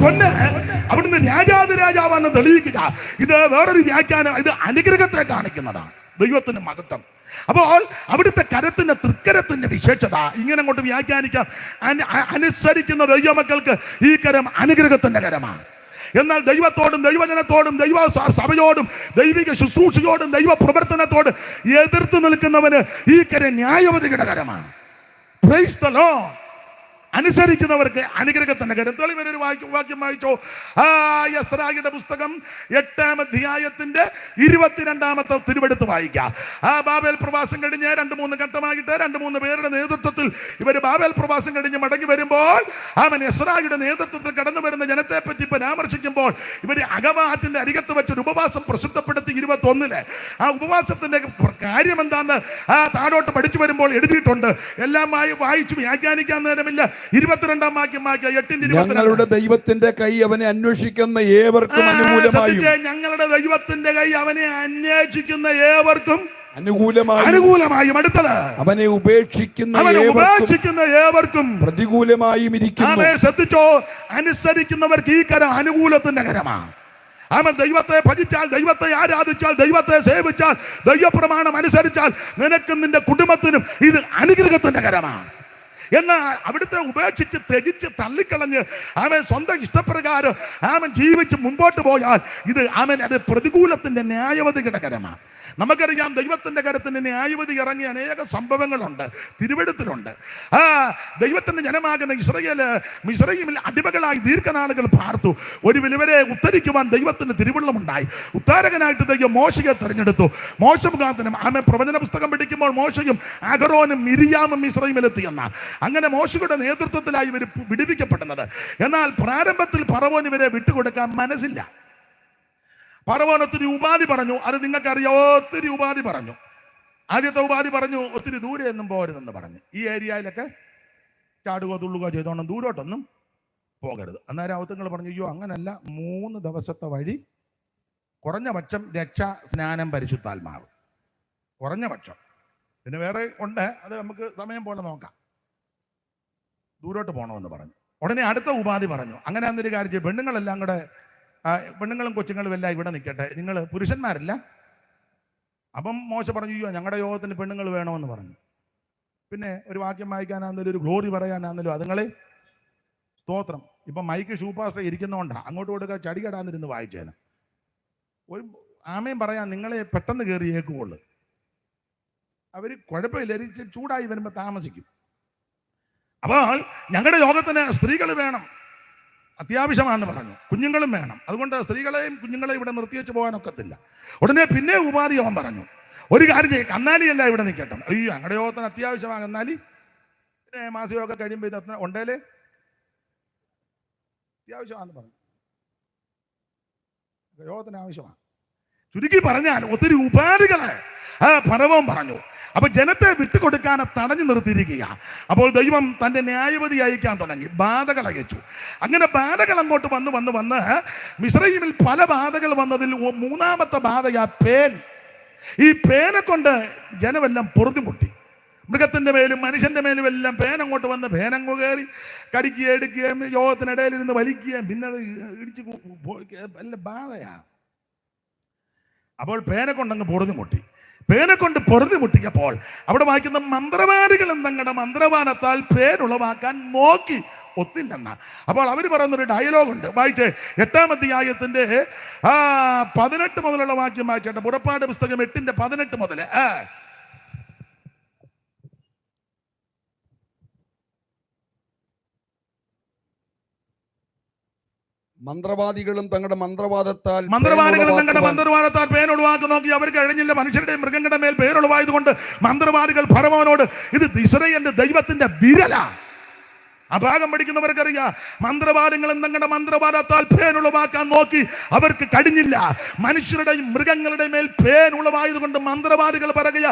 S1: പൊന്ന് അവിടുന്ന് രാജാതിരാജാവെന്ന് തെളിയിക്കുക. ഇത് വേറൊരു വ്യാഖ്യാനം. ഇത് അനുഗ്രഹത്തെ കാണിക്കുന്നതാണ്, ദൈവത്തിന്റെ മഹത്വം. അപ്പോൾ അവിടുത്തെ കരത്തിന്റെ തൃക്കരത്തിന്റെ വിശേഷത ഇങ്ങനെ അങ്ങോട്ട് വ്യാഖ്യാനിക്കാം. അനുസരിക്കുന്ന ദൈവമക്കൾക്ക് ഈ കരം അനുഗ്രഹത്തിന്റെ കരമാണ്. എന്നാൽ ദൈവത്തോടും ദൈവജനത്തോടും ദൈവ സഭയോടും ദൈവിക ശുശ്രൂഷയോടും ദൈവ പ്രവർത്തനത്തോട് എതിർത്ത് നിൽക്കുന്നവന് ഈ കരം ന്യായവതിയുടെ കരമാണ്. Praise the Lord. അനുസരിക്കുന്നവർക്ക് അനുഗ്രഹത്തിന്റെ കരം. തെളിവൊരു വാക്യം വായിച്ചോ. യെസ്രായിയുടെ പുസ്തകം 8-ാം അധ്യായത്തിന്റെ 22-ാമത്തെ തിരുവെടുത്ത് വായിക്കുക. ബാബേൽ പ്രവാസം കഴിഞ്ഞ് 2-3 ഘട്ടമായിട്ട് 2-3 പേരുടെ നേതൃത്വത്തിൽ ഇവർ ബാബേൽ പ്രവാസം കഴിഞ്ഞ് മടങ്ങി വരുമ്പോൾ അവൻ യെസ്രായിയുടെ നേതൃത്വത്തിൽ കടന്നു വരുന്ന ജനത്തെ പറ്റി പരാമർശിക്കുമ്പോൾ ഇവർ അഗവാത്തിന്റെ അരികത്ത് വെച്ചൊരു ഉപവാസം പ്രസിദ്ധപ്പെടുത്തി 21-ല്. ആ ഉപവാസത്തിന്റെ കാര്യം എന്താന്ന് താഴോട്ട് പഠിച്ചു വരുമ്പോൾ എഴുതിയിട്ടുണ്ട്. എല്ലാം വായിച്ചു വ്യാഖ്യാനിക്കാൻ നേരമില്ല. 22-ാം വാക്യം വായിക്കുക. 8-22.
S2: ഞങ്ങളുടെ ദൈവത്തിന്റെ കൈ അവനെ അന്വേഷിക്കുന്ന ഏവർക്കും അനുകൂലമായും.
S1: ഞങ്ങളുടെ ദൈവത്തിന്റെ കൈ അവനെ അന്വേഷിക്കുന്ന ഏവർക്കും അനുകൂലമായും അടുത്തത്
S2: അവനെ ഉപേക്ഷിക്കുന്ന
S1: ഏവർക്കും
S2: പ്രതികൂലമായും ഇരിക്കുന്നു.
S1: ശ്രദ്ധിച്ചോ, അനുസരിക്കുന്നവർക്ക് ഈ കരം അനുകൂലത്തിന്റെ കരമാണ്. അവൻ ദൈവത്തെ ഭജിച്ചാൽ, ദൈവത്തെ ആരാധിച്ചാൽ, ദൈവത്തെ സേവിച്ചാൽ, ദൈവപ്രമാണം അനുസരിച്ചാൽ നിനക്കും നിന്റെ കുടുംബത്തിനും ഇത് അനുഗ്രഹത്തിന്റെ കരമാണ്. എന്നാൽ അവിടുത്തെ ഉപേക്ഷിച്ച് ത്യജിച്ച് തള്ളിക്കളഞ്ഞ് അവൻ സ്വന്തം ഇഷ്ടപ്രകാരം അവൻ ജീവിച്ച് മുമ്പോട്ട് പോയാൽ അത് പ്രതികൂലത്തിന്റെ ന്യായവതിയുടെ കരമാണ്. നമുക്കറിയാം, ദൈവത്തിന്റെ കരത്തിന്റെ ന്യായവതി ഇറങ്ങിയ അനേക സംഭവങ്ങളുണ്ട്, തിരുവെടുത്തിലുണ്ട്. ദൈവത്തിന്റെ ജനമാകുന്ന മിസ്രയീമിൽ അടിമകളായി ദീർഘനാളുകൾ പാർത്തു. ഒരു വിലവരെ ഉത്തരിക്കുവാൻ ദൈവത്തിന് തിരുവുള്ളമുണ്ടായി. ഉത്താരകനായിട്ട് ദൈവം മോശയെ തെരഞ്ഞെടുത്തു. മോശ മുഖാന്തരം ആമേൻ പ്രവചന പുസ്തകം പഠിക്കുമ്പോൾ മോശയും അഹരോനും മിരിയാമും മിസ്രയീമിലെത്തിയെന്ന അങ്ങനെ മോശയുടെ നേതൃത്വത്തിലായി ഇവർ വിടുവിക്കപ്പെടുന്നത്. എന്നാൽ പ്രാരംഭത്തിൽ ഫറവോൻ ഇവരെ വിട്ടുകൊടുക്കാൻ മനസ്സില്ല. ഫറവോൻ ഒത്തിരി ഉപാധി പറഞ്ഞു. അത് നിങ്ങൾക്കറിയാം, ഒത്തിരി ഉപാധി പറഞ്ഞു. ആദ്യത്തെ ഉപാധി പറഞ്ഞു, ഒത്തിരി ദൂരെ ഒന്നും പോകരുതെന്ന് പറഞ്ഞു. ഈ ഏരിയയിലൊക്കെ ചാടുകയോ തുള്ളുകയോ ചെയ്തോണം, ദൂരോട്ടൊന്നും പോകരുത്. അന്നേരം അവത്തങ്ങൾ പറഞ്ഞു, അയ്യോ അങ്ങനല്ല, 3 ദിവസത്തെ വഴി, കുറഞ്ഞ പക്ഷം രക്ഷാ സ്നാനം പരിശുദ്ധാത്മാവ്, കുറഞ്ഞ പക്ഷം. പിന്നെ വേറെ ഉണ്ട്, അത് നമുക്ക് സമയം പോലെ നോക്കാം. ദൂരോട്ട് പോകണമെന്ന് പറഞ്ഞു. ഉടനെ അടുത്ത ഉപാധി പറഞ്ഞു, അങ്ങനെ അന്നൊരു കാര്യം ചെയ്യും, പെണ്ണുങ്ങളെല്ലാം കൂടെ, പെണ്ണുങ്ങളും കൊച്ചുങ്ങളും എല്ലാം ഇവിടെ നിൽക്കട്ടെ, നിങ്ങൾ പുരുഷന്മാരില്ല. അപ്പം മോശ പറഞ്ഞു, അയ്യോ ഞങ്ങളുടെ യോഗത്തിന് പെണ്ണുങ്ങൾ വേണമെന്ന് പറഞ്ഞു. പിന്നെ ഒരു വാക്യം വായിക്കാനാണെങ്കിലും ഒരു ഗ്ലോറി പറയാനാണെങ്കിലും അതുങ്ങളെ സ്തോത്രം. ഇപ്പം മൈക്ക് ഷൂപ്പാസ്റ്റർ ഇരിക്കുന്നതുകൊണ്ടാണ്, അങ്ങോട്ട് കൊടുക്കുക ചടികടാന്നിരുന്ന് വായിച്ചേന്. ഒരു ആമയും പറയാൻ നിങ്ങളെ പെട്ടെന്ന് കയറി ഏക്കുള്ളൂ. അവർ കുഴപ്പമില്ല, ചൂടായി വരുമ്പോൾ താമസിക്കും. അപ്പോൾ ഞങ്ങളുടെ യോഗത്തിന് സ്ത്രീകൾ വേണം, അത്യാവശ്യമാണെന്ന് പറഞ്ഞു. കുഞ്ഞുങ്ങളും വേണം, അതുകൊണ്ട് സ്ത്രീകളെയും കുഞ്ഞുങ്ങളെയും ഇവിടെ നിർത്തിവെച്ച് പോകാനൊക്കത്തില്ല. ഉടനെ പിന്നെ ഉപാധി അവൻ പറഞ്ഞു, ഒരു കാര്യം ചെയ്യും, കന്നാലിയല്ല ഇവിടെ നിൽക്കട്ടെ. അയ്യോ ഞങ്ങളുടെ യോഗത്തിന് അത്യാവശ്യമാണ് കന്നാലി. പിന്നെ മാസയോഗം കഴിയുമ്പോൾ ഇത് ഉണ്ടേലേ അത്യാവശ്യമാണെന്ന് പറഞ്ഞു. യോഗത്തിന് ആവശ്യമാണ്. ചുരുക്കി പറഞ്ഞാൽ ഒത്തിരി ഉപാധികളെ ഫറവോൻ പറഞ്ഞു. അപ്പൊ ജനത്തെ വിട്ടുകൊടുക്കാനെ തടഞ്ഞു നിർത്തിയിരിക്കുക. അപ്പോൾ ദൈവം തന്റെ ന്യായവതി അയക്കാൻ തുടങ്ങി, ബാധകൾ അയച്ചു. അങ്ങനെ ബാധകൾ അങ്ങോട്ട് വന്ന് മിസ്രയീമിൽ പല ബാധകൾ വന്നതിൽ 3-ാമത്തെ ബാധയാ പേൻ. ഈ പേനെ കൊണ്ട് ജനമെല്ലാം പൊറുതിമുട്ടി. മൃഗത്തിന്റെ മേലും മനുഷ്യന്റെ മേലും എല്ലാം പേൻ അങ്ങോട്ട് വന്ന് പേനങ്ങ് കയറി കടിക്കുകയും എടുക്കുകയും യോഗത്തിനിടയിൽ ഇരുന്ന് വലിക്കുകയും പിന്നെ അത് ഇടിച്ച് വല്ല ബാധയാണ്. അപ്പോൾ പേനെ കൊണ്ടങ്ങ് പൊറുതിമുട്ടി. പേനെ കൊണ്ട് പൊറുതിമുട്ടിയപ്പോൾ അവിടെ വായിക്കുന്ന മന്ത്രവാദികളും തങ്ങളുടെ മന്ത്രവാദത്താൽ പേരുളവാക്കാൻ നോക്കി, ഒത്തില്ലെന്ന. അപ്പോൾ അവർ പറയുന്നൊരു ഡയലോഗുണ്ട്, വായിച്ചേ. 8-ാം അധ്യായത്തിന്റെ 18 മുതലുള്ള വാക്യം വായിച്ചേട്ടെ. പുറപ്പാട് പുസ്തകം 8:18 മുതൽ.
S2: മന്ത്രവാദികളും തങ്ങളുടെ മന്ത്രവാദത്താൽ
S1: പേരൊഴിവാക്കി നോക്കി, അവർക്ക് കഴിഞ്ഞില്ല. മനുഷ്യരുടെ മൃഗങ്ങളുടെ മേൽ പേരൊഴിവായതുകൊണ്ട് മന്ത്രവാദികൾ ഫറവോനോട്, ഇത് ഇസ്രായേലിന്റെ ദൈവത്തിന്റെ വിരല. ആ ഭാഗം പഠിക്കുന്നവർക്കറിയാം, മന്ത്രവാദങ്ങളും തങ്ങളുടെ മന്ത്രവാദത്താൽ പേനുളവാക്കാൻ നോക്കി, അവർക്ക് കഴിഞ്ഞില്ല. മനുഷ്യരുടെയും മൃഗങ്ങളുടെയും മേൽ പേനുളവായതുകൊണ്ട് മന്ത്രവാദികൾ പറയുക,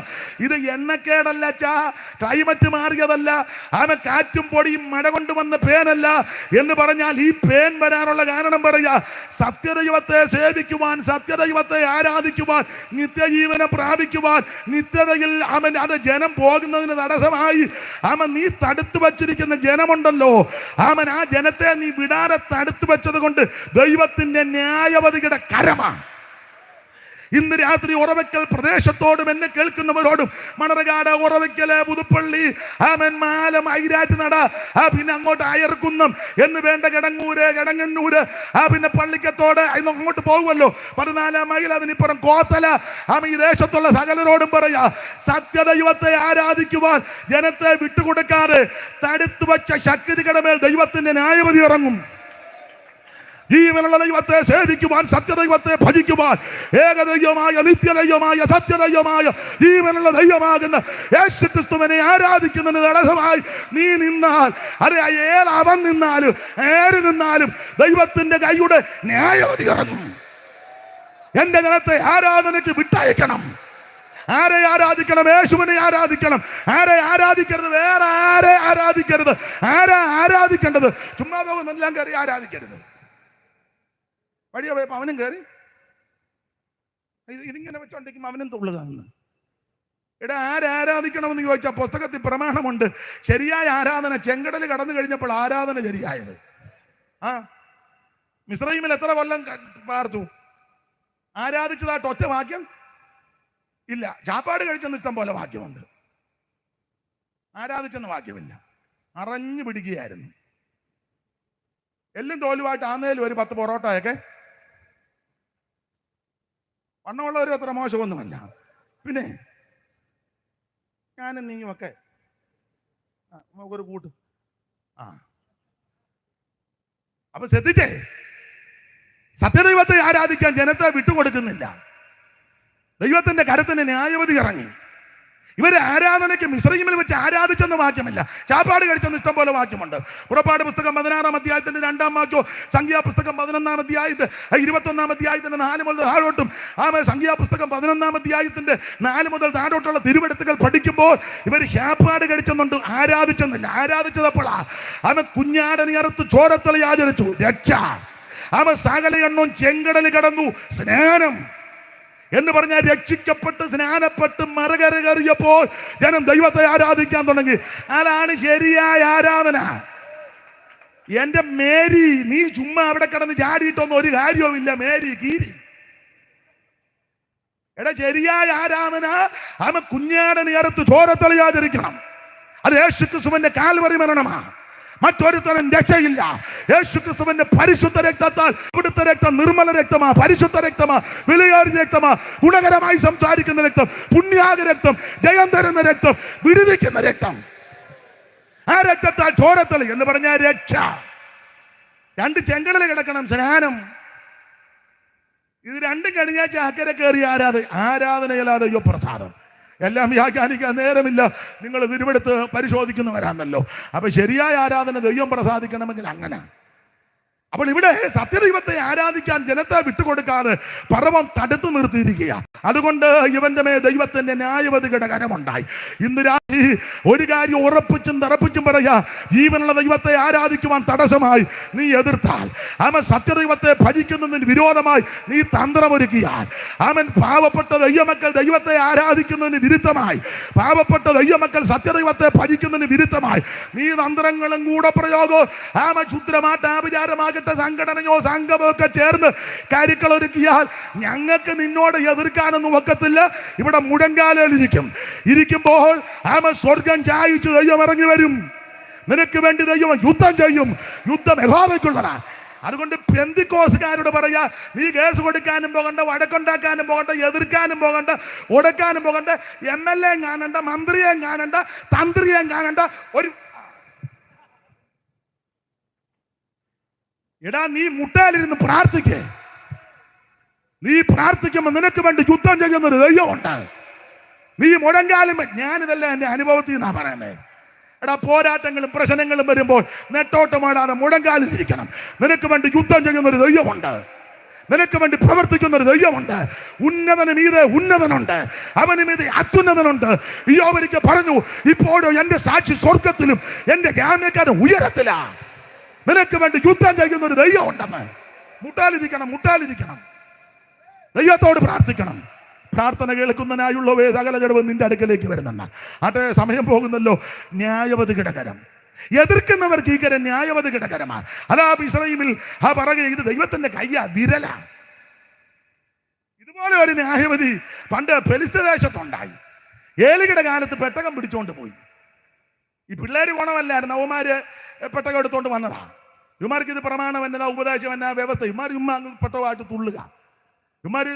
S1: ഇത് എണ്ണക്കേടല്ല ചാ, ക്ലൈമറ്റ് മാറിയതല്ല, അവൻ കാറ്റും പൊടിയും മഴ കൊണ്ടുവന്ന പേനല്ല എന്ന് പറഞ്ഞാൽ ഈ പേൻ വരാനുള്ള കാരണം പറയുക, സത്യദൈവത്തെ സേവിക്കുവാൻ, സത്യദൈവത്തെ ആരാധിക്കുവാൻ, നിത്യജീവനം പ്രാപിക്കുവാൻ, നിത്യതയിൽ അവൻ അത് ജനം പോകുന്നതിന് തടസ്സമായി നീ തടുത്തു വച്ചിരിക്കുന്ന ജനമുണ്ട്. അവൻ ആ ജനത്തെ നീ വിടാതെ തടുത്തു വെച്ചത് കൊണ്ട് ദൈവത്തിന്റെ ന്യായവതിയുടെ കരമാണ്. ഇന്ന് രാത്രി ഉറവയ്ക്കൽ പ്രദേശത്തോടും എന്നെ കേൾക്കുന്നവരോടും, മണർകാട്, ഉറവയ്ക്കല്, പുതുപ്പള്ളി, മാലം, ഐരാറ്റ് നട, പിന്നെ അങ്ങോട്ട് അയർക്കുന്നം എന്ന് വേണ്ട, കിടങ്ങന്നൂര്, പിന്നെ പള്ളിക്കത്തോട് അങ്ങോട്ട് പോകുമല്ലോ, 14 മൈൽ, അതിനിപ്പുറം കോത്തല, ഈ ദേശത്തുള്ള സകലരോടും പറയാ, സത്യദൈവത്തെ ആരാധിക്കുവാൻ ജനത്തെ വിട്ടുകൊടുക്കാതെ തടുത്തു വച്ച ശക്തികളുടെ മേൽ ദൈവത്തിന്റെ ന്യായവതി ഇറങ്ങും. ജീവനുള്ള ദൈവത്തെ സേവിക്കുവാൻ, സത്യദൈവത്തെ ഭജിക്കുവാൻ, ഏകദൈവമായ, നിത്യദൈവമായ, സത്യദൈവമായ, ജീവനുള്ള ദൈവമാകുന്ന യേശുക്രിസ്തുവിനെ ആരാധിക്കുന്നതിന് തടസ്സമായി നീ നിന്നാൽ, അവൻ നിന്നാലും ആര് നിന്നാലും ദൈവത്തിന്റെ കൈയുടെ ന്യായവതി ഇറങ്ങും. എന്റെ ജനത്തെ ആരാധനയ്ക്ക് വിട്ടയക്കണം. ആരെ ആരാധിക്കണം? യേശുവിനെ ആരാധിക്കണം. ആരെ ആരാധിക്കരുത്? വേറെ ആരെ ആരാധിക്കരുത്. ആരാ ആരാധിക്കേണ്ടത്? ചുമ്മാ പോകുന്നെല്ലാം കയറി ആരാധിക്കരുത്. വഴിയ പോയപ്പോൾ അവനും കയറി ഇതിങ്ങനെ വെച്ചോണ്ടിരിക്കുമ്പോൾ അവനും തുള്ളുക. ഇവിടെ ആരാധിക്കണമെന്ന് ചോദിച്ചാൽ പുസ്തകത്തിൽ പ്രമാണമുണ്ട്. ശരിയായ ആരാധന ചെങ്കടൽ കടന്നു കഴിഞ്ഞപ്പോൾ ആരാധന ശരിയായത്. മിസ്രൈമിൽ എത്ര കൊല്ലം പാർത്തു? ആരാധിച്ചതായിട്ട് ഒറ്റ വാക്യം ഇല്ല. ചാപ്പാട് കഴിച്ചെന്ന് ഇഷ്ടം പോലെ വാക്യമുണ്ട്, ആരാധിച്ചെന്ന് വാക്യമില്ല. അറിഞ്ഞു പിടിക്കുകയായിരുന്നു. എല്ലും തോലുമായിട്ട് ആന്നേലും ഒരു 10 പൊറോട്ടയൊക്കെ. വണ്ണമുള്ളവരും അത്ര മോശമൊന്നുമല്ല. പിന്നെ ഞാനും നീയുമൊക്കെ നമുക്കൊരു കൂട്ട്. അപ്പൊ ശ്രദ്ധിച്ചേ, സത്യദൈവത്തെ ആരാധിക്കാൻ ജനത്തെ വിട്ടുകൊടുക്കുന്നില്ല. ദൈവത്തിന്റെ കരത്തിന് ന്യായവതി ഇറങ്ങി. ഇവര് ആരാധനയ്ക്ക് മിസ്രയീമിൽ വെച്ച് ആരാധിച്ചെന്ന് വാക്യമല്ല, ചാപ്പാട് കഴിച്ചെന്ന് ഇഷ്ടം പോലെ വാക്യമുണ്ട്. പുറപ്പാട് പുസ്തകം 16-ാം അധ്യായത്തിന്റെ 2-ാം വാക്യവും, സംഖ്യാപുസ്തകം 11-ാം അധ്യായത്തിന്റെ 21-ാം അധ്യായത്തിന്റെ 4 മുതൽ താഴോട്ടും, സംഖ്യാപുസ്തകം 11-ാം അധ്യായത്തിന്റെ 4 മുതൽ താഴോട്ടുള്ള തിരുവെടുത്തുകൾ പഠിക്കുമ്പോൾ ഇവർ ചാപ്പാട് കഴിച്ചെന്നുണ്ട്, ആരാധിച്ചെന്നില്ല. ആരാധിച്ചതപ്പോഴാ അവൻ കുഞ്ഞാടനെ അറുത്ത് ചോരത്തളി ആചരിച്ചു, രക്ഷ. അവൻ സകല എണ്ണവും ചെങ്കടൽ കടന്നു, സ്നാനം എന്ന് പറഞ്ഞാൽ രക്ഷിക്കപ്പെട്ട് സ്നാനപ്പെട്ട് മറുകര കയറിയപ്പോൾ ജനം ദൈവത്തെ ആരാധിക്കാൻ തുടങ്ങി. അതാണ് ശരിയായ ആരാധന. എന്റെ മേരി, നീ ചുമ്മാ അവിടെ കിടന്ന് ചാടിയിട്ടൊന്നും ഒരു കാര്യവുമില്ല. മേരി കീരി എടാ, ശരിയായ ആരാധന അവൻ കുഞ്ഞാടനെ അറുത്ത് ചോരത്തളി ആചരിക്കണം. അത് യേശുക്രിസ്തുവിന്റെ കാൽവറി മരണമാണ്. മറ്റൊരുത്തനും രക്ഷയില്ല. യേശുക്രിസ്തുവിന്റെ പരിശുദ്ധ രക്തത്താൽ, ഇവിടുത്തെ രക്തം നിർമ്മല രക്തമാ, പരിശുദ്ധ രക്തമാ, വിലയേറിയ രക്തമാ, ഗുണകരമായി സംസാരിക്കുന്ന രക്തം, പുണ്യാക രക്തം, ജയം തരുന്ന രക്തം, വിടുവിക്കുന്ന രക്തം. ആ രക്തത്താൽ ചോരത്തളി എന്ന് പറഞ്ഞ രക്ഷ. 2 ചെങ്കടൽ കിടക്കണം, സ്നാനം. ഇത് രണ്ടും കഴിഞ്ഞാഴ്ച അക്കരെ കയറി ആരാധനയല്ലാതെ അയ്യോ പ്രസാദം. എല്ലാം വ്യാഖ്യാനിക്കാൻ നേരമില്ല. നിങ്ങൾ തിരുവെടുത്ത് പരിശോധിക്കുന്നവരാണല്ലോ. അപ്പൊ ശരിയായ ആരാധന ദൈവം പ്രസാദിക്കണമെങ്കിൽ അങ്ങനെ. അപ്പോൾ ഇവിടെ സത്യദൈവത്തെ ആരാധിക്കാൻ ജനത്തെ വിട്ടുകൊടുക്കാതെ പർവ്വം തടുത്തു നിർത്തിയിരിക്കുക. അതുകൊണ്ട് ഇവന്റെ മേ ദൈവത്തിന്റെ ന്യായവതികളുടെ കരമുണ്ടായി. ഇന്ന് രാത്രി ഒരു കാര്യം ഉറപ്പിച്ചും തറപ്പിച്ചും പറയാ, ജീവനുള്ള ദൈവത്തെ ആരാധിക്കുവാൻ തടസ്സമായി നീ എതിർത്താൽ, അവൻ സത്യദൈവത്തെ ഭജിക്കുന്നതിന് വിരോധമായി നീ തന്ത്രമൊരുക്കിയാൽ, അവൻ പാവപ്പെട്ട ദൈവമക്കൾ ദൈവത്തെ ആരാധിക്കുന്നതിന് വിരുദ്ധമായി, പാവപ്പെട്ട ദൈവമക്കൾ സത്യദൈവത്തെ ഭജിക്കുന്നതിന് വിരുദ്ധമായി നീ തന്ത്രങ്ങളും കൂടെ പ്രയോഗവും ക്ഷുദ്രമായിട്ട് സംഘടനയോ സംഘമോ ഒക്കെ ചേർന്ന് കാര്യങ്ങൾ ഒരുക്കിയാൽ ഞങ്ങൾക്ക് നിന്നോട് എതിർക്കാനൊന്നും ഒക്കത്തില്ല. ഇവിടെ മുഴങ്കാലിരിക്കും. ഇരിക്കുമ്പോൾ അവൻ സ്വർഗം ചായിച്ചു ദൈവം ഇറങ്ങി വരും. നിനക്ക് വേണ്ടി ദൈവം യുദ്ധം ചെയ്യും. യുദ്ധം യഹോവയ്ക്കുള്ളതാ. അതുകൊണ്ട് പെന്തിക്കോസുകാരോട് പറയാ, നീ കേസ് കൊടുക്കാനും പോകണ്ട, വഴക്കുണ്ടാക്കാനും പോകണ്ട, എതിർക്കാനും പോകണ്ട, ഒടുക്കാനും പോകണ്ട, MLA കാണണ്ട, മന്ത്രിയെ കാണണ്ട, തന്ത്രിയെ കാണണ്ട. എടാ, നീ മുട്ടാലിരുന്ന് പ്രാർത്ഥിക്കേ. നീ പ്രാർത്ഥിക്കുമ്പോൾ നിനക്ക് വേണ്ടി യുദ്ധം ചെയ്യുന്നൊരു ദൈവമുണ്ട്. നീ മുഴങ്കാലും, ഞാനിതല്ല എൻ്റെ അനുഭവത്തിൽ നിന്നാ പറയുന്നത്. എടാ, പോരാട്ടങ്ങളും പ്രശ്നങ്ങളും വരുമ്പോൾ നെട്ടോട്ടമാടാതെ മുഴങ്കാലിരിക്കണം. നിനക്ക് വേണ്ടി യുദ്ധം ചെയ്യുന്നൊരു ദൈവമുണ്ട്. നിനക്ക് വേണ്ടി പ്രവർത്തിക്കുന്നൊരു ദൈവമുണ്ട്. ഉന്നതന് മീതെ ഉന്നതനുണ്ട്, അവന് മീതെ അത്യുന്നതനുണ്ട്. യോബ് പറഞ്ഞു, ഇപ്പോഴും എൻ്റെ സാക്ഷി സ്വർഗത്തിലും എൻ്റെ ഗ്രാമ്യക്കാരൻ ഉയരത്തിലാ. നിനക്ക് വേണ്ടി യുദ്ധം ചെയ്യുന്ന ഒരു ദൈവം ഉണ്ടെന്ന്. മുട്ടാലിരിക്കണം. ദൈവത്തോട് പ്രാർത്ഥിക്കണം. പ്രാർത്ഥന കേൾക്കുന്നതിനായുള്ളവേ സകല ജഡവും നിന്റെ അടുക്കലേക്ക് വരുന്നെന്ന. ആട്ടെ, സമയം പോകുന്നല്ലോ. ന്യായവതികളുടെ കരം എതിർക്കുന്നവർക്ക് ഈ കരം ന്യായവതികളുടെ കരമാണ്. അതാ ഇസ്രായേലിൽ പറയുക, ഇത് ദൈവത്തിന്റെ കയ്യാ, വിരലാ. ഇതുപോലെ ഒരു ന്യായവതി പണ്ട് ഫെലിസ്ത്യ ദേശത്തുണ്ടായി. ഏലിയുടെ കാലത്ത് പെട്ടകം പിടിച്ചോണ്ട് പോയി. ഈ പിള്ളേര് ഗുണമല്ലായിരുന്നു, അവന്മാര് പെട്ടകം എടുത്തോണ്ട് വന്നതാ. ഇവന്മാർക്ക് ഇത് പ്രമാണം എന്നതാ, ഉപദേശം എന്നാ, വ്യവസ്ഥ. ഇവന്മാർ ചുമ്മാ പെട്ടകമായിട്ട് തുള്ളുക. ഇവന്മാർ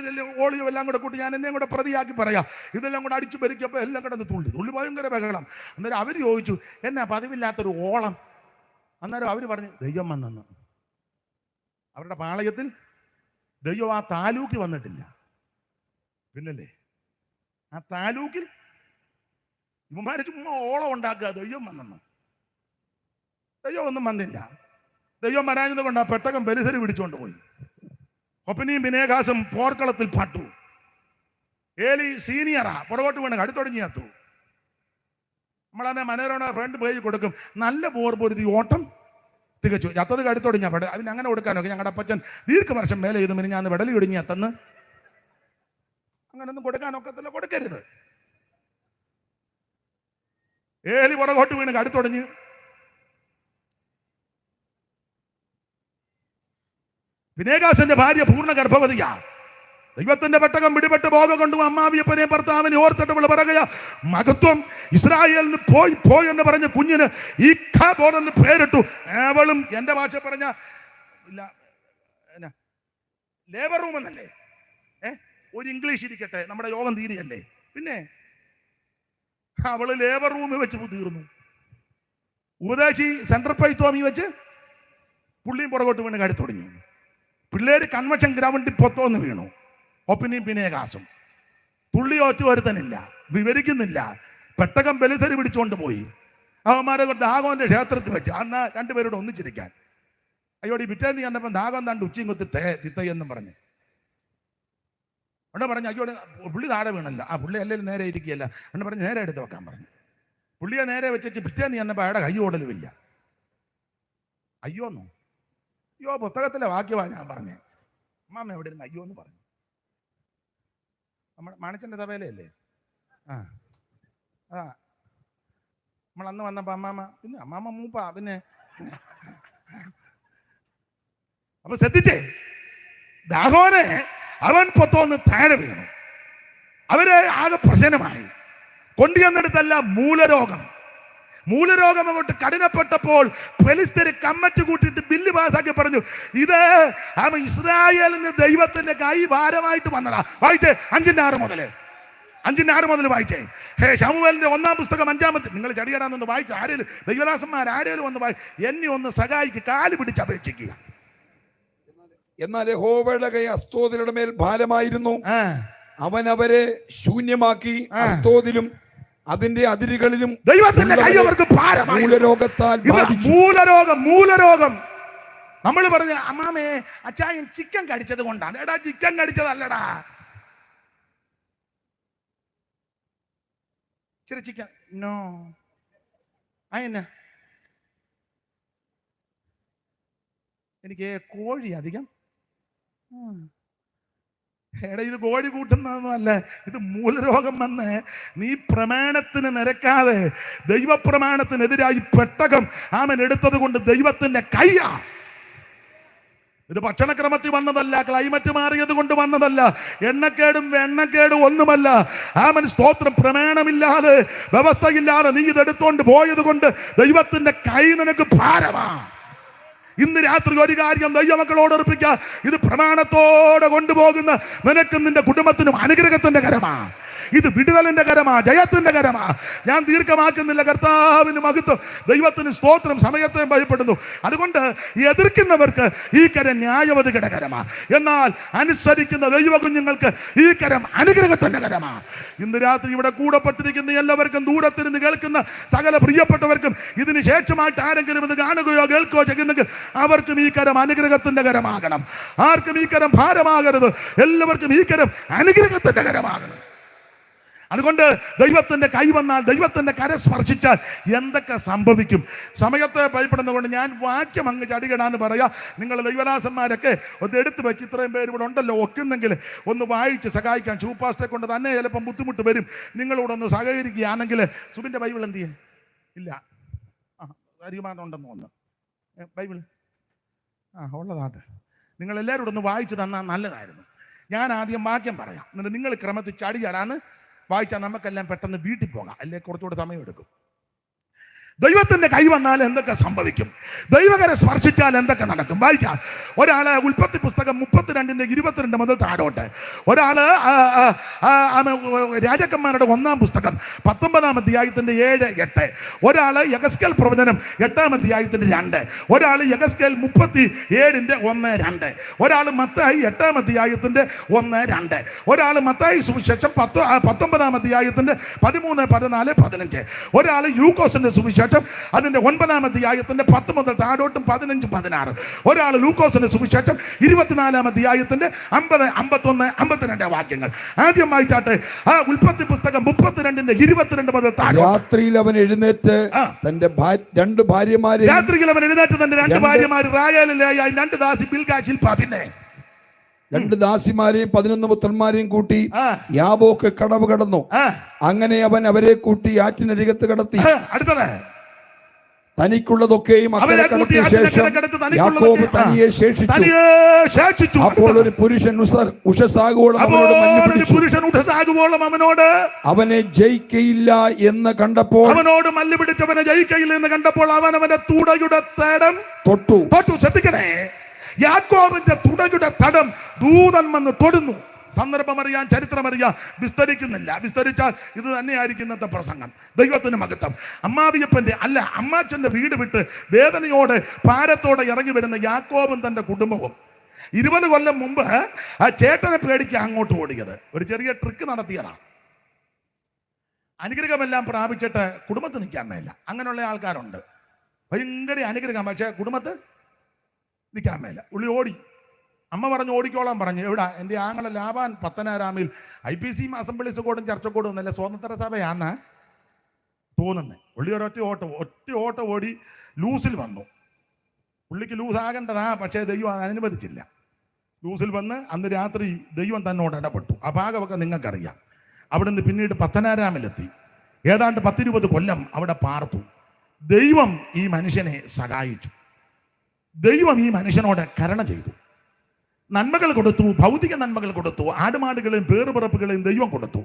S1: ഓളിയോ എല്ലാം കൂടെ കൂട്ടി, ഞാൻ എന്നെയും കൂടെ പ്രതിയാക്കി പറയാം, ഇതെല്ലാം കൂടെ അടിച്ചു പെരുക്കിയപ്പോൾ എല്ലാം കിടന്ന് തുള്ളി ഭയങ്കര ബഹളം. അന്നേരം അവർ ചോദിച്ചു, എന്നാ പതിവില്ലാത്തൊരു ഓളം? അന്നേരം അവർ പറഞ്ഞു, ദൈവം വന്നെന്ന്. അവരുടെ പാളയത്തിൽ ദൈവം ആ താലൂക്ക് വന്നിട്ടില്ല. പിന്നല്ലേ ആ താലൂക്കിൽ ഇവന്മാര് ചുമ്മാ ഓളം ഉണ്ടാക്കുക, ദൈവം വന്നെന്ന്. ദൈവം ഒന്നും വന്നില്ല. ദൈവം വരാഞ്ഞത് കൊണ്ട് ആ പെട്ടകം പരിസരം പിടിച്ചുകൊണ്ട് പോയി. ഒപ്പനിയും വിനേകാസും പോർക്കളത്തിൽ പാട്ടു. ഏലി സീനിയറാ, പുറകോട്ട് വീണ് കടുത്തൊടിഞ്ഞാത്തു. നമ്മളതിനെ മനോരമ ഫ്രണ്ട് പേജ് കൊടുക്കും, നല്ല പോർ പൊരുതി ഓട്ടം തികച്ചു. ചത്തത് കടുത്തൊടിഞ്ഞ പെട. അതിന് അങ്ങനെ കൊടുക്കാനൊക്കെ ഞങ്ങളുടെ അപ്പച്ചൻ ദീർഘവർഷം മേലെ ചെയ്തു. പിന്നെ ഞാൻ വെടലി ഒടിഞ്ഞ് എത്തന്ന് അങ്ങനൊന്നും കൊടുക്കാനൊക്കത്തില്ല, കൊടുക്കരുത്. ഏലി പുറകോട്ട് വീണ് കടുത്തൊടഞ്ഞ്. ഫിനെഹാസിന്റെ ഭാര്യ പൂർണ്ണ ഗർഭവതിയാ. ദൈവത്തിന്റെ പെട്ടകം പിടിപെട്ട് പോക കൊണ്ടു അമ്മാവിയപ്പനെ ഭർത്താവിനെ ഓർത്തിട്ട് പറയുക, മഹത്വം ഇസ്രായേലിന് പോയി എന്ന് പറഞ്ഞ കുഞ്ഞിന് ഈഖാബോദ് പേരിട്ടു. അവളും എന്റെ ഭാഷ പറഞ്ഞ ലേബർ റൂം എന്നല്ലേ, ഒരു ഇംഗ്ലീഷ് ഇരിക്കട്ടെ, നമ്മുടെ യോഗം തീരുകയല്ലേ, പിന്നെ അവള് ലേബർ റൂമിൽ വെച്ച് തീർന്നു. ഉപദേശി സെൻട്രൽ പൈത്തോമി വെച്ച് പുള്ളിയും പുറകോട്ട് വീണ് കടുത്തൊടിഞ്ഞു. പിള്ളേര് കൺവെൻഷൻ ഗ്രൗണ്ടിൽ പൊത്തോന്ന് വീണു. ഒപ്പിനിയും ഫിനെഹാസും തുള്ളി ഒറ്റ ഒരുത്തനില്ല, വിവരിക്കുന്നില്ല. പെട്ടകം ബലിതരി പിടിച്ചുകൊണ്ട് പോയി. അവന്മാരെ ദാഗോന്റെ ക്ഷേത്രത്തിൽ വെച്ച് അന്ന് രണ്ടുപേരോട് ഒന്നിച്ചിരിക്കാൻ. അയ്യോടി പിറ്റേന്ന് ചെന്നപ്പം ദാഗം താണ്ട് ഉച്ചയും കുത്തി തിത്തയെന്നും പറഞ്ഞു. അവിടെ പറഞ്ഞു അയ്യോടെ പുള്ളി താഴെ വീണല്ല. ആ പുള്ളി അല്ലെങ്കിൽ നേരെ ഇരിക്കുകയല്ല എന്ന് പറഞ്ഞ് നേരെ എടുത്ത് വെക്കാൻ പറഞ്ഞു. പുള്ളിയെ നേരെ വെച്ച് പിറ്റേന്ന് ചെന്നപ്പോൾ അയാളുടെ കൈ ഓടലുമില്ല. അയ്യോന്നോ? അയ്യോ പുസ്തകത്തിലെ വാക്യമാണ് ഞാൻ പറഞ്ഞേ. അമ്മാമ്മ എവിടെ ഇരുന്ന് അയ്യോ എന്ന് പറഞ്ഞു. നമ്മുടെ മാണിച്ചൻ്റെ തവേലയല്ലേ? ആ നമ്മൾ അന്ന് വന്നപ്പോ അമ്മാമ്മ മൂപ്പ പിന്നെ. അപ്പൊ ശ്രദ്ധിച്ചേ, ദാഗോനെ അവൻ പൊത്തോന്ന് താഴെ വീണു. അവരെ ആകെ പ്രശ്നമായി. കൊണ്ടുചെന്നെടുത്തല്ല മൂലരോഗം അങ്ങോട്ട് കഠിനപ്പെട്ടപ്പോൾ ഫെലിസ്ത്യര് കമ്മിറ്റി കൂട്ടിയിട്ട് ബില്ല് പാസ്സാക്കി പറഞ്ഞു, ഇത് ഇസ്രായേലിന് ദൈവത്തിന്റെ കൈ ഭാരമായിട്ട് വന്നതാ. വായിച്ചേ 5:6 മുതൽ വായിച്ചേ. ശമൂവേലിന്റെ 1-ാം പുസ്തകം 5-ാമത്തെ. നിങ്ങൾ ചടിയടാന്നൊന്ന് വായിച്ച ആരേലും ദൈവദാസന്മാർ ആരേലും ഒന്ന് എന്നെ ഒന്ന് സഹായിക്ക്, കാല് പിടിച്ച് അപേക്ഷിക്കുക.
S2: എന്നാൽ യഹോവയുടെ കൈ അസ്തോദിലുടെ മേൽ ഭാരമായിരുന്നു. അവൻ അവരെ ശൂന്യമാക്കി. അസ്തോദിലും അതിന്റെ അതിരുകളിലും
S1: ദൈവത്തിന്റെ കൈ അവർക്ക് ഭാരമായി.
S2: മൂലരോഗത്താൽ
S1: മൂലരോഗം നമ്മൾ പറഞ്ഞ അമ്മാമേ അച്ചായൻ ചിക്കൻ കടിച്ചത് കൊണ്ടാണ്. എടാ ചിക്കൻ കടിച്ചതല്ലടാ, ഇച്ചിരി ചിക്കൻ നോ അയന്നെ എനിക്ക് കോഴി അധികം. എടാ ഇത് കോഴി കൂട്ടുന്നതൊന്നും അല്ല, ഇത് മൂലരോഗം വന്ന് നീ പ്രമാണത്തിന് നിരക്കാതെ ദൈവപ്രമാണത്തിനെതിരായി പെട്ടകം അവൻ എടുത്തത് കൊണ്ട് ദൈവത്തിന്റെ കയ്യാ. ഇത് ഭക്ഷണക്രമത്തിൽ വന്നതല്ല, ക്ലൈമറ്റ് മാറിയത് കൊണ്ട് വന്നതല്ല, എണ്ണക്കേടും ഒന്നുമല്ല. ആമൻ സ്തോത്രം. പ്രമാണമില്ലാതെ വ്യവസ്ഥയില്ലാതെ നീ ഇതെടുത്തോണ്ട് പോയത് കൊണ്ട് ദൈവത്തിന്റെ കൈ നിനക്ക് ഭാരമാ. ഇന്ന് രാത്രി ഒരു കാര്യം ദൈവമക്കളോട് ഉറപ്പിക്കുക, ഇത് പ്രമാണത്തോടെ കൊണ്ടുപോകുന്ന നിനക്കും നിന്റെ കുടുംബത്തിനും അനുഗ്രഹത്തിന്റെ കരമാ. ഇത് വിടുതലിന്റെ കരമാ, ജയത്തിന്റെ കരമാ. ഞാൻ ദീർഘമാക്കുന്നില്ല. കർത്താവിന് മഹത്വം, ദൈവത്തിന് സ്തോത്രം. സമയത്തെ ഭയപ്പെടുന്നു. അതുകൊണ്ട് എതിർക്കുന്നവർക്ക് ഈ കരം ന്യായവതിയുടെ കരമാ, എന്നാൽ അനുസരിക്കുന്ന ദൈവ കുഞ്ഞുങ്ങൾക്ക് ഈ കരം അനുഗ്രഹത്തിന്റെ കരമാ. ഇന്ന് രാത്രി ഇവിടെ കൂടപ്പെട്ടിരിക്കുന്ന എല്ലാവർക്കും, ദൂരത്തിരുന്ന് കേൾക്കുന്ന സകല പ്രിയപ്പെട്ടവർക്കും, ഇതിന് ശേഷമായിട്ട് ആരെങ്കിലും ഇത് കാണുകയോ കേൾക്കുകയോ ചെയ്യുന്നെങ്കിൽ അവർക്കും ഈ കരം അനുഗ്രഹത്തിന്റെ കരമാകണം. ആർക്കും ഈ കരം ഭാരമാകരുത്. എല്ലാവർക്കും ഈ കരം അനുഗ്രഹത്തിന്റെ കരമാകണം. അതുകൊണ്ട് ദൈവത്തിന്റെ കൈ വന്നാൽ, ദൈവത്തിന്റെ കര സ്പർശിച്ചാൽ എന്തൊക്കെ സംഭവിക്കും? സമയത്തെ ഭയപ്പെടുന്നതുകൊണ്ട് ഞാൻ വാക്യം അങ്ങ് ചടികിടാന്ന് പറയാ. നിങ്ങൾ ദൈവദാസന്മാരൊക്കെ ഒന്ന് എടുത്തു വെച്ച്, ഇത്രയും പേര് ഇവിടെ ഉണ്ടല്ലോ, ഒക്കുന്നെങ്കിൽ ഒന്ന് വായിച്ച് സഹായിക്കാൻ. ചൂപ്പാസ്റ്റെ കൊണ്ട് തന്നെ ചിലപ്പം ബുദ്ധിമുട്ട് വരും. നിങ്ങളോട് ഒന്ന് സഹകരിക്കുകയാണെങ്കിൽ. സുബിന്റെ ബൈബിൾ എന്ത് ചെയ്യേ? ഇല്ല, അരിമാനുണ്ടെന്ന് തോന്നുന്നു ബൈബിൾ. ഉള്ളതാട്ടെ. നിങ്ങളെല്ലാവരും ഒന്ന് വായിച്ച് തന്നാൽ നല്ലതായിരുന്നു. ഞാൻ ആദ്യം വാക്യം പറയാം, എന്നിട്ട് നിങ്ങൾ ക്രമത്തിൽ ചടിചടാന്ന് വായിച്ചാൽ നമുക്കെല്ലാം പെട്ടെന്ന് വീട്ടിൽ പോകാം. അല്ലെ കുറച്ചുകൂടെ സമയം എടുക്കും. ദൈവത്തിന്റെ കൈ വന്നാൽ എന്തൊക്കെ സംഭവിക്കും? ദൈവകര സ്പർശിച്ചാൽ എന്തൊക്കെ നടക്കും? വായിക്കാം. ഒരാള് ഉൽപ്പത്തി പുസ്തകം 32:22 മുതൽ താഴോട്ട്. ഒരാള് രാജാക്കന്മാരുടെ 1-ാം പുസ്തകം 19-ാം അധ്യായത്തിന്റെ 7-8. ഒരാള് യഗസ്കേൽ പ്രവചനം 8-ാം അധ്യായത്തിന്റെ 2. ഒരാള് യഗസ്കേൽ 37:1-2. ഒരാള് മത്തായി 8-ാം അധ്യായത്തിന്റെ 1-2. ഒരാള് മത്തായി സുവിശേഷം 19-ാം അധ്യായത്തിന്റെ 13, 14, 15. ഒരാള് യൂക്കോസിന്റെ സുവിശേഷം അതിന്റെ 9-ാം അധ്യായത്തിന്റെ 10 മുതൽ താഴോട്ടും 15, 16. ഒരാൾ ലൂക്കോസിന്റെ സുവിശേഷം 24-ാം അധ്യായത്തിന്റെ 50, 51, 52 വാക്യങ്ങൾ. ആദ്യം വായിച്ചാട്ടെ. ഉൽപ്പത്തി പുസ്തകം 32:22 മുതൽ താഴോട്ട്.
S2: രാത്രിയിൽ അവൻ എഴുന്നേറ്റ് തന്റെ 2 ഭാര്യമാരെ
S1: രാത്രിയിൽ അവൻ എഴുന്നേറ്റ് തന്റെ 2 ഭാര്യമാർ റായേലിലായി 2 ദാസി ബിൽഗാ ശിൽപ. പിന്നെ
S2: 2 ദാസിമാരെയും 11 പുത്രന്മാരെയും കൂട്ടി
S1: ആ.
S2: യാബോക്ക് കടവ് കടന്നു.
S1: ആ.
S2: അങ്ങനെ അവൻ അവരെ കൂട്ടി ആറ്റിനരികത്ത് കടത്തി.
S1: അടുത്തത്
S2: തനിക്കുള്ളതൊക്കെയും അക്കരെ
S1: അവരെ കൂട്ടി
S2: കടത്തിയ ശേഷം യാക്കോബ് തനിയെ ശേഷിച്ചു. അപ്പോൾ ഒരു പുരുഷൻ ഉഷസാകുവോളം അവനോട് മല്ല് പിടിച്ചു.
S1: പുരുഷൻ ഉഷസാകുവോളം അവനോട്
S2: അവനെ ജയിക്കയില്ല എന്ന് കണ്ടപ്പോൾ
S1: അവനോട് മല്ല് പിടിച്ചവനെ ജയിക്കയില്ല എന്ന് കണ്ടപ്പോൾ അവൻ അവന്റെ തുടയുടെ തടം
S2: തൊട്ടു.
S1: ശ്രദ്ധിക്കണേ, യാക്കോബിന്റെ തുടയുടെ തടം ദൂതൻ വന്ന് തൊടുന്നു. സന്ദർഭമറിയാൻ ചരിത്രമറിയാൻ വിസ്തരിക്കുന്നില്ല. വിസ്തരിച്ചാൽ ഇത് തന്നെയായിരിക്കും ഇന്നത്തെ പ്രസംഗം. ദൈവത്തിന് മഹത്വം. അമ്മാവിയപ്പന്റെ അല്ല അമ്മാച്ചന്റെ വീട് വിട്ട് വേദനയോടെ ഭാരത്തോടെ ഇറങ്ങി വരുന്ന യാക്കോബും തന്റെ കുടുംബവും 20 കൊല്ലം മുമ്പ് ആ ചേട്ടനെ പേടിച്ച് അങ്ങോട്ട് ഓടിയത് ഒരു ചെറിയ ട്രിക്ക് നടത്തിയതാണ്. അനുഗ്രഹമെല്ലാം പ്രാപിച്ചിട്ട് കുടുംബത്തിൽ നിൽക്കാൻ മേല. അങ്ങനെയുള്ള ആൾക്കാരുണ്ട്. ഭയങ്കര അനുഗ്രഹം, പക്ഷെ കുടുംബത്ത് നിൽക്കാൻ മേല. ഉള്ളി ഓടി. അമ്മ പറഞ്ഞു ഓടിക്കോളാൻ പറഞ്ഞു. എവിടെ? എൻ്റെ ആങ്ങളെ ലാബാൻ പത്തനാരാമിൽ IPC അസംബ്ലീസ് കോഡും ചർച്ചക്കോടും എന്നല്ല സ്വതന്ത്ര സഭയാന്ന് തോന്നുന്നത്. പുള്ളി ഒറ്റ ഓട്ടം ഓടി ലൂസിൽ വന്നു. പുള്ളിക്ക് ലൂസ് ആകേണ്ടതാ, പക്ഷേ ദൈവം അത് അനുവദിച്ചില്ല. ലൂസിൽ വന്ന് അന്ന് രാത്രി ദൈവം തന്നോട് ഇടപെട്ടു. ആ ഭാഗമൊക്കെ നിങ്ങൾക്കറിയാം. അവിടുന്ന് പിന്നീട് പത്തനാരാമിലെത്തി. ഏതാണ്ട് 10-20 കൊല്ലം അവിടെ പാർത്തു. ദൈവം ഈ മനുഷ്യനെ സഹായിച്ചു. ദൈവം ഈ മനുഷ്യനോട് കരുണ ചെയ്തു. നന്മകൾ കൊടുത്തു, ഭൗതിക നന്മകൾ കൊടുത്തു. ആടുമാടുകളെയും പേറുപിറപ്പുകളെയും ദൈവം കൊടുത്തു.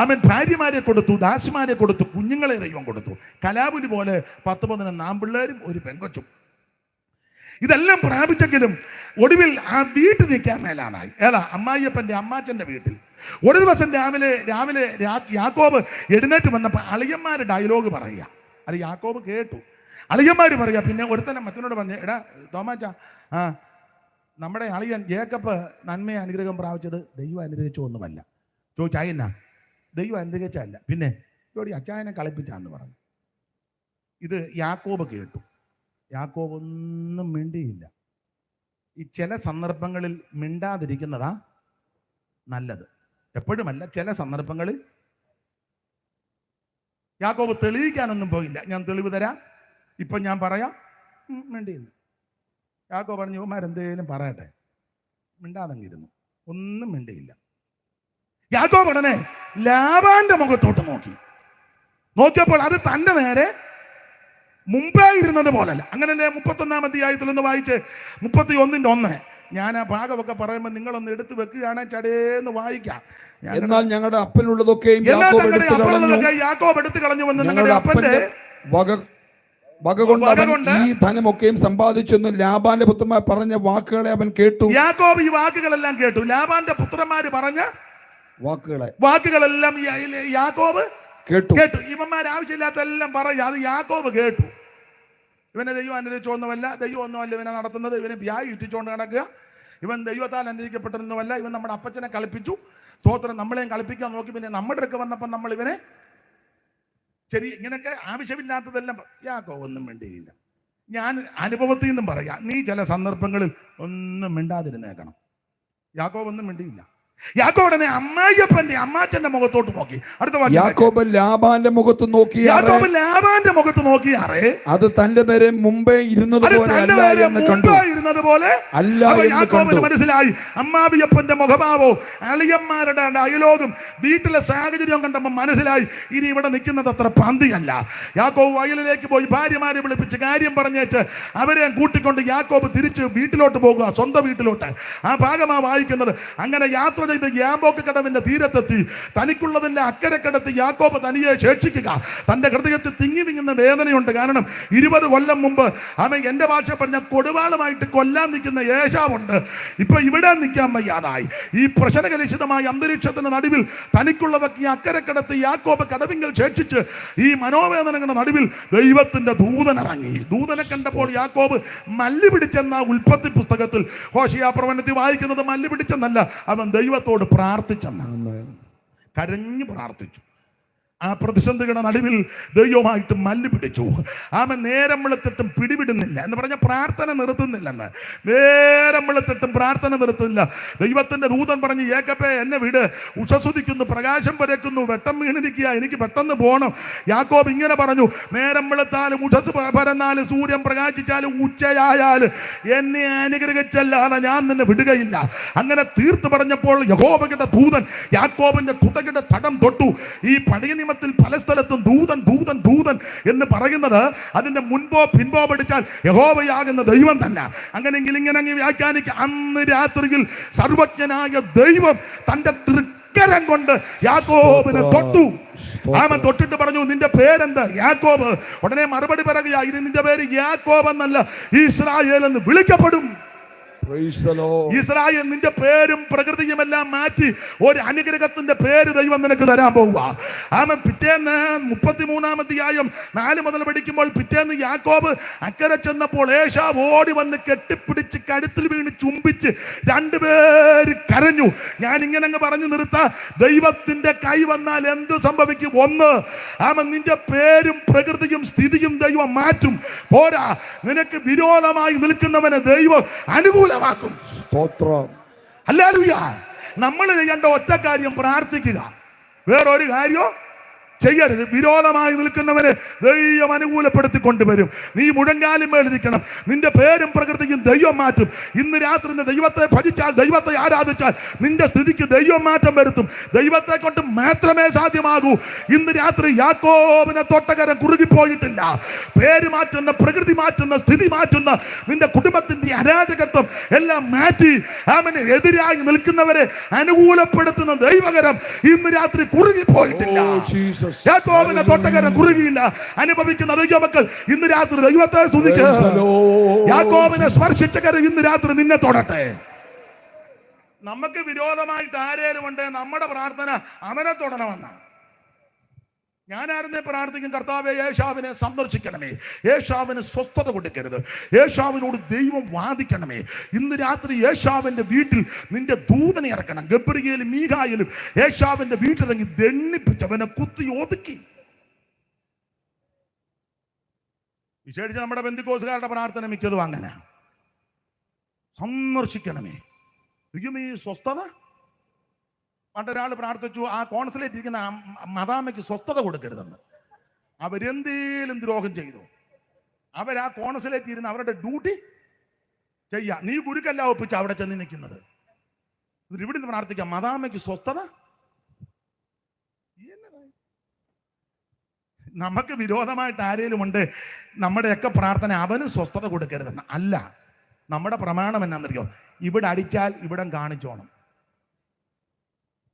S1: അവൻ ഭാര്യമാരെ കൊടുത്തു, ദാസിമാരെ കൊടുത്തു, കുഞ്ഞുങ്ങളെ ദൈവം കൊടുത്തു. കലാപുലി പോലെ 10-11 ആൺപിള്ളേരും ഒരു പെങ്കൊച്ചും. ഇതെല്ലാം പ്രാപിച്ചെങ്കിലും ഒടുവിൽ ആ വീട്ടിൽ നിൽക്കാൻ മേലാനായി. അമ്മായിയപ്പൻ്റെ അമ്മാച്ചൻ്റെ വീട്ടിൽ. ഒരു ദിവസം രാവിലെ യാക്കോബ് എഴുന്നേറ്റ് വന്നപ്പോൾ അളിയന്മാർ ഡയലോഗ് പറയുക. അത് യാക്കോബ് കേട്ടു. അളിയന്മാർ പറയുക. പിന്നെ ഒരുത്തന്നെ മറ്റവനോട് പറഞ്ഞു, എടാ തോമാച്ച, നമ്മുടെ അളിയൻ ജേക്കബ് നന്മയെ അനുഗ്രഹം പ്രാപിച്ചത് ദൈവം അനുഗ്രഹിച്ചോ ഒന്നുമല്ല. ചോദിച്ചായെന്നാ? ദൈവം അനുഗ്രഹിച്ചല്ല, പിന്നെ ജോടി അച്ചായനെ കളിപ്പിച്ചാന്ന് പറഞ്ഞു. ഇത് യാക്കോബ് കേട്ടു. യാക്കോബ് ഒന്നും മിണ്ടിയില്ല. ഈ ചില സന്ദർഭങ്ങളിൽ മിണ്ടാതിരിക്കുന്നതാ നല്ലത്, എപ്പോഴുമല്ല. ചില സന്ദർഭങ്ങളിൽ യാക്കോബ് തെളിയിക്കാനൊന്നും പോയില്ല. ഞാൻ തെളിവ് തരാം, ഇപ്പം ഞാൻ പറയാം. മിണ്ടിയില്ല. യാക്കോബ് പറഞ്ഞു, ഇവന്മാരെന്തേലും പറയട്ടെ. മിണ്ടാതെങ്കിരുന്നു. ഒന്നും മിണ്ടിയില്ല. യാക്കോബ് ഉടനെ ലാബാന്റെ മുഖത്തോട്ട് നോക്കിയപ്പോൾ അത് തന്റെ നേരെ മുമ്പേ ഇരുന്നത് പോലല്ല. അങ്ങനല്ലേ 31-ാം അധ്യായത്തിൽ ഒന്ന് വായിച്ച് 31-1 ഞാൻ ആ ഭാഗമൊക്കെ പറയുമ്പോൾ നിങ്ങളൊന്ന് എടുത്തു വെക്കുകയാണ്, ചടേന്ന് വായിക്കാം.
S2: എന്നാൽ ഞങ്ങളുടെ അപ്പനുള്ളതൊക്കെയും
S1: യാക്കോബ് എടുത്തു കളഞ്ഞു വന്ന് നിങ്ങളുടെ അപ്പന്റെ
S2: വക കൊണ്ട് ഈ ധനമൊക്കെയും സമ്പാദിച്ചെന്ന് ലാബാന്റെ പുത്രന്മാർ പറഞ്ഞ വാക്കുകളെ അവൻ കേട്ടു.
S1: യാക്കോബ് ഈ വാക്കുകളെല്ലാം കേട്ടു. ലാബാന്റെ പുത്രന്മാര് പറഞ്ഞ വാക്കുകളെല്ലാം യാക്കോബ് കേട്ടു. ഇവന്മാർ ആവശ്യമില്ലാത്തെല്ലാം പറയാ. അത് യാക്കോബ് കേട്ടു. ഇവനെ ദൈവം അനുഗ്രഹിച്ചൊന്നുമല്ല, ദൈവം ഒന്നുമല്ല ഇവനെ നടത്തുന്നത്. ഇവനെ വ്യാഴ ഇറ്റിച്ചുകൊണ്ട് നടക്കുക. ഇവൻ ദൈവത്താൽ അനുഗ്രഹിക്കപ്പെട്ടൊന്നുമല്ല. ഇവൻ നമ്മുടെ അപ്പച്ചനെ കളിപ്പിച്ചു. സ്തോത്രം, നമ്മളെയും കളിപ്പിക്കാൻ നോക്കി. പിന്നെ നമ്മുടെ അടുക്ക് വന്നപ്പോൾ നമ്മൾ ഇവനെ ശരി ഇങ്ങനെയൊക്കെ ആവശ്യമില്ലാത്തതെല്ലാം. യാക്കോബ് ഒന്നും മിണ്ടിയില്ല. ഞാൻ അനുഭവത്തിൽ നിന്നും പറയാം, നീ ചില സന്ദർഭങ്ങളിൽ ഒന്നും മിണ്ടാതിരുന്നേക്കണം. യാക്കോബ് ഒന്നും മിണ്ടിയില്ല. യാക്കോബ് ഉടനെ അമ്മായിയപ്പന്റെ അമ്മാച്ചന്റെ മുഖത്തോട്ട് നോക്കി. അടുത്ത
S2: യാക്കോബ് ലാബാന്റെ മുഖത്ത് നോക്കി.
S1: യാക്കോബ് ലാബാന്റെ മുഖത്ത് നോക്കിയാറേ അത്
S2: തന്റെ നേരെ മുമ്പേ ഇരുന്നത്
S1: പോലെ അല്ല. യാക്കോബിന് മനസ്സിലായി അമ്മാവിയപ്പന്റെ മുഖഭാവോ അളിയന്മാരുടെ അയലോകും വീട്ടിലെ സാഹചര്യം കണ്ടപ്പോൾ മനസ്സിലായി ഇനി ഇവിടെ നിൽക്കുന്നത് അത്ര പന്തിയല്ല. യാക്കോബ് വയലിലേക്ക് പോയി ഭാര്യമാരെ വിളിപ്പിച്ച് കാര്യം പറഞ്ഞേച്ച് അവരെ കൂട്ടിക്കൊണ്ട് യാക്കോബ് തിരിച്ച് വീട്ടിലോട്ട് പോകുക, സ്വന്തം വീട്ടിലോട്ട്. ആ ഭാഗമാണ് വായിക്കുന്നത്. അങ്ങനെ യാത്ര ചെയ്ത് യാബോക്ക് കടവിന്റെ തീരത്തെത്തി. തനിക്കുള്ളതിന്റെ അക്കരെ കടത്തി യാക്കോബ് തനിയെ ശേഷിക്കുക. തന്റെ ഹൃദയത്തിൽ തിങ്ങി വിങ്ങുന്ന വേദനയുണ്ട്. കാരണം 20 കൊല്ലം മുമ്പ് അവൻ എന്റെ ഭാഷ പറഞ്ഞ കൊടുവാളുമായിട്ട് കൊല്ലാൻ നിൽക്കുന്ന ഏശാവുണ്ട്. ഇപ്പൊ ഇവിടെ നിൽക്കാൻ വയ്യാതായി. ഈ പ്രശ്നകലുഷിതമായ അന്തരീക്ഷത്തിന്റെ നടുവിൽ തനിക്കുള്ളതൊക്കെ അക്കരെ കടത്തി യാക്കോബ് കടവിങ്കൽ ശേഷിച്ച് ഈ മനോവേദനകളുടെ നടുവിൽ ദൈവത്തിന്റെ ദൂതനിറങ്ങി. ദൂതനെ കണ്ടപ്പോൾ യാക്കോബ് മല്ല് പിടിച്ചെന്ന ഉൽപ്പത്തി പുസ്തകത്തിൽ ഹോശിയ പ്രവചനത്തിൽ വായിക്കുന്നത് മല്ല് പിടിച്ചെന്നല്ല, അവൻ ദൈവത്തോട് പ്രാർത്ഥിച്ചെന്നാണ്. കരഞ്ഞു പ്രാർത്ഥിച്ചു. ആ പ്രതിസന്ധികളുടെ നടുവിൽ ദൈവമായിട്ട് മല്ല് പിടിച്ചു. ആമൻ നേരം വെളുത്തിട്ടും പിടിവിടുന്നില്ല എന്ന് പറഞ്ഞ പ്രാർത്ഥന നിർത്തുന്നില്ലെന്ന്. നേരം വെളുത്തിട്ടും പ്രാർത്ഥന നിർത്തുന്നില്ല. ദൈവത്തിന്റെ ദൂതൻ പറഞ്ഞു, യാക്കോബേ എന്നെ വിട്, ഉഷസുദിക്കുന്നു, പ്രകാശം പരക്കുന്നു, വെട്ടം വീണിരിക്കുക, എനിക്ക് പെട്ടെന്ന് പോകണം. യാക്കോബ് ഇങ്ങനെ പറഞ്ഞു, നേരം വെളുത്താലും ഉഷസ് പരന്നാലും സൂര്യൻ പ്രകാശിച്ചാലും ഉച്ചയായാലും എന്നെ അനുഗ്രഹിച്ചല്ലാതെ ഞാൻ നിന്നെ വിടുകയില്ല. അങ്ങനെ തീർത്ത് പറഞ്ഞപ്പോൾ യഹോവയുടെ ദൂതൻ യാക്കോബിന്റെ തുടകിന്റെ തടം തൊട്ടു. ഈ പഴയ നിയമത്തിൽ പല സ്ഥലത്തും ദൂതൻ ദൂതൻ ദൂതൻ എന്ന് പറയുന്നത് അതിന്റെ മുൻപോ പിൻപോ പഠിച്ചാൽ യഹോവയാകുന്ന ദൈവം തന്നെ. അങ്ങനെങ്കിൽ ഇങ്ങനെ അങ്ങ് വ്യാഖ്യാനിക്കുക. അന്ന് രാത്രിയിൽ സർവജ്ഞനായ ദൈവം തന്റെ തൃക്കരം കൊണ്ട് യാക്കോബിനെ തൊട്ടു. ആമൻ തൊട്ടിട്ട് പറഞ്ഞു, നിന്റെ പേരെന്ത്? യാക്കോബ്. ഉടനെ മറുപടി പറയുക, ഇനി നിന്റെ പേര് യാക്കോബ് എന്നല്ല, ഇസ്രായേൽ എന്ന് വിളിക്കപ്പെടും. ഇസ്രായേൽ, നിന്റെ പേരും പ്രകൃതിയും എല്ലാം മാറ്റി ഒരു അനുഗ്രഹത്തിന്റെ പേര് ദൈവം നിനക്ക് തരാൻ പോവുക. ആമൻ. പിറ്റേന്ന് 33-ാം അധ്യായം 4 മുതൽ പഠിക്കുമ്പോൾ, പിറ്റേന്ന് യാക്കോബ് അക്കരെ ചെന്നപ്പോൾ ഏശാവ് ഓടി വന്ന് കെട്ടിപ്പിടിച്ച് കഴുത്തിൽ വീണ് ചുംബിച്ച് രണ്ടുപേര് കരഞ്ഞു. ഞാൻ ഇങ്ങനെ അങ്ങ് പറഞ്ഞു നിർത്താ. ദൈവത്തിന്റെ കൈ വന്നാൽ എന്ത് സംഭവിക്കും? ഒന്ന്, ആമൻ, നിന്റെ പേരും പ്രകൃതിയും സ്ഥിതിയും ദൈവം മാറ്റും. പോരാ, നിനക്ക് വിരോധമായി നിൽക്കുന്നവനെ ദൈവം അനുകൂലമാക്കും.
S2: സ്തോത്രം.
S1: ഹല്ലേലൂയ. നമ്മൾ ചെയ്യേണ്ട ഒറ്റ കാര്യം പ്രാർത്ഥിക്കുക, വേറൊരു കാര്യം ചെയ്യരുത്. വിരോധമായി നിൽക്കുന്നവരെ ദൈവം അനുകൂലപ്പെടുത്തി കൊണ്ടുവരും. നീ മുഴങ്കാലും മേലിരിക്കണം. നിന്റെ പേരും പ്രകൃതിയും ദൈവം മാറ്റും. ഇന്ന് രാത്രി ദൈവത്തെ ഭജിച്ചാൽ, ദൈവത്തെ ആരാധിച്ചാൽ നിന്റെ സ്ഥിതിക്ക് ദൈവം മാറ്റം വരുത്തും. ദൈവത്തെ കൊണ്ട് മാത്രമേ സാധ്യമാകൂ. ഇന്ന് രാത്രി യാക്കോബിനെ തൊട്ടകരം കുറുകിപ്പോയിട്ടില്ല. പേര് മാറ്റുന്ന, പ്രകൃതി മാറ്റുന്ന, സ്ഥിതി മാറ്റുന്ന, നിന്റെ കുടുംബത്തിന്റെ അരാജകത്വം എല്ലാം മാറ്റി അവന് എതിരായി നിൽക്കുന്നവരെ അനുകൂലപ്പെടുത്തുന്ന ദൈവകരം ഇന്ന് രാത്രി കുറുകിപ്പോയിട്ടില്ല. യാക്കോബിന്റെ തൊട്ടകരം കുറുകിയില്ല. അനുഭവിക്കുന്ന ദൈവമക്കൾ ഇന്ന് രാത്രി ദൈവത്തെ സ്തുതിക്കുക. യാക്കോബിനെ സ്പർശിച്ച കരം ഇന്ന് രാത്രി നിന്നെ തൊടട്ടെ. നമുക്ക് വിരോധമായിട്ട് ആരേലും ഉണ്ട്, നമ്മുടെ പ്രാർത്ഥന അവനെ തൊടണമെന്നാണ്. ഞാനായിരുന്നേ പ്രാർത്ഥിക്കും, കർത്താവേ യേശാവിനെ സന്ദർശിക്കണമേ, യേശാവിന് സ്വസ്ഥത കൊടുക്കരുത്, യേശാവിനോട് ദൈവം വാദിക്കണമേ. ഇന്ന് രാത്രി യേശാവിന്റെ വീട്ടിൽ നിന്റെ ദൂതനെ ഇറക്കണം. ഗബ്രിയേലും മീഖായേലും യേശാവിന്റെ വീട്ടിലിറങ്ങി ദണ്ണിപ്പിച്ചവനെ കുത്തി ഒതുക്കി. വിശേഷിച്ച് നമ്മുടെ ബന്ധുക്കോസുകാരുടെ പ്രാർത്ഥന മിക്കതും അങ്ങനെ. സന്ദർശിക്കണമേ, ഈ സ്വസ്ഥത. പണ്ടൊരാൾ പ്രാർത്ഥിച്ചു, ആ കോൺസുലേറ്റ് ഇരിക്കുന്ന മദാമയ്ക്ക് സ്വസ്ഥത കൊടുക്കരുതെന്ന്. അവരെന്തേലും ദ്രോഹം ചെയ്തു. അവരാ കോൺസുലേറ്റ് ഇരുന്ന് അവരുടെ ഡ്യൂട്ടി ചെയ്യാ. നീ കുരുക്കല്ല ഒപ്പിച്ച് അവിടെ ചെന്ന് നിൽക്കുന്നത്. ഇവിടുന്ന് പ്രാർത്ഥിക്കാം, മദാമയ്ക്ക് സ്വസ്ഥത. നമുക്ക് വിരോധമായിട്ട് ആരേലും ഉണ്ട്, നമ്മുടെയൊക്കെ പ്രാർത്ഥന അവന് സ്വസ്ഥത കൊടുക്കരുതെന്ന് അല്ല. നമ്മുടെ പ്രമാണം എന്നാന്നറിയോ? ഇവിടെ അടിച്ചാൽ ഇവിടം കാണിച്ചോണം.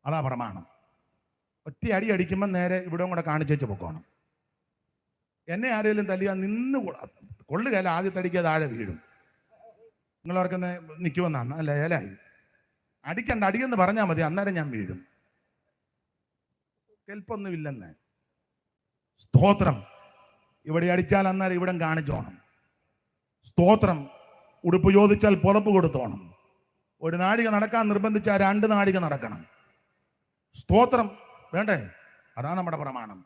S1: അതാ പ്രമാണം. ഒറ്റ അടി അടിക്കുമ്പോൾ നേരെ ഇവിടെ കൂടെ കാണിച്ചേച്ച് പൊക്കോണം. എന്നെ ആരെങ്കിലും തല്ലിയാൽ നിന്ന് കൊള്ളുകയല്ല, ആദ്യത്തെ അടിക്കുക താഴെ വീഴും. നിങ്ങളവർക്ക് നിൽക്കുമെന്നാണ് അല്ല, ഏലായി അടിക്കണ്ട, അടിയെന്ന് പറഞ്ഞാൽ മതി, അന്നേരം ഞാൻ വീഴും. കെൽപ്പൊന്നുമില്ലെന്ന്. സ്തോത്രം. ഇവിടെ അടിച്ചാൽ അന്നേരം ഇവിടം കാണിച്ചോണം. സ്തോത്രം. ഉടുപ്പ് ചോദിച്ചാൽ പുറപ്പ് കൊടുത്തോണം. ഒരു നാഴിക നടക്കാൻ നിർബന്ധിച്ചാൽ 2 നാഴിക നടക്കണം. സ്തോത്രം. വേണ്ടേ? അതാണ് നമ്മുടെ പ്രമാണം.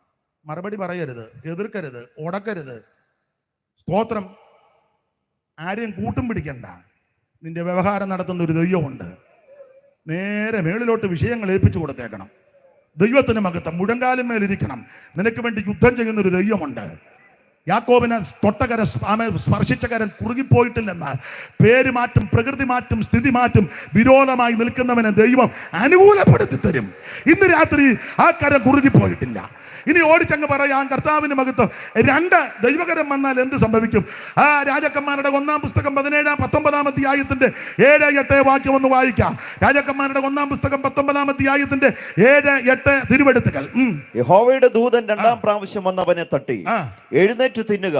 S1: മറുപടി പറയരുത്, എതിർക്കരുത്, ഉടക്കരുത്. സ്തോത്രം. ആരെയും കൂട്ടും പിടിക്കണ്ട. നിന്റെ വ്യവഹാരം നടത്തുന്ന ഒരു ദൈവമുണ്ട്. നേരെ മേളിലോട്ട് വിഷയങ്ങൾ ഏൽപ്പിച്ചു കൊടുത്തേക്കണം. ദൈവത്തിന് മഹത്വം. മുഴങ്കാലും മേലിരിക്കണം. നിനക്ക് വേണ്ടി യുദ്ധം ചെയ്യുന്ന ഒരു ദൈവമുണ്ട്. യാക്കോബിനെ തൊട്ടകര സ്പർശിച്ച കരം കുറുകിപ്പോയിട്ടില്ലെന്ന്. പേര് മാറ്റും, പ്രകൃതി മാറ്റും, സ്ഥിതി മാറ്റും. വിരോധമായി നിൽക്കുന്നവനെ ദൈവം അനുകൂലപ്പെടുത്തി തരും. ഇന്ന് രാത്രി ആ കരം കുറുകിപ്പോയിട്ടില്ല. ഇനി ഓടിച്ചങ്ങ് പറയാം, കർത്താവിന് മഹത്വം. 2 ദൈവകരം വന്നാൽ എന്ത് സംഭവിക്കും? ആ രാജാക്കന്മാരുടെ 1-ാം പുസ്തകം 19-ാം അധ്യായത്തിന്റെ 7-8 വാക്യം ഒന്ന് വായിക്കാം. രാജാക്കന്മാരുടെ 1-ാം പുസ്തകം 19-ാം അധ്യായത്തിന്റെ 7-8 തിരുവെടുത്തുകൾ.
S3: യഹോവയുടെ ദൂതൻ 2-ാം പ്രാവശ്യം വന്നവനെ തട്ടി, എഴുന്നേറ്റ് തിന്നുക,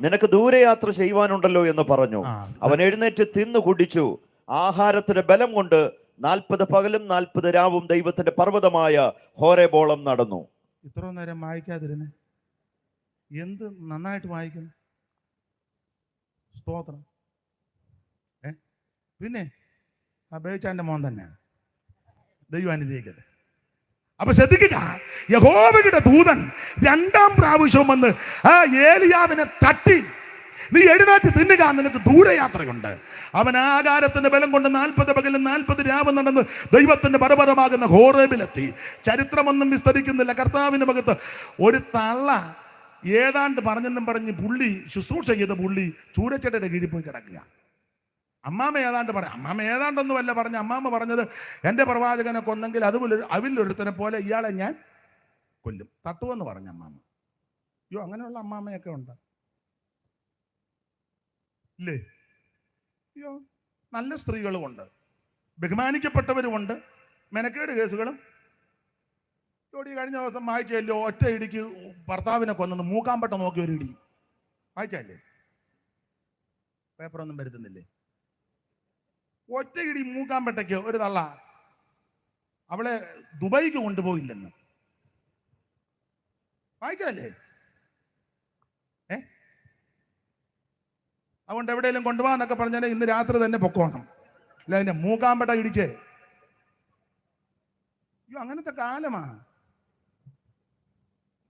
S3: നിനക്ക് ദൂരയാത്ര ചെയ്യുവാനുണ്ടല്ലോ എന്ന് പറഞ്ഞു. അവൻ എഴുന്നേറ്റ് തിന്നു കുടിച്ചു. ആഹാരത്തിന്റെ ബലം കൊണ്ട് 40 പകലും 40 രാവും ദൈവത്തിന്റെ പർവ്വതമായ ഹോരേബോളം നടന്നു.
S1: ഇത്ര നേരം വായിക്കാതിരുന്നേ, എന്ത് നന്നായിട്ട് വായിക്കുന്നു. സ്തോത്രം. പിന്നെ ആ ബേച്ചാൻ്റെ മോൻ തന്നെ. ദൈവം അനുഗ്രഹിക്കട്ടെ. അപ്പൊ ശ്രദ്ധിക്കുക, യഹോവയുടെ ദൂതൻ 2ാം പ്രാവശ്യവും വന്ന് ആ ഏലിയാവിനെ തട്ടി, നീ എഴുന്നേറ്റ് തിന്നുക, നിനക്ക് ദൂരയാത്രയുണ്ട്. അവൻ ആകാരത്തിന്റെ ബലം കൊണ്ട് 40 പകലും 40 രാവും നടന്ന് ദൈവത്തിന്റെ പരപരമാകുന്ന ഹോറേബിലെത്തി. ചരിത്രമൊന്നും വിസ്തരിക്കുന്നില്ല. കർത്താവിന്റെ മുഖത്ത് ഒരു തള്ള ഏതാണ്ട് പറഞ്ഞെന്നും പറഞ്ഞ് പുള്ളി ശുശ്രൂഷ ചെയ്ത പുള്ളി ചൂരച്ചേട്ടയുടെ കീഴിൽ പോയി കിടക്കുക. അമ്മാമ്മ ഏതാണ്ട് പറയാം, അമ്മാമ്മ ഏതാണ്ടൊന്നുമല്ല പറഞ്ഞ, അമ്മാമ്മ പറഞ്ഞത് എൻ്റെ പ്രവാചകനെ കൊന്നെങ്കിൽ അതുപോലെ അവിലൊരുത്തനെ പോലെ ഇയാളെ ഞാൻ കൊല്ലും, തട്ടുവെന്ന് പറഞ്ഞ അമ്മാമ്മ. അയ്യോ, അങ്ങനെയുള്ള അമ്മാമ്മയൊക്കെ ഉണ്ട് ഇല്ലേ? അയ്യോ, നല്ല സ്ത്രീകളുമുണ്ട്, ബഹുമാനിക്കപ്പെട്ടവരുമുണ്ട്, മെനക്കേട് കേസുകളും. ജോഡി കഴിഞ്ഞ ദിവസം വായിച്ചല്ലോ, ഒറ്റ ഇടിക്ക് ഭർത്താവിനെ കൊന്നത് മൂക്കാമ്പട്ട നോക്കി ഒരു ഇടി വായിച്ചല്ലേ? പേപ്പറൊന്നും വരുത്തുന്നില്ലേ? ഒറ്റ ഇടി മൂക്കാമ്പട്ടയ്ക്ക് ഒരു തള്ള അവളെ ദുബൈക്ക് കൊണ്ടുപോയില്ലെന്ന് വായിച്ചല്ലേ? അതുകൊണ്ട് എവിടെയെങ്കിലും കൊണ്ടുപോകാന്നൊക്കെ പറഞ്ഞാൽ ഇന്ന് രാത്രി തന്നെ പൊക്കോണം, അല്ല അതിന്റെ മൂക്കാമ്പട്ട ഇടിച്ച്. അയ്യോ, അങ്ങനത്തെ കാലമാ.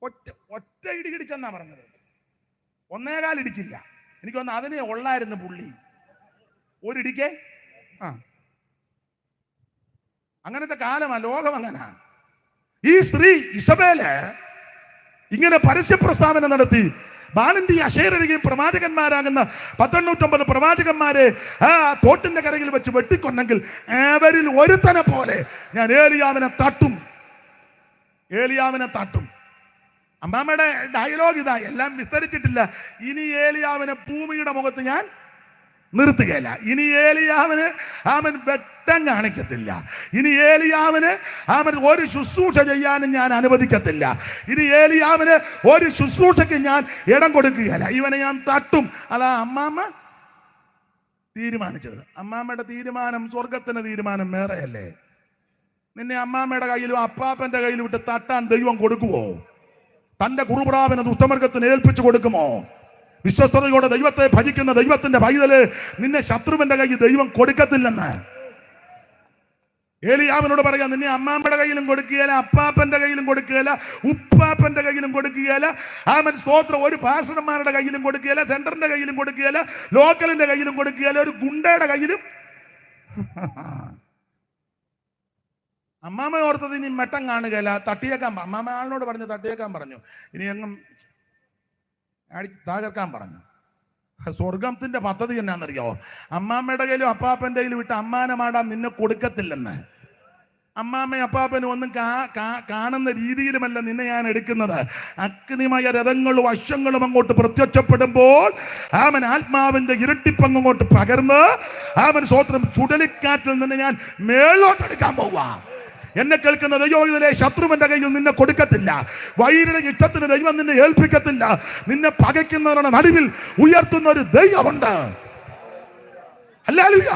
S1: ഒറ്റ ഇടി ഇടിച്ചെന്നാ പറഞ്ഞത്, 1.25 ഇടിച്ചില്ല. എനിക്കൊന്ന് അതിനെ ഉള്ളായിരുന്നു പുള്ളി, ഒരിടിക്കേ. അങ്ങനത്തെ കാലമാ, ലോകം അങ്ങനാ. ഈ സ്ത്രീ ഇസബേല് ഇങ്ങനെ പരസ്യ പ്രസ്താവന നടത്തി. ബാലിന്റെ അശേരരികയും പ്രവാചകന്മാരാകുന്ന 189 പ്രവാചകന്മാരെ ആ തോട്ടിന്റെ കരയിൽ വെച്ച് വെട്ടിക്കൊന്നെങ്കിൽ അവരിൽ ഒരുത്തനെ പോലെ ഞാൻ ഏലിയാവിനെ തട്ടും, ഏലിയാവിനെ തട്ടും. അമ്മാമ്മയുടെ ഡയലോഗ് ഇതാ, എല്ലാം വിസ്തരിച്ചിട്ടില്ല. ഇനി ഏലിയാവിനെ ഭൂമിയുടെ മുഖത്ത് ഞാൻ നിർത്തുകയില്ല. ഇനി ഏലിയാവിന് അവൻ വെട്ടം കാണിക്കത്തില്ല. ഇനി ഏലിയാവിന് അവൻ ഒരു ശുശ്രൂഷ ചെയ്യാനും ഞാൻ അനുവദിക്കത്തില്ല. ഇനി ഏലിയാവിന് ഒരു ശുശ്രൂഷയ്ക്ക് ഞാൻ ഇടം കൊടുക്കുകയില്ല. ഇവനെ ഞാൻ തട്ടും. അതാ അമ്മാമ്മ തീരുമാനിച്ചത്. അമ്മാമ്മയുടെ തീരുമാനം സ്വർഗത്തിന്റെ തീരുമാനം വേറെയല്ലേ? നിന്നെ അമ്മാമ്മയുടെ കയ്യിലും അപ്പാപ്പന്റെ കയ്യിലും വിട്ട് തട്ടാൻ ദൈവം കൊടുക്കുമോ? തന്റെ കുറുപ്രാവിനെ ദുഷ്ടമർഗത്തിന് ഏൽപ്പിച്ചു കൊടുക്കുമോ? വിശ്വസ്തയോടെ ദൈവത്തെ ഭജിക്കുന്ന ദൈവത്തിന്റെ പൈതല് നിന്നെ ശത്രുവിന്റെ കയ്യിൽ ദൈവം കൊടുക്കത്തില്ലെന്ന് ഏലിയാവിനോട് പറയാ. നിന്നെ അമ്മാമ്മയുടെ കയ്യിലും കൊടുക്കുകയില്ല, അപ്പാപ്പന്റെ കയ്യിലും കൊടുക്കുകയില്ല, ഉപ്പാപ്പന്റെ കയ്യിലും കൊടുക്കുകയില്ല. ആമൻ സ്തോത്രം. ഒരു പാസ്റ്റർമാരുടെ കയ്യിലും കൊടുക്കുകയില്ല, സെന്ററിന്റെ കയ്യിലും കൊടുക്കുകയില്ല, ലോക്കലിന്റെ കയ്യിലും കൊടുക്കുകയില്ല, ഒരു ഗുണ്ടയുടെ കയ്യിലും. അമ്മാമ്മ ഓർത്തത് ഇനി മെട്ടം കാണുകയില്ല, തട്ടിയേക്കാൻ. അമ്മാമ്മ ആളിനോട് പറഞ്ഞു തട്ടിയേക്കാൻ പറഞ്ഞു, ഇനി എങ്ങും അടിച്ച് തകർക്കാൻ പറഞ്ഞു. സ്വർഗത്തിന്റെ പദ്ധതി എന്നാന്നറിയാവോ? അമ്മാമ്മയുടെ കയ്യിലും അപ്പാപ്പന്റെ കയ്യിലും വിട്ട് അമ്മാനമാടാൻ നിന്നെ കൊടുക്കത്തില്ലെന്ന്. അമ്മാമ്മയും അപ്പാപ്പനും ഒന്നും കാണുന്ന രീതിയിലുമല്ല നിന്നെ ഞാൻ എടുക്കുന്നത്. അഗ്നിമയ രഥങ്ങളും വശങ്ങളും അങ്ങോട്ട് പ്രത്യക്ഷപ്പെടുമ്പോൾ അവൻ ആത്മാവിന്റെ ഇരട്ടിപ്പങ്ങ് അങ്ങോട്ട് പകർന്ന് അവൻ സ്വത്രം ചുഴലിക്കാറ്റിൽ നിന്ന് ഞാൻ മേളോട്ടെടുക്കാൻ പോവാ. എന്നെ കേൾക്കുന്ന ദൈവത്തിലെ ശത്രുവിന്റെ കയ്യിൽ നിന്നെ കൊടുക്കത്തില്ല. വൈരിയുടെ ഇഷ്ടത്തിന് ദൈവം നിന്നെ ഏൽപ്പിക്കത്തില്ല. നിന്നെ പകയ്ക്കുന്നവരുടെ നടുവിൽ ഉയർത്തുന്ന ഒരു ദൈവമുണ്ട്. ഹല്ലേലൂയ.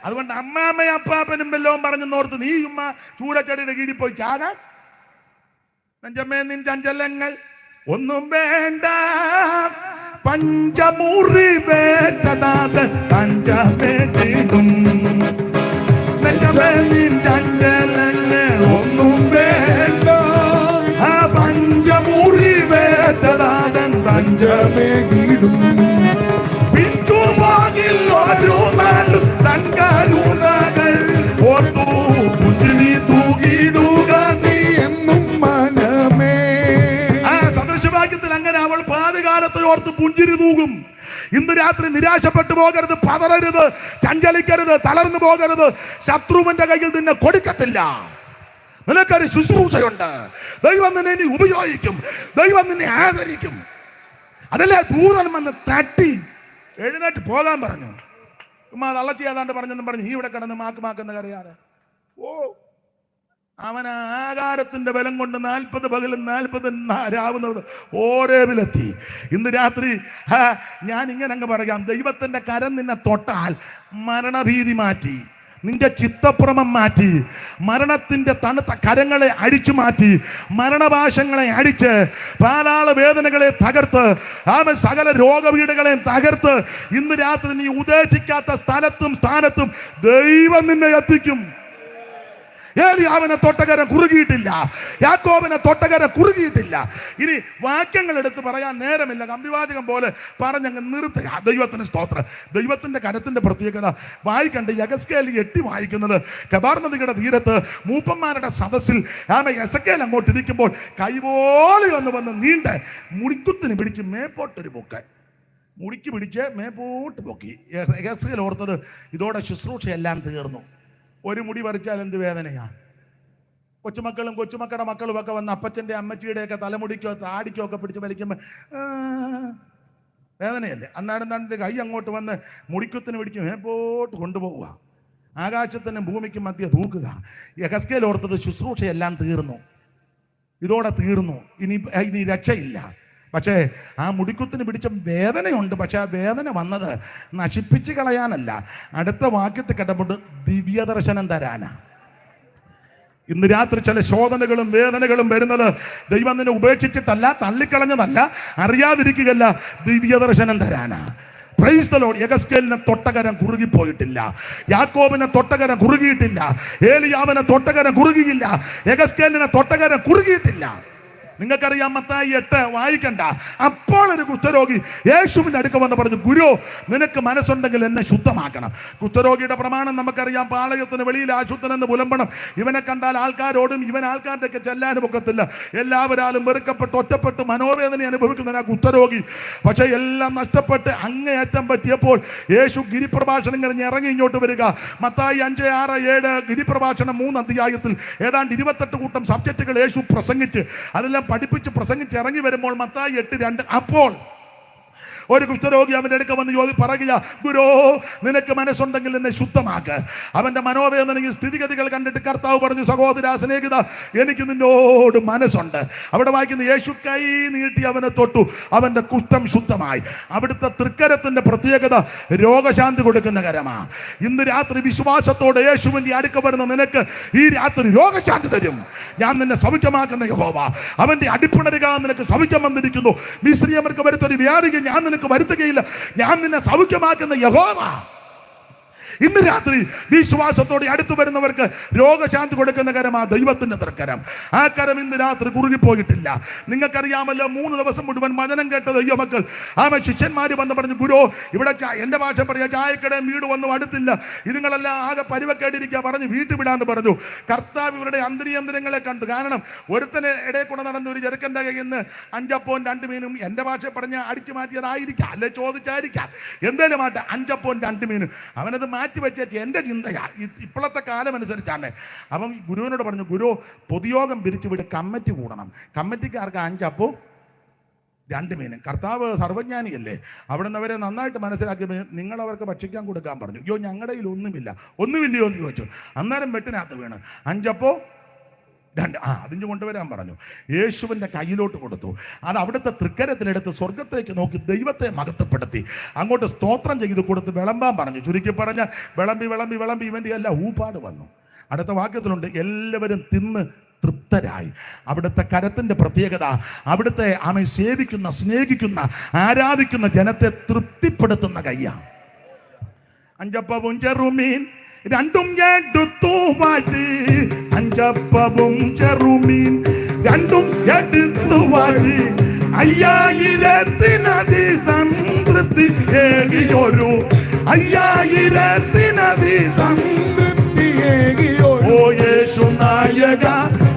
S1: അതുകൊണ്ട് അമ്മാമ്മയും അപ്പാപ്പനും വല്ലതും പറഞ്ഞെന്നോർത്ത് നീ ഉമ്മ ചൂടച്ചടിയുടെ കീഴിൽ പോയി ചാകാൻ. നെഞ്ചമ്മേ നിൻ ചഞ്ചലങ്ങൾ ഒന്നും വേണ്ട, പഞ്ചമുറി വേണ്ടതാത് പഞ്ചമേ തീരും. നെഞ്ചമ്മേ നിൻ ചഞ്ചലങ്ങൾ ഒന്നും വേണ്ട, ആ പഞ്ചമുറി വേണ്ടതാതൻ പഞ്ചമേ തീരും. പിഞ്ചുവാകിൽ ഒരു നാലു തങ്കരുണകൾ ഓർത്തു പുഞ്ചിരി തൂകിടുക നീ എന്നും മനമേ. ആ സദൃശവാക്യത്തിൽ അങ്ങനെ അവൾ പാതകാലത്തെ ഓർത്ത് പുഞ്ചിരി തൂകും. ഇന്ന് രാത്രി നിരാശപ്പെട്ടു പോകരുത്, പതറരുത്, ചഞ്ചലിക്കരുത്, തളർന്നു പോകരുത്. ശത്രുവിന്റെ കയ്യിൽ നിന്നെ കൊടുക്കത്തില്ല. നിനക്കൊരു ശുശ്രൂഷയുണ്ട്. ദൈവം നിന്നെ ഇനി ഉപയോഗിക്കും, ദൈവം നിന്നെ ആദരിക്കും. അതല്ലേ ദൂതൻ വന്ന് തട്ടി എഴുന്നേറ്റ് പോകാൻ പറഞ്ഞു. ഉമ്മാ തള്ളച്ചി ഏതാണ്ട് പറഞ്ഞെന്നും പറഞ്ഞു നീ ഇവിടെ കിടന്ന് മാക്കുന്ന കറിയാതെ. ഓ, അവൻ ആകാരത്തിന്റെ ബലം കൊണ്ട് 40 പകലും 40 രാവുന്നത് ഓരേവിലെത്തി. ഇന്ന് രാത്രി ഞാൻ ഇങ്ങനെ അങ്ങ് പറയാം, ദൈവത്തിന്റെ കരം നിന്നെ തൊട്ടാൽ മരണഭീതി മാറ്റി, നിന്റെ ചിത്തഭ്രമം മാറ്റി, മരണത്തിന്റെ തണുത്ത കരങ്ങളെ അടിച്ചു മാറ്റി, മരണപാശങ്ങളെ അടിച്ച് പാതാള വേദനകളെ തകർത്ത് ആമൻ സകല രോഗപീഠകളെ തകർത്ത് ഇന്ന് രാത്രി നീ ഉദ്ദേശിക്കാത്ത സ്ഥലത്തും സ്ഥാനത്തും ദൈവം നിന്നെ എത്തിക്കും. ഏലിയാവിനെ തൊട്ടകരം കുറുകിയിട്ടില്ല, യാക്കോബിനെ തൊട്ടകരം കുറുകിയിട്ടില്ല. ഇനി വാക്യങ്ങൾ എടുത്ത് പറയാൻ നേരമില്ല, കമ്പിവാചകം പോലെ പറഞ്ഞങ്ങ് നിർത്തുക. ദൈവത്തിന് സ്തോത്രം. ദൈവത്തിന്റെ കരത്തിന്റെ പ്രത്യേകത വായിക്കണ്ട്. യഗസ്കേൽ 8 വായിക്കുന്നത് കെബാർ നദിയുടെ തീരത്ത് മൂപ്പന്മാരുടെ സദസ്സിൽ യസക്കേൽ അങ്ങോട്ട് ഇരിക്കുമ്പോൾ കൈപോലെ ഒന്ന് വന്ന് നീണ്ട് മുടിക്കുത്തിന് പിടിച്ച് മേപ്പോട്ടൊരു പൊക്ക്, മുടിക്ക് പിടിച്ച് മേപ്പോട്ട് പൊക്കി. യഗസ്കേൽ ഓർത്തത് ഇതോടെ ശുശ്രൂഷയെല്ലാം തീർന്നു. ഒരു മുടി പറിച്ചാൽ എന്ത് വേദനയാ. കൊച്ചുമക്കളും കൊച്ചുമക്കളുടെ മക്കളും ഒക്കെ വന്ന് അപ്പച്ചൻ്റെ അമ്മച്ചിയുടെയൊക്കെ തലമുടിക്കോ താടിക്കോ ഒക്കെ പിടിച്ച് വലിക്കുമ്പോൾ വേദനയല്ലേ. അന്നേരം തൻ്റെ കൈ അങ്ങോട്ട് വന്ന് മുടിക്കുത്തിന് പിടിക്കും മേപ്പോട്ട് കൊണ്ടുപോവുക, ആകാശത്തിനും ഭൂമിക്കും മധ്യ തൂക്കുക. യഗസ്കേൽ ഓർത്തത് ശുശ്രൂഷയെല്ലാം തീർന്നു, ഇതോടെ തീർന്നു, ഇനി രക്ഷയില്ല. പക്ഷേ ആ മുടിക്കുത്തിന് പിടിച്ച വേദനയുണ്ട്. പക്ഷെ ആ വേദന വന്നത് നശിപ്പിച്ച് കളയാനല്ല, അടുത്ത വാക്യത്തിൽ കേട്ടപ്പോൾ ദിവ്യദർശനം തരാനാ. ഇന്ന് രാത്രി ചില ശോധനകളും വേദനകളും വരുന്നത് ദൈവം നിന്നെ ഉപേക്ഷിച്ചിട്ടല്ല, തള്ളിക്കളഞ്ഞതല്ല, അറിയാതിരിക്കുകയല്ല, ദിവ്യദർശനം തരാനാ. Praise the Lord. യഗസ്കേലിനെ തൊട്ടകരം കുറുകിപ്പോയിട്ടില്ല, യാക്കോബിനെ തൊട്ടകരം കുറുകിയിട്ടില്ല, ഏലിയാവിനെ തൊട്ടകരം കുറുകിയില്ല, യഗസ്കേലിനെ തൊട്ടകരം കുറുകിയിട്ടില്ല. നിങ്ങൾക്കറിയാം മത്തായി 8 വായിക്കണ്ട. അപ്പോൾ ഒരു കുഷ്ഠരോഗി യേശുവിന്റെ അടുക്ക വന്ന് പറഞ്ഞു, ഗുരു നിനക്ക് മനസ്സുണ്ടെങ്കിൽ എന്നെ ശുദ്ധമാക്കണം. കുഷ്ഠരോഗിയുടെ പ്രമാണം നമുക്കറിയാം, പാളയത്തിന് വെളിയിൽ അശുദ്ധനെന്ന് പുലമ്പണം. ഇവനെ കണ്ടാൽ ആൾക്കാരോടും ഇവൻ ആൾക്കാരുടെ ഒക്കെ ചെല്ലാനും ഒക്കത്തില്ല. എല്ലാവരാലും വെറുക്കപ്പെട്ട് ഒറ്റപ്പെട്ട് മനോവേദന അനുഭവിക്കുന്ന കുഷ്ഠരോഗി. പക്ഷെ എല്ലാം നഷ്ടപ്പെട്ട് അങ്ങേയറ്റം പറ്റിയപ്പോൾ യേശു ഗിരിപ്രഭാഷണം കഴിഞ്ഞ് ഇറങ്ങി ഇങ്ങോട്ട് വരിക. മത്തായി 5, 6, 7 ഗിരിപ്രഭാഷണം 3 അധ്യായത്തിൽ ഏതാണ്ട് 28 കൂട്ടം സബ്ജക്റ്റുകൾ യേശു പ്രസംഗിച്ച് അതെല്ലാം പഠിപ്പിച്ച് പ്രസംഗിച്ച് ഇറങ്ങി വരുമ്പോൾ മത്തായി 8:2 അപ്പോൾ ഒരു കുഷ്ഠരോഗി അവൻ്റെ അടുക്ക വന്ന് പറയുക, ഗുരോ നിനക്ക് മനസ്സുണ്ടെങ്കിൽ എന്നെ ശുദ്ധമാക്ക്. അവൻ്റെ മനോവേദനയും സ്ഥിതിഗതികൾ കണ്ടിട്ട് കർത്താവ് പറഞ്ഞു, സഹോദര സ്നേഹിത, എനിക്ക് നിന്നോട് മനസ്സുണ്ട്. അവിടെ വായിക്കുന്ന യേശു കൈ നീട്ടി അവനെ തൊട്ടു, അവൻ്റെ കുഷ്ഠം ശുദ്ധമായി. അവിടുത്തെ തൃക്കരത്തിൻ്റെ പ്രത്യേകത രോഗശാന്തി കൊടുക്കുന്ന കരമാണ്. ഇന്ന് രാത്രി വിശ്വാസത്തോടെ യേശുവിൻ്റെ അടുക്ക വരുന്ന നിനക്ക് ഈ രാത്രി രോഗശാന്തി തരും. ഞാൻ നിന്നെ സൗഖ്യമാക്കുന്ന യഹോവ, അവൻ്റെ അടിപ്പിണരുക നിനക്ക് സൗഖ്യം വന്നിരിക്കുന്നു. മിസ്രിയർക്ക് വരുത്തൊരു വ്യാധിക്ക് ഞാൻ നിനക്ക് വരുത്തുകയില്ല, ഞാൻ നിന്നെ സൗഖ്യമാക്കുന്ന യഹോവ. ഇന്ന് രാത്രി വിശ്വാസത്തോടെ അടുത്തു വരുന്നവർക്ക് രോഗശാന്തി കൊടുക്കുന്ന കരമാ ദൈവത്തിന്റെ തൃക്കരം. ആ കരം ഇന്ന് രാത്രി കുറുകിപ്പോയിട്ടില്ല. നിങ്ങൾക്കറിയാമല്ലോ, 3 ദിവസം മുഴുവൻ വചനം കേട്ട ദൈവമക്കൾ ശിഷ്യന്മാര് വന്ന് പറഞ്ഞു, ഗുരു ഇവിടെ എൻ്റെ ഭാഷ പറയാ ചായക്കടയും വീട് ഒന്നും അടുത്തില്ല, ഇതുങ്ങളെല്ലാം ആകെ പരിവക്കേടിരിക്കുക, പറഞ്ഞ് വീട്ടിൽ വിടാന്ന് പറഞ്ഞു. കർത്താവ് ഇവരുടെ അന്തരീയന്തരങ്ങളെ കണ്ടു. കാരണം ഒരുത്തനെ ഇടയിൽ കൂടെ നടന്ന ഒരു ചെറുക്കൻ്റെ കയ്യിൽ നിന്ന് 5 അപ്പവും 2 മീനും, എൻ്റെ ഭാഷ പറഞ്ഞ അടിച്ചു മാറ്റിയതായിരിക്കാം, അല്ലെ ചോദിച്ചായിരിക്കാം, എന്തേലും ആട്ടെ 5 അപ്പവും 2 മീനും അവനത് മാറ്റി വെച്ചേച്ച് എൻ്റെ ചിന്തയാ ഇപ്പോഴത്തെ കാലം അനുസരിച്ചാണ്. അപ്പം ഗുരുവിനോട് പറഞ്ഞു, ഗുരു പൊതുയോഗം പിരിച്ചു വിട്ട് കമ്മിറ്റി കൂടണം, കമ്മിറ്റിക്കാർക്ക് 5 അപ്പവും 2 മീനും. കർത്താവ് സർവജ്ഞാനിയല്ലേ, അവിടെ നിന്ന് അവരെ നന്നായിട്ട് മനസ്സിലാക്കി നിങ്ങളവർക്ക് ഭക്ഷിക്കാൻ കൊടുക്കാൻ പറഞ്ഞു. അയ്യോ ഞങ്ങളുടെ കയ്യിൽ ഒന്നുമില്ലയോ എന്ന് ചോദിച്ചു. അന്നേരം വെട്ടിനകത്ത് വീണ് 5 അപ്പവും 2 അതിന് കൊണ്ടുവരാൻ പറഞ്ഞു. യേശുവിൻ്റെ കയ്യിലോട്ട് കൊടുത്തു. അത് അവിടുത്തെ തൃക്കരത്തിലെടുത്ത് സ്വർഗത്തേക്ക് നോക്കി ദൈവത്തെ മഹത്വപ്പെടുത്തി അങ്ങോട്ട് സ്തോത്രം ചെയ്ത് കൊടുത്ത് വിളമ്പാൻ പറഞ്ഞു. ചുരുക്കി പറഞ്ഞ വിളമ്പി ഇവൻ്റെ എല്ലാം ഊപ്പാട് വന്നു. അടുത്ത വാക്യത്തിലുണ്ട്, എല്ലാവരും തിന്ന് തൃപ്തരായി. അവിടുത്തെ കരത്തിൻ്റെ പ്രത്യേകത അവിടുത്തെ ആമെ സേവിക്കുന്ന, സ്നേഹിക്കുന്ന, ആരാധിക്കുന്ന ജനത്തെ തൃപ്തിപ്പെടുത്തുന്ന കയ്യാണ്. 5 അപ്പവും ചെറുമീൻ 2 എടുത്തു വാഴി, 5 അപ്പവും ചെറുമീൻ 2 എടുത്തു വാഴി, 5000 സംതൃപ്തി ഏകിയൊരു 5000 സംതൃപ്തി ഏകിയൊരു ഓ യേശു നായക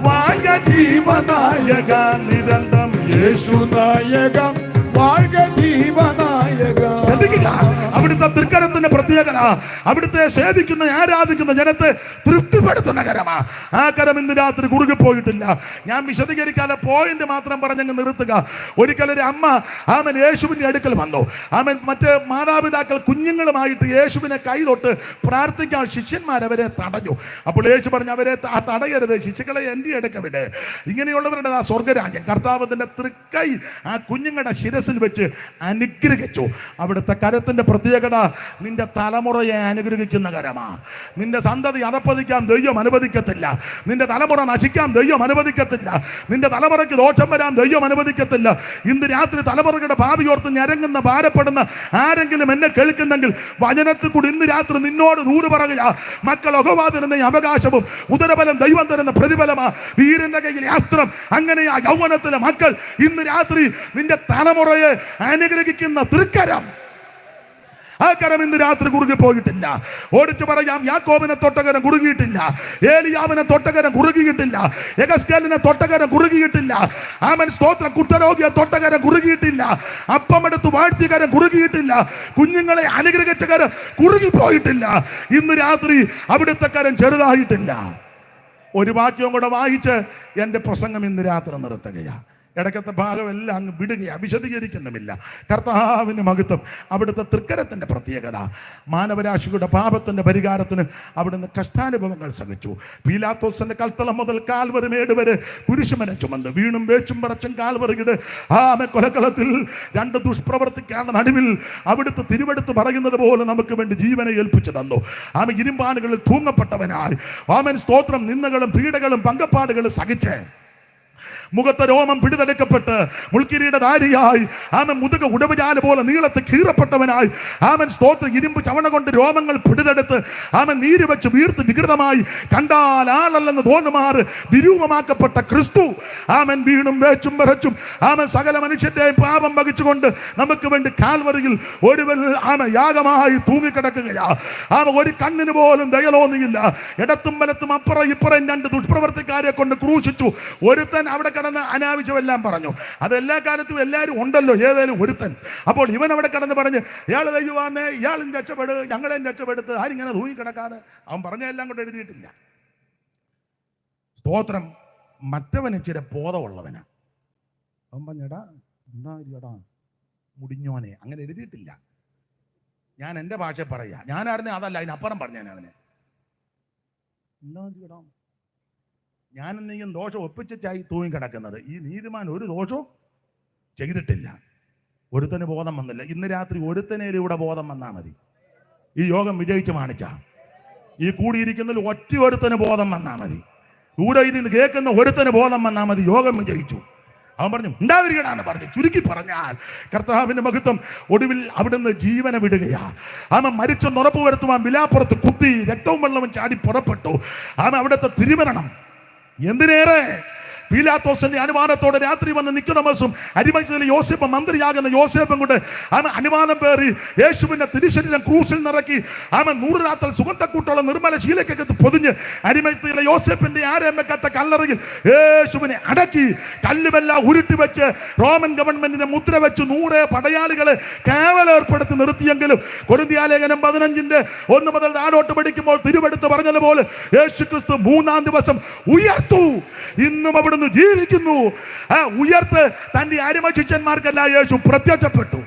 S1: വാഴ ജീവനായക നിരന്തം യേശു നായക വാഴ ജീവനായക. ശ്രദ്ധിക്കുക, അവിടുത്തെ തൃക്കരത്തിന്റെ പ്രത്യേകത അവിടുത്തെ സേവിക്കുന്ന, ആരാധിക്കുന്ന ജനത്തെ തൃപ്തിപ്പെടുത്തുന്ന കരമാ. ആ കരം ഇന്ന് രാത്രി കുറുകിപ്പോയിട്ടില്ല. ഞാൻ വിശദീകരിക്കാതെ പോയിന്റ് മാത്രം പറഞ്ഞങ്ങ് നിർത്തുക. ഒരിക്കലൊരു അമ്മ ആമൻ യേശുവിൻ്റെ അടുക്കൽ വന്നു. ആമൻ മറ്റ് മാതാപിതാക്കൾ കുഞ്ഞുങ്ങളുമായിട്ട് യേശുവിനെ കൈതൊട്ട് പ്രാർത്ഥിക്കാൻ ശിഷ്യന്മാരവരെ തടഞ്ഞു. അപ്പോൾ യേശു പറഞ്ഞു, അവരെ തടയരുത്, ശിശുക്കളെ എൻ്റെ അടുക്ക വിട്. ഇങ്ങനെയുള്ളവരുടെ ആ സ്വർഗരാജ്യം കർത്താവിന്റെ തൃക്കൈ ആ കുഞ്ഞുങ്ങളുടെ ശിരസിൽ വെച്ച് അനുഗ്രഹിച്ചു. അവിടുത്തെ കരത്തിന്റെ പ്രത്യേകത നിന്റെ തലമുറ തലമുറയെ അനുഗ്രഹിക്കുന്ന കരമാ. നിന്റെ സന്തതി അധപ്പതിക്കാൻ ദൈവം അനുവദിക്കത്തില്ല. നിന്റെ തലമുറ നശിക്കാൻ ദൈവം അനുവദിക്കത്തില്ല. നിന്റെ തലമുറയ്ക്ക് ദോഷം വരാൻ ദൈവം അനുവദിക്കത്തില്ല. ഇന്ന് രാത്രി തലമുറയുടെ ഭാവി ഓർത്ത് ഞരങ്ങുന്ന ഭാരപ്പെടുന്ന ആരെങ്കിലും എന്നെ കേൾക്കുന്നെങ്കിൽ വചനത്തിൽ കൂടി ഇന്ന് രാത്രി നിന്നോട് ദൂത് പറയുക. മക്കൾ ഒകവാതിരുന്ന അവകാശവും ഉദരബലം ദൈവം തരുന്ന പ്രതിഫലമാ. വീരന്റെ കയ്യിലെ അസ്ത്രം. അങ്ങനെ ആ യൗവനത്തിലെ മക്കൾ ഇന്ന് രാത്രി നിന്റെ തലമുറയെ അനുഗ്രഹിക്കുന്ന തൃക്കരം. ആ കരം ഇന്ന് രാത്രി കുറുകി പോയിട്ടില്ല. ഓടിച്ചു പറയാം, യാക്കോബിനെ തൊട്ടകരം കുറുകിയിട്ടില്ല, ഏലിയാവിനെ തൊട്ടകരം കുറുകിയിട്ടില്ല, യെഹെസ്കേലിനെ തൊട്ടകരം കുറുകിയിട്ടില്ല, ആമൻ സ്തോത്രം, കുഷ്ഠരോഗിയെ തൊട്ടകരം കുറുകിയിട്ടില്ല, അപ്പമെടുത്ത് വാഴ്ചകരം കുറുകിയിട്ടില്ല, കുഞ്ഞുങ്ങളെ അനുഗ്രഹിച്ച കരം കുറുകി പോയിട്ടില്ല. ഇന്ന് രാത്രി അവിടുത്തെ കരം ചെറുതായിട്ടില്ല. ഒരു വാക്യവും കൂടെ വായിച്ച് എൻ്റെ പ്രസംഗം ഇന്ന് രാത്രി നിർത്തുകയാണ്. ഇടയ്ക്കത്തെ ഭാഗമെല്ലാം അങ്ങ് വിടുകയാ, വിശദീകരിക്കുന്നുമില്ല. കർത്താവിന് മഹത്വം. അവിടുത്തെ തൃക്കരത്തിൻ്റെ പ്രത്യേകത. മാനവരാശിയുടെ പാപത്തിൻ്റെ പരിഹാരത്തിന് അവിടുന്ന് കഷ്ടാനുഭവങ്ങൾ സഹിച്ചു. പീലാത്തോസിന്റെ കൽത്തളം മുതൽ കാൽവരി മേട് വരെ കുരിശുമരം ചുമന്ന് വീണും വേച്ചും പറച്ചും കാൽവറിയിട് ആമെ കൊലക്കളത്തിൽ രണ്ട് ദുഷ്പ്രവർത്തിക്കാണ് നടുവിൽ അവിടുത്തെ തിരുവെടുത്ത് പറയുന്നത് പോലെ നമുക്ക് വേണ്ടി ജീവനെ ഏൽപ്പിച്ചു തന്നു. ആമ ഇരുമ്പാനുകളിൽ തൂങ്ങപ്പെട്ടവനായി ആമൻ സ്തോത്രം, നിന്ദകളും പീഡകളും പങ്കപ്പാടുകളും സഹിച്ച് മുഖത്തെ രോമം പിടിതെടുക്കപ്പെട്ട് മുൾക്കിരീടധാരിയായി ആമൻ മുതുക ഉടവുചാല പോലെ നീളത്ത് കീറപ്പെട്ടവനായി ആമൻ സ്തോത്ര ഇരുമ്പ് ചവണ കൊണ്ട് രോമങ്ങൾ പിടിതെടുത്ത് ആമൻ നീര് വെച്ച് വീർത്ത് വികൃതമായി കണ്ടാൽ ആളല്ലെന്ന് തോന്നുമാറ് വിരൂപമാക്കപ്പെട്ട ക്രിസ്തു ആമൻ വീണും വേച്ചും വിറച്ചും ആമൻ സകല മനുഷ്യന്റെ പാപം വഹിച്ചുകൊണ്ട് നമുക്ക് വേണ്ടി കാൽവരിയിൽ ഒരുവൻ ആമ യാഗമായി തൂങ്ങിക്കിടക്കുകയാ. ആമ ഒരു കണ്ണിന് പോലും ദയലോന്നിയില്ല. ഇടത്തും വലത്തും അപ്പുറം ഇപ്പുറം രണ്ട് ദുഷ്പ്രവർത്തിക്കാരെ കൊണ്ട് ക്രൂശിച്ചു. ഒരുത്തൻ അവിടെ കടന്ന് അനാവശ്യമെല്ലാം പറഞ്ഞു. അത് എല്ലാ കാലത്തും എല്ലാവരും ഉണ്ടല്ലോ, ഏതായാലും ഒരുത്തൻ. അപ്പോൾ ഇവൻ അവിടെ കടന്ന് പറഞ്ഞ്, ഇയാൾ ദൈവമാന്നേ, ഇയാളും രക്ഷപ്പെട്, ഞങ്ങളെയും രക്ഷപ്പെടുത്ത്, ആരിങ്ങനെ തൂങ്ങിക്കിടക്കാതെ. അവൻ പറഞ്ഞതെല്ലാം കൊണ്ട് എഴുതിയിട്ടില്ല. സ്തോത്രം. മറ്റവന് ഇച്ചിരി ബോധമുള്ളവനാ. അവൻ പറഞ്ഞടാ എന്താ മുടിഞ്ഞോനെ, അങ്ങനെ എഴുതിയിട്ടില്ല. ഞാൻ എൻ്റെ ഭാഷ പറയാ, ഞാനായിരുന്നേ അതല്ല, അതിനപ്പുറം പറഞ്ഞേനെ അവനെ. എന്താ ഞാനെന്തെങ്കിലും ദോഷം ഒപ്പിച്ചായി തൂങ്ങിക്കിടക്കുന്നത്. ഈ നീതിമാൻ ഒരു ദോഷവും ചെയ്തിട്ടില്ല. ഒരുത്തന് ബോധം വന്നില്ല. ഇന്ന് രാത്രി ഒരുത്തനേലൂടെ ബോധം വന്നാൽ മതി. ഈ യോഗം വിജയിച്ച് കാണിച്ച ഈ കൂടിയിരിക്കുന്നതിൽ ഒറ്റ ഒരുത്തന് ബോധം വന്നാൽ മതി. ദൂരെ ഇരുന്ന് കേൾക്കുന്ന ഒരുത്തന് ബോധം വന്നാൽ മതി. യോഗം വിജയിച്ചു. അവൻ പറഞ്ഞു ഉണ്ടാതിരിക്കടാന്ന് പറഞ്ഞു. ചുരുക്കി പറഞ്ഞാൽ കർത്താവിന്റെ മഹത്വം. ഒടുവിൽ അവിടുന്ന് ജീവനെ വിടുകയാ. അവൻ മരിച്ചെന്ന് ഉറപ്പ് വരുത്തുവാൻ വിലാപ്പുറത്ത് കുത്തി രക്തവും വെള്ളവും ചാടി പുറപ്പെട്ടു. അവൻ അവിടുത്തെ തിരുമരണം എന്തിനേറെ പീലാത്തോസിന്റെ അനുമാനത്തോടെ രാത്രി വന്ന് നിക്കോദെമോസും അരിമത്ഥയിലെ യോസേപ്പും മന്ത്രിയാകുന്ന യോസേപ്പും കൊണ്ട് അവൻ അനുമാനം പേറി യേശുവിന്റെ തിരുശരീരം ക്രൂശിൽ നിറക്കി അവൻ 100 രാത്രി സുഗന്ധക്കൂട്ടുള്ള നിർമ്മല ശീലക്കകത്ത് പൊതിഞ്ഞ് അരിമത്ഥയിലെ യോസേപ്പിന്റെ ആരെയും വെക്കാത്ത കല്ലറയിൽ യേശുവിനെ അടക്കി കല്ലുമെല്ലാം ഉരുട്ടി വെച്ച് റോമൻ ഗവൺമെന്റിന്റെ മുദ്ര വെച്ച് 100 പടയാളികളെ കാവലേർപ്പെടുത്തി നിർത്തിയെങ്കിലും കൊരിന്ത്യലേഖനം 15:1 മുതൽ താഴോട്ട് പഠിക്കുമ്പോൾ തിരുവെടുത്ത് പറഞ്ഞതുപോലെ യേശുക്രിസ്തു 3-ാം ദിവസം ഉയർത്തു. ഇന്നും അവിടെ ജീവിക്കുന്നു. ഉയർത്ത് തന്റെ അരിമശിഷ്യന്മാർക്കല്ല യേശു പ്രത്യക്ഷപ്പെട്ടു.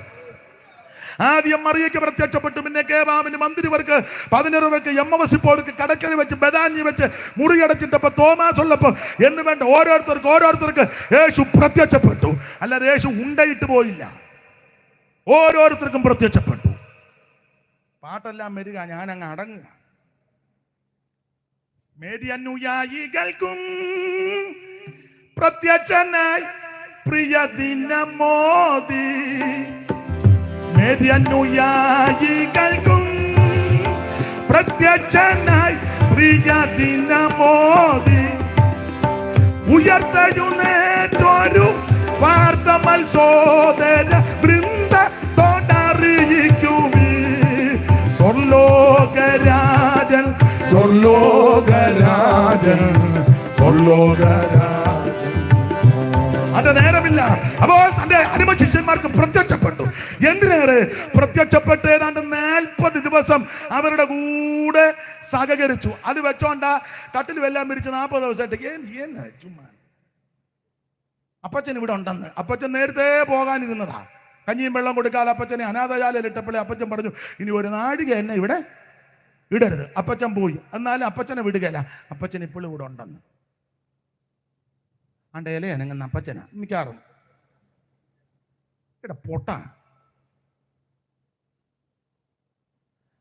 S1: ആദ്യം മറിയയ്ക്ക് പ്രത്യക്ഷപ്പെട്ടു, പിന്നെ കേബാമിന് മന്ത്രിവർക്ക് 11 പേർക്ക് എമ്മവസിപ്പോർക്ക് കടക്കരി വെച്ച് ബദാനി വെച്ച് മുറിയടച്ചിട്ടപ്പോ തോമാസ് ഉള്ളപ്പോൾ എന്ന് വേണ്ട ഓരോരുത്തർക്ക് യേശു പ്രത്യക്ഷപ്പെട്ടു. അല്ലാതെ യേശു ഉണ്ടയിട്ട് പോയില്ല. ഓരോരുത്തർക്കും പ്രത്യക്ഷപ്പെട്ടു. പാട്ടെല്ലാം വരിക, ഞാൻ അങ്ങ് അടങ്ങുക. മേരിയനുയായികൾക്കും പ്രത്യക്ഷനായി പ്രിയ ദിനമോദി. മേരിയനുയായികൾക്കും പ്രത്യക്ഷനായി പ്രിയ ദിനമോദി. ഉയർത്തെഴുന്നേറ്റൊരു വാർത്ത മത്സോദര വൃന്ദത്തോടറിയിക്കുമീ. സ്വർലോകരാജൻ സ്വർലോകരാജൻ സ്വർലോകരാജൻ. അത് നേരമില്ല. അപ്പോൾ തന്റെ അരിമശിഷ്യന്മാർക്ക് പ്രത്യക്ഷപ്പെട്ടു. എന്തിനേറെ പ്രത്യക്ഷപ്പെട്ട് ഏതാണ്ട് 40 ദിവസം അവരുടെ കൂടെ സഹകരിച്ചു. അത് വെച്ചോണ്ട കട്ടിൽ വെല്ലാം പിരിച്ച് 40 ദിവസമായിട്ട് ചുമ്മാ അപ്പച്ചൻ ഇവിടെ ഉണ്ടെന്ന്. അപ്പച്ചൻ നേരത്തെ പോകാനിരുന്നതാ. കഞ്ഞിയും വെള്ളം കൊടുക്കാതെ അപ്പച്ചനെ അനാഥശാലയിലിട്ടപ്പോഴേ അപ്പച്ചൻ പറഞ്ഞു, ഇനി ഒരു നാഴിക എന്നെ ഇവിടെ ഇടരുത്. അപ്പച്ചൻ പോയി. എന്നാലും അപ്പച്ചനെ വിടുകയില്ല. അപ്പച്ചൻ ഇപ്പോഴും ഇവിടെ ഉണ്ടെന്ന്. ആണ്ട് ഇല അനങ്ങുന്ന അപ്പച്ചനാ മിക്കാറും. ഇവിടെ പൊട്ട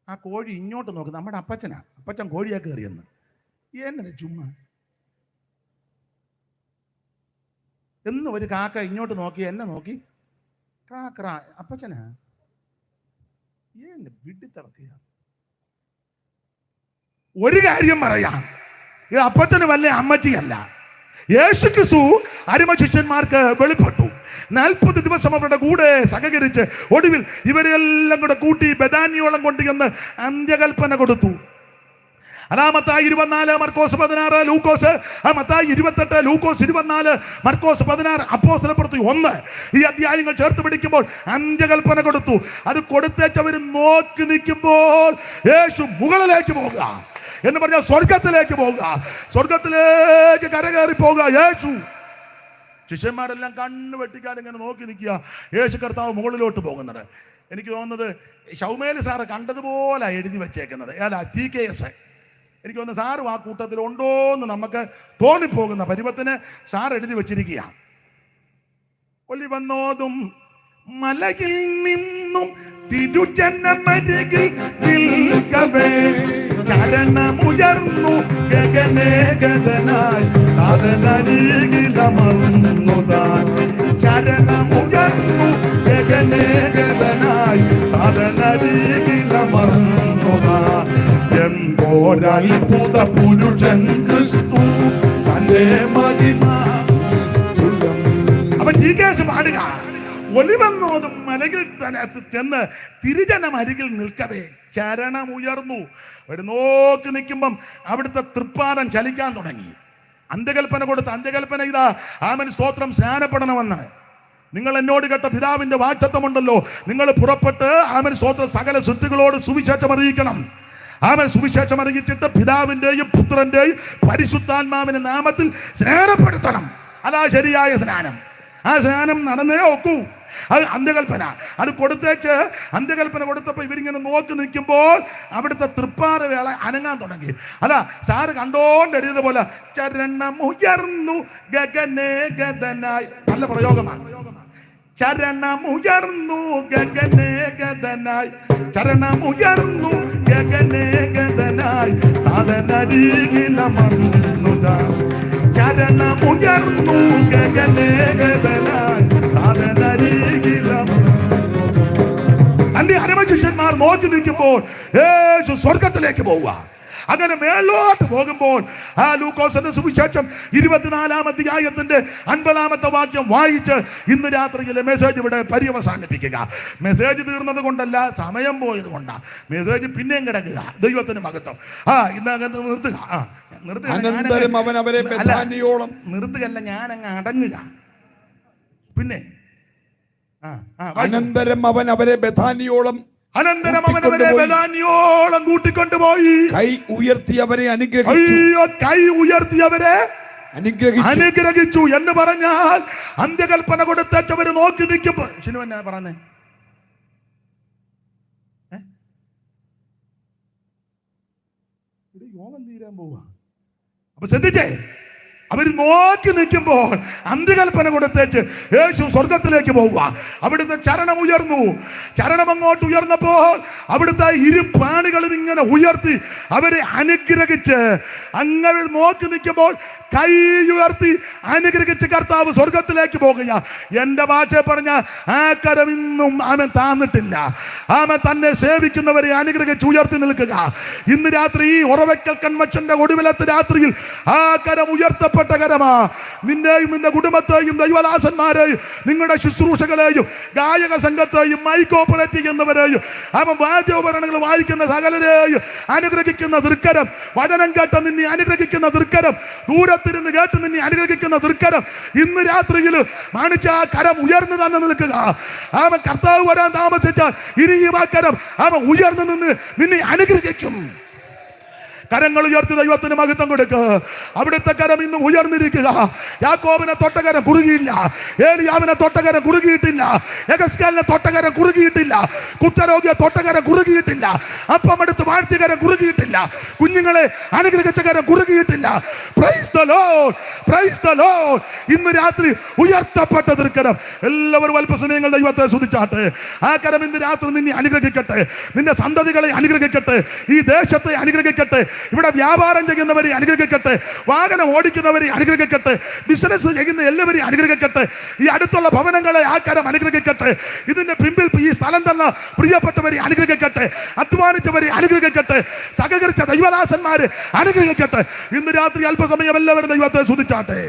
S1: ആ കോഴി ഇങ്ങോട്ട് നോക്കും. നമ്മുടെ അപ്പച്ചനാ, അപ്പച്ചൻ കോഴിയാ കയറിയെന്ന്. എന്നത് ചുമ്മാ എന്ന് ഒരു കാക്ക ഇങ്ങോട്ട് നോക്കി, എന്നെ നോക്കി, ക്രാ അപ്പച്ചനാ എന്നെ വിട്ടിത്തിറക്കുക. ഒരു കാര്യം പറയാം, ഇത് അപ്പച്ചന് വല്ല അമ്മച്ചിയല്ല. യേശു ക്രിസ്തു അരിമ ശിഷ്യന്മാർക്ക് വെളിപ്പെട്ടു. 40 ദിവസം അവരുടെ കൂടെ സഹകരിച്ച് ഒടുവിൽ ഇവരെല്ലാം കൂടെ കൂട്ടി ബഥാനിയോളം കൊണ്ടുവന്ന് അന്ത്യകൽപ്പന കൊടുത്തു. മത്തായി 24, മർക്കോസ് 16, ലൂക്കോസ് മത്തായി 28, ലൂക്കോസ് 24, മർക്കോസ് 16, അപ്പോസ്തലപ്രവൃത്തി 1 ഈ അധ്യായങ്ങൾ ചേർത്ത് പിടിക്കുമ്പോൾ അന്ത്യകൽപ്പന കൊടുത്തു. അത് കൊടുത്തേച്ചവർ നോക്കി നിൽക്കുമ്പോൾ യേശു മുകളിലേക്ക് പോകുക എന്ന് പറഞ്ഞാൽ സ്വർഗത്തിലേക്ക് പോകുക, സ്വർഗത്തിലേക്ക് കരകയറി പോകുക യേശു. ശിഷ്യന്മാരെല്ലാം കണ്ണ് വെട്ടിക്കാൻ ഇങ്ങനെ നോക്കി നിൽക്കുക, യേശു കർത്താവ് മുകളിലോട്ട് പോകുന്നത്. എനിക്ക് തോന്നുന്നത് ഷൗമേൽ സാറ് കണ്ടതുപോലെ എഴുതി വെച്ചേക്കുന്നത്. അല്ല, TKS എനിക്ക് തോന്നുന്നു സാറ് ആ കൂട്ടത്തിൽ ഉണ്ടോ എന്ന് നമുക്ക് തോന്നിപ്പോകുന്ന പരുവത്തിന് സാർ എഴുതി വെച്ചിരിക്കുക. ഒലി വന്നോതും മലയിൽ നിന്നും തിരുജനമരികിൽ നിൽക്കവേ ചരണമുയർന്നു ഗഗനേഗതനായി താതനരികിലമർന്നുതാൻ. ചരണമുയർന്നു ഗഗനേഗതനായി താതനരികിലമർന്നുതാൻ. എന്തോരത്ഭുത പുരുഷൻ ക്രിസ്തു തന്റെ മഹിമ. അപ്പൊ TKS പാടുക, ഒലിവന്നോതും മലകിൽ ചെന്ന് തിരുജനം അരികിൽ നിൽക്കവേ ചരണമുയർന്നു. ഒരു നോക്കി നിൽക്കുമ്പം അവിടുത്തെ തൃപ്പാദം ചലിക്കാൻ തുടങ്ങി. അന്ത്യകൽപ്പന കൊടുത്ത അന്ത്യകൽപ്പന ഇതാ, ആമേൻ സ്തോത്രം, സ്നാനപ്പെടണമെന്ന്. നിങ്ങൾ എന്നോട് കേട്ട പിതാവിന്റെ വാഗ്ദത്തമുണ്ടല്ലോ, നിങ്ങൾ പുറപ്പെട്ട് ആമേൻ സ്തോത്രം സകല സൃഷ്ടികളോട് സുവിശേഷം അറിയിക്കണം. ആമേൻ സുവിശേഷം അറിയിച്ചിട്ട് പിതാവിന്റെയും പുത്രന്റെയും പരിശുദ്ധാത്മാവിന്റെ നാമത്തിൽ സ്നാനപ്പെടുത്തണം. അതാ ശരിയായ സ്നാനം. ആ സ്നാനം നടന്നേ ഒക്കൂ. അത് അന്ത്യകൽപ്പന. അത് കൊടുത്തേച്ച് അന്ത്യകൽപ്പന കൊടുത്തപ്പോൾ ഇവരിങ്ങനെ നോക്കി നിൽക്കുമ്പോൾ അവിടുത്തെ തൃപ്പാറ വേള അനങ്ങാൻ തുടങ്ങി. അതാ സാറ് കണ്ടോണ്ട് എഴുതിയത് പോലെ ചരണമുയർന്നു ഗഗനേഗതനായി. നല്ല പ്രയോഗമാണ്. ചരണമുയർന്നു ഗഗനേഗതനായി, ചരണമുയർന്നു ഗഗനേഗതനായി താതനരികിലമർന്നുതാ. ചരണമുയർന്നു ഗഗനേഗതനായി താതനരികിലമർന്നുതാ. അന്ത്യ അരമ ശിഷ്യന്മാർ നോക്കി നിൽക്കുമ്പോൾ യേശു സ്വർഗത്തിലേക്ക് പോവുക. അങ്ങനെ മേലോട്ട് പോകുമ്പോൾ ആ ലൂക്കോസിന്റെ സുവിശേഷം 24-ാം അധ്യായത്തിന്റെ 50-ാമത്തെ വാക്യം വായിച്ച് ഇന്ന് രാത്രിയിലെ മെസ്സേജ് ഇവിടെ പര്യവസാനിപ്പിക്കുക. മെസ്സേജ് തീർന്നത് കൊണ്ടല്ല, സമയം പോയത് കൊണ്ടാണ്. മെസ്സേജ് പിന്നെയും കിടക്കുക. ദൈവത്തിന് മഹത്വം. ഇന്ന് നിർത്തുക. നിർത്തുകയല്ല, ഞാനങ്ങ് അടങ്ങുക. പിന്നെ
S2: അനന്തരം അവൻ അവരെ ബഥാനിയോളം
S1: കൂട്ടിക്കൊണ്ടുപോയി
S2: കൈ ഉയർത്തിയവരെ അനുഗ്രഹിച്ചു.
S1: കൈ ഉയർത്തിയവരെ അനുഗ്രഹിച്ചു എന്ന് പറഞ്ഞാൽ അന്ത്യകൽപ്പന കൊടുത്തവര് നോക്കി നിൽക്കുമ്പോ ശിനു എന്നാ പറഞ്ഞേ? യോഗം തീരാൻ പോവാ. അപ്പൊ ശ്രദ്ധിച്ചേ, അവർ നോക്കി നിൽക്കുമ്പോൾ അന്ത്യകൽപ്പന കൊടുത്തേച്ച് യേശു സ്വർഗത്തിലേക്ക് പോവുക. അവിടുത്തെ ചരണം ഉയർന്നു. ചരണം അങ്ങോട്ട് ഉയർന്നപ്പോൾ അവിടുത്തെ ഇരുപാണികളും ഇങ്ങനെ ഉയർത്തി അവരെ അനുഗ്രഹിച്ച് അങ്ങനെ നോക്കി നിൽക്കുമ്പോൾ കൈ ഉയർത്തി അനുഗ്രഹിച്ച് കർത്താവ് സ്വർഗത്തിലേക്ക് പോകുക. എന്റെ ഭാഷ പറഞ്ഞ ആ കരം ഇന്നും അവൻ താന്നിട്ടില്ല. അവൻ തന്നെ സേവിക്കുന്നവരെ അനുഗ്രഹിച്ച് ഉയർത്തി നിൽക്കുക. ഇന്ന് രാത്രി ഈ ഉറവയ്ക്കൽ കൺവെൻഷന്റെ ഒടുവിലത്തെ രാത്രിയിൽ ആ കരം ഉയർത്തപ്പെട്ട കരമാ. നിന്റെയും നിന്റെ കുടുംബത്തെയും ദൈവദാസന്മാരെയും നിങ്ങളുടെ ശുശ്രൂഷകളെയും ഗായക സംഘത്തെയും മൈക്ക് ഓപ്പറേറ്റ് ചെയ്യുന്നവരെയും അവൻ വാദ്യോപകരണങ്ങൾ വായിക്കുന്ന സകലരെയും അനുഗ്രഹിക്കുന്ന ദൃക്കരം. വചനം കേട്ട നിന്നെ അനുഗ്രഹിക്കുന്ന ദൃക്കരം. ദൂരത്തിരുന്ന് കേട്ട് നിന്നെ അനുഗ്രഹിക്കുന്ന ദൃക്കരം. ഇന്ന് രാത്രിയിൽ മാണിച്ച ആ കരം ഉയർന്നു തന്നെ നിൽക്കുക. അവൻ കർത്താവ് വരാൻ താമസിച്ചാൽ ഇനി ഈ കരം അവൻ ഉയർന്നു നിന്ന് നിന്നെ അനുഗ്രഹിക്കും. കരങ്ങൾ ഉയർത്തി ദൈവത്തിന് മഹത്വം കൊടുക്കുക. അവിടുത്തെ കരം ഇന്നും ഉയർന്നിരിക്കുക. യാക്കോബിനെ തൊട്ടകരം കുറുകിയില്ല, ഏലിയാവിനെ തൊട്ടകരം കുറുകിയിട്ടില്ല, യെഹെസ്കേലിനെ തൊട്ടകരം കുറുകിയിട്ടില്ല, കുഷ്ഠരോഗിയെ തൊട്ടകരം കുറുകിയിട്ടില്ല, അപ്പമെടുത്ത് വാഴ്ത്തികരം കുറുകിയിട്ടില്ല, കുഞ്ഞുങ്ങളെ അനുഗ്രഹിച്ച കരം കുറുകിയിട്ടില്ല. Praise the Lord, praise the Lord. ഇന്ന് രാത്രി ഉയർത്തപ്പെട്ട തൃക്കരം. എല്ലാവരും അല്പസമയങ്ങൾ ദൈവത്തെ സ്തുതിച്ചാട്ടെ. ആ കരം ഇന്ന് രാത്രി നിന്നെ അനുഗ്രഹിക്കട്ടെ, നിന്റെ സന്തതികളെ അനുഗ്രഹിക്കട്ടെ, ഈ ദേശത്തെ അനുഗ്രഹിക്കട്ടെ, ഇവിടെ വ്യാപാരം ചെയ്യുന്നവരെ അനുഗ്രഹിക്കട്ടെ, വാഹനം ഓടിക്കുന്നവരെ അനുഗ്രഹിക്കട്ടെ, ബിസിനസ് ചെയ്യുന്ന എല്ലാവരെയും അനുഗ്രഹിക്കട്ടെ, ഈ അടുത്തുള്ള ഭവനങ്ങളെ ആ കരം അനുഗ്രഹിക്കട്ടെ, ഇതിന്റെ പിമ്പിൽ ഈ സ്ഥലം തന്ന പ്രിയപ്പെട്ടവരെ അനുഗ്രഹിക്കട്ടെ, അധ്വാനിച്ചവരെ അനുഗ്രഹിക്കട്ടെ, സഹകരിച്ച ദൈവദാസന്മാരെ അനുഗ്രഹിക്കട്ടെ. ഇന്ന് രാത്രി അല്പസമയം എല്ലാവരും ദൈവത്തെ സ്തുതിച്ചാട്ടെ.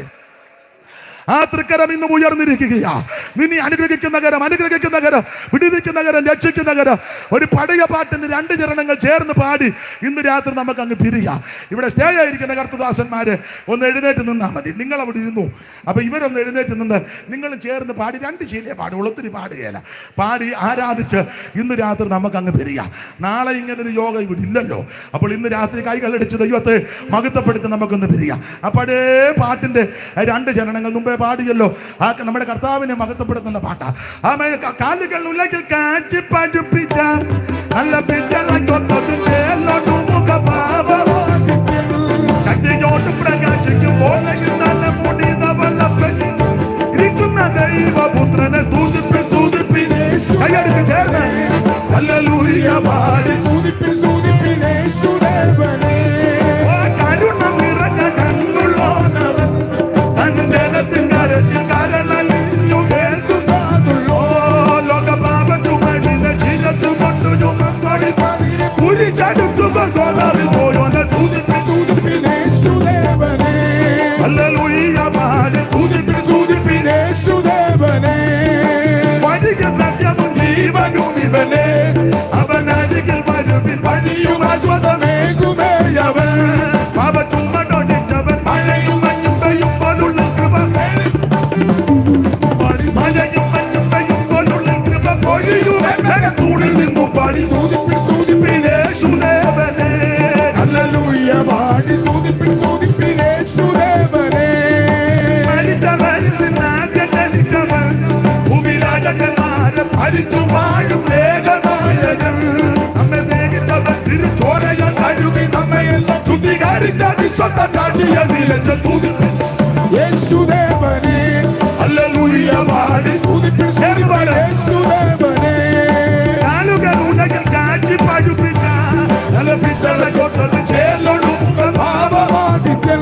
S1: ആ തൃക്കരം ഇന്നും ഉയർന്നിരിക്കുകയാ. നിന്നെ അനുഗ്രഹിക്കുന്ന കരം, അനുഗ്രഹിക്കുന്ന കരം, വിടുവിക്കുന്ന കരം, രക്ഷിക്കുന്ന കരം. ഒരു പഴയ പാട്ടിന് 2 ചരണങ്ങൾ ചേർന്ന് പാടി ഇന്ന് രാത്രി നമുക്ക് അങ്ങ് പിരിയാം. ഇവിടെ സ്റ്റേ ആയിരിക്കുന്ന കർത്തദാസന്മാര് ഒന്ന് എഴുന്നേറ്റ് നിന്നാൽ മതി. നിങ്ങൾ അവിടെ ഇരുന്നു. അപ്പൊ ഇവരൊന്ന് എഴുന്നേറ്റ് നിന്ന് നിങ്ങളും ചേർന്ന് പാടി 2 ശീലേ പാടുള്ളൂ, ഒത്തിരി പാടുകയില്ല. പാടി ആരാധിച്ച് ഇന്ന് രാത്രി നമുക്ക് അങ്ങ് പിരിയാം. നാളെ ഇങ്ങനൊരു യോഗ ഇവിടെ ഇല്ലല്ലോ. അപ്പോൾ ഇന്ന് രാത്രി കൈകളടിച്ച് ദൈവത്തെ മഹത്വപ്പെടുത്തി നമുക്കൊന്ന് പിരിയാം. ആ പഴയ പാട്ടിന്റെ 2 ചരണങ്ങൾ മുമ്പേ പാടിയല്ലോ. ആ നമ്മുടെ കർത്താവിനെ മഹത്വപ്പെടുത്തുന്ന പാട്ടാ. ആ കാലുകൾ ഉലകിൽ കാച്ചി പഠിപ്പിച്ച നല്ല ശക്തിയോട്ട് പ്രകാശിക്കുമ്പോൾ നല്ല മുടിതവല്ലപ്പനിരിക്കുന്ന ദൈവപുത്രനെ കൈയടിച്ച് ചേർന്ന് ഹല്ലേലൂയ പാടി കരുണ നിറഞ്ഞ കണ്ണുള്ളോനവൻ തൻ ജനത്തിൻ കരച്ചിൽ കരളലിഞ്ഞു കേൾക്കുന്നതുള്ളോ. ലോകപാപത്തുമണിനെ ചിരച്ചുകൊണ്ടു ചുമന്നൊഴി കുരിശടുത്തുകൾ ഗോദാവിൽ പോയോനെ ഹല്ലേലൂയ പാടി വഴിക സത്യവും ജീവനും ഇവനെ, അവൻ അരികിൽ വരുവിൻ വഴിയും അശ്വതമേകുമേ അവൻ. പാപച്ചുമടൊടിച്ചവൻ മഴയും മഞ്ഞും പെയ്യും പോലുള്ള കൃപ, മഴയും മഞ്ഞും പെയ്യും പോലുള്ള കൃപ പൊഴിയുമേ തൂണിൽ നിന്നു പാടി യേശുദേവനെ ഹല്ലേലൂയ പാടി മരിച്ചവരിൽ നിന്നാകെ ജനിച്ചവൻ ഭൂമിരാജകന്മാരെ ഭരിച്ചു വാഴും വേഗനായകൻ. നമ്മെ സ്നേഹിച്ചവൻ തിരുച്ചോരയ കഴുകി നമ്മയെല്ലാം ശുദ്ധീകരിച്ച വിശ്വത്ത സാക്ഷിയ നിലച്ച യേശുദേവനെ ഹല്ലേലൂയ പാടി യേശുദേവനെ. കാലുകൾ ഉലകിൽ കാച്ചി പഠിപ്പിച്ച കൊത്തത് ചേർന്നൊടുക്ക ഭാവമാദിത്യൻ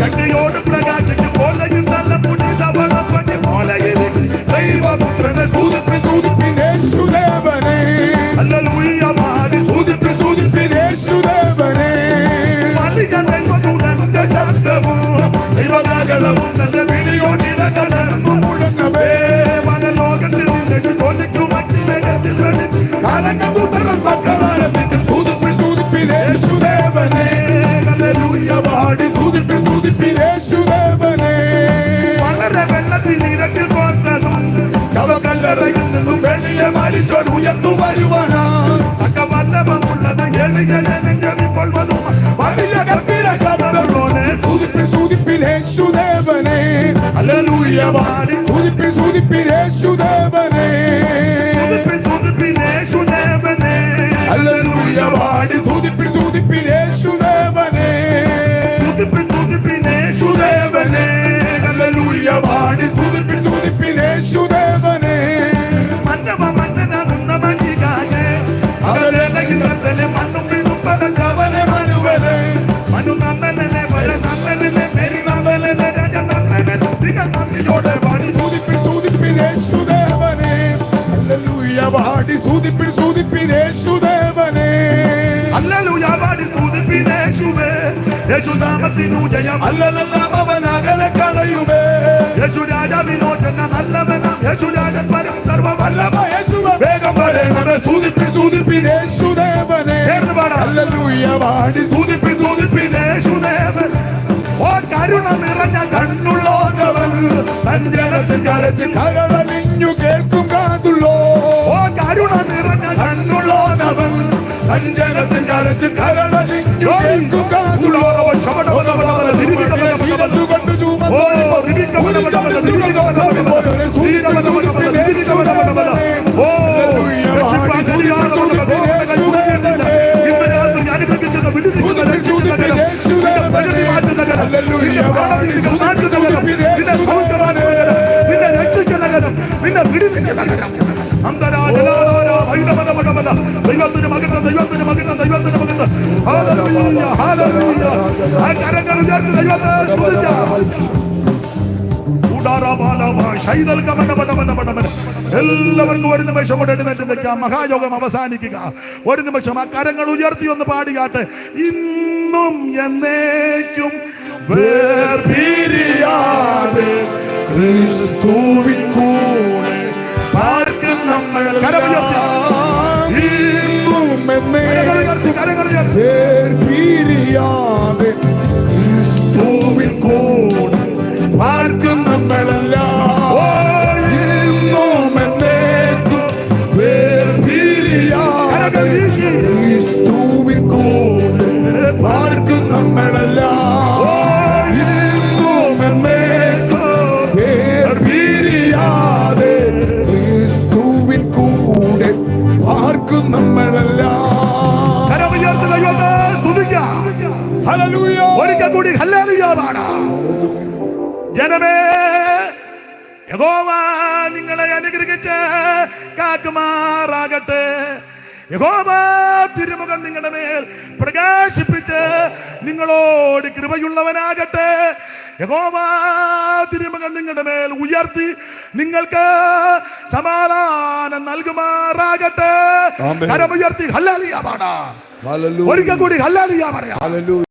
S1: ശക്തിയോട് പ്രകാശിക്കും പോലെയും നല്ല മുടിതവളപ്പനി പോലെയിരിക്കും ദൈവപുത്രനെ യേശുദേവനെ ഹല്ലേലൂയ പാടി യേശുദേവനെ. വലിയ ദൈവദൂതന്റെ ശബ്ദവും ദൈവകാകളവും തന്റെ വിളിയോടിടകലർന്നു മുഴങ്ങവേ വനലോകത്തിൽ നിന്നിട്ട് കൊല്ലിക്കും അഗ്നിവേഗത്തിൽ കാലങ്ങൂതകൾ മക്കളാരത്തിന്റെ യേശുദേവനെ ഹല്ലേലൂയ പാടി യേശുദേവനെ. വളരെ വെള്ളത്തിൽ ഇരച്ചിൽ കോർത്തതും ശവക്കല്ലറയിൽ നിന്നും വെളിയെ മരിച്ചോർ ഉയർത്തു വരുവാനാ തക്ക വല്ലഭമുള്ളത് എളിയ ജനഞ്ഞവിക്കൊള്ളുവതും വലിയ ഗംഭീര ശബ്ദത്തോടെ യേശുദേവനെ ഹല്ലേലൂയ പാടി യേശുദേവനെ യേശുദേവനെ ഹല്ലേലൂയ പാടി യേശുദേവനെ യേശുദേവനെ ഹല്ലേലൂയ പാടി യേശുദേവനെ. മന്നവ മന്നനാകുന്ന മഞ്ഞികായെ അവരേലകിലെ മണ്ണും വീണ്ടും പടച്ചവനെ മനുവനെ മനു നന്ദനെ വര നന്ദനെ മേരി നന്ദനെ രാജ നന്ദനെ നിങ്ങൾ നന്ദിയോടെ പാടി യേശുദേവനെ ഹല്ലേലൂയ പാടി യേശുദേവനെ ഹല്ലേലൂയ പാടി യേശുവേ. യേശുനാമത്തിനു ജയം അല്ലലെല്ലാം അവനകലെ കളയുമേ. യേശുരാജാവിനോചന നല്ലവനാം യേശുരാജൻ വരും സർവവല്ലഭ യേശുവേ വേഗം വരണമേ. സ്തുതിപ്പിൻ യേശുദേവനെ ചേർന്ന് പാടാം. ഹല്ലേലൂയ പാടി സ്തുതിപ്പിൻ യേശുദേവൻ. ഓ കരുണ നിറഞ്ഞ കണ്ണുള്ളോനവൻ തൻ ജനത്തിൻ കരച്ചിൽ കരളലിഞ്ഞു കേൾക്കും കാതുള്ളോ. ഓ കരുണ നിറഞ്ഞ കണ്ണുള്ളോനവൻ തൻ ജനത്തിൻ കരച്ചിൽ കരളലിഞ്ഞു
S2: പറഞ്ഞു കേൾക്കുക
S1: ദൈവത്തിന് മകൻ ദൈവത്തിന് മകൻ ദൈവത്തിന് മകൻ ഹല്ലേലൂയ ഹല്ലേലൂയ ആ കരങ്ങൾ ഉയർത്തി ദൈവത്തെ സ്തുതിക്കാം എല്ലാവർക്കും ഒരു നിമിഷം കൊണ്ട് എഴുന്നേറ്റ് നിൽക്കാം മഹായോഗം അവസാനിക്കുക ഒരു നിമിഷം ആ കരങ്ങൾ ഉയർത്തി ഒന്ന് പാടിയാട്ടെ ഇന്നും എന്നേക്കും വേർപിരിയാതെ ക്രിസ്തുവിൻ കൂടെ പാർക്കും നമ്മൾ
S2: വേർപിരിയാതെ ക്രിസ്തുവിൻ കൂടെ പാർക്കും നമ്മളെല്ലാം വേർപിരിയാതെ ക്രിസ്തുവിൻ കൂടെ പാർക്കും നമ്മളെല്ലാം വേർപിരിയാതെ ക്രിസ്തുവിൻ കൂടെ പാർക്കും നമ്മളെല്ലാം
S1: ഒരിക്കൽ കൂടി ഹല്ലേലൂയ പാടാം. ജനമേ യഹോവ നിങ്ങളെ അനുഗ്രഹിച്ച് കാക്കുമാറാകട്ടെ. യഹോവ തിരുമുഖം നിങ്ങളുടെ മേൽ പ്രകാശിപ്പിച്ച് നിങ്ങളോട് കൃപയുള്ളവനാകട്ടെ. യഹോവ തിരുമുഖം നിങ്ങളുടെ മേൽ ഉയർത്തി നിങ്ങൾക്ക് സമാധാനം നൽകുമാറാകട്ടെ. കരമുയർത്തി ഹല്ലേലൂയ പാടാം. ഒരിക്കൽ കൂടി ഹല്ലേലൂയ പറയാം.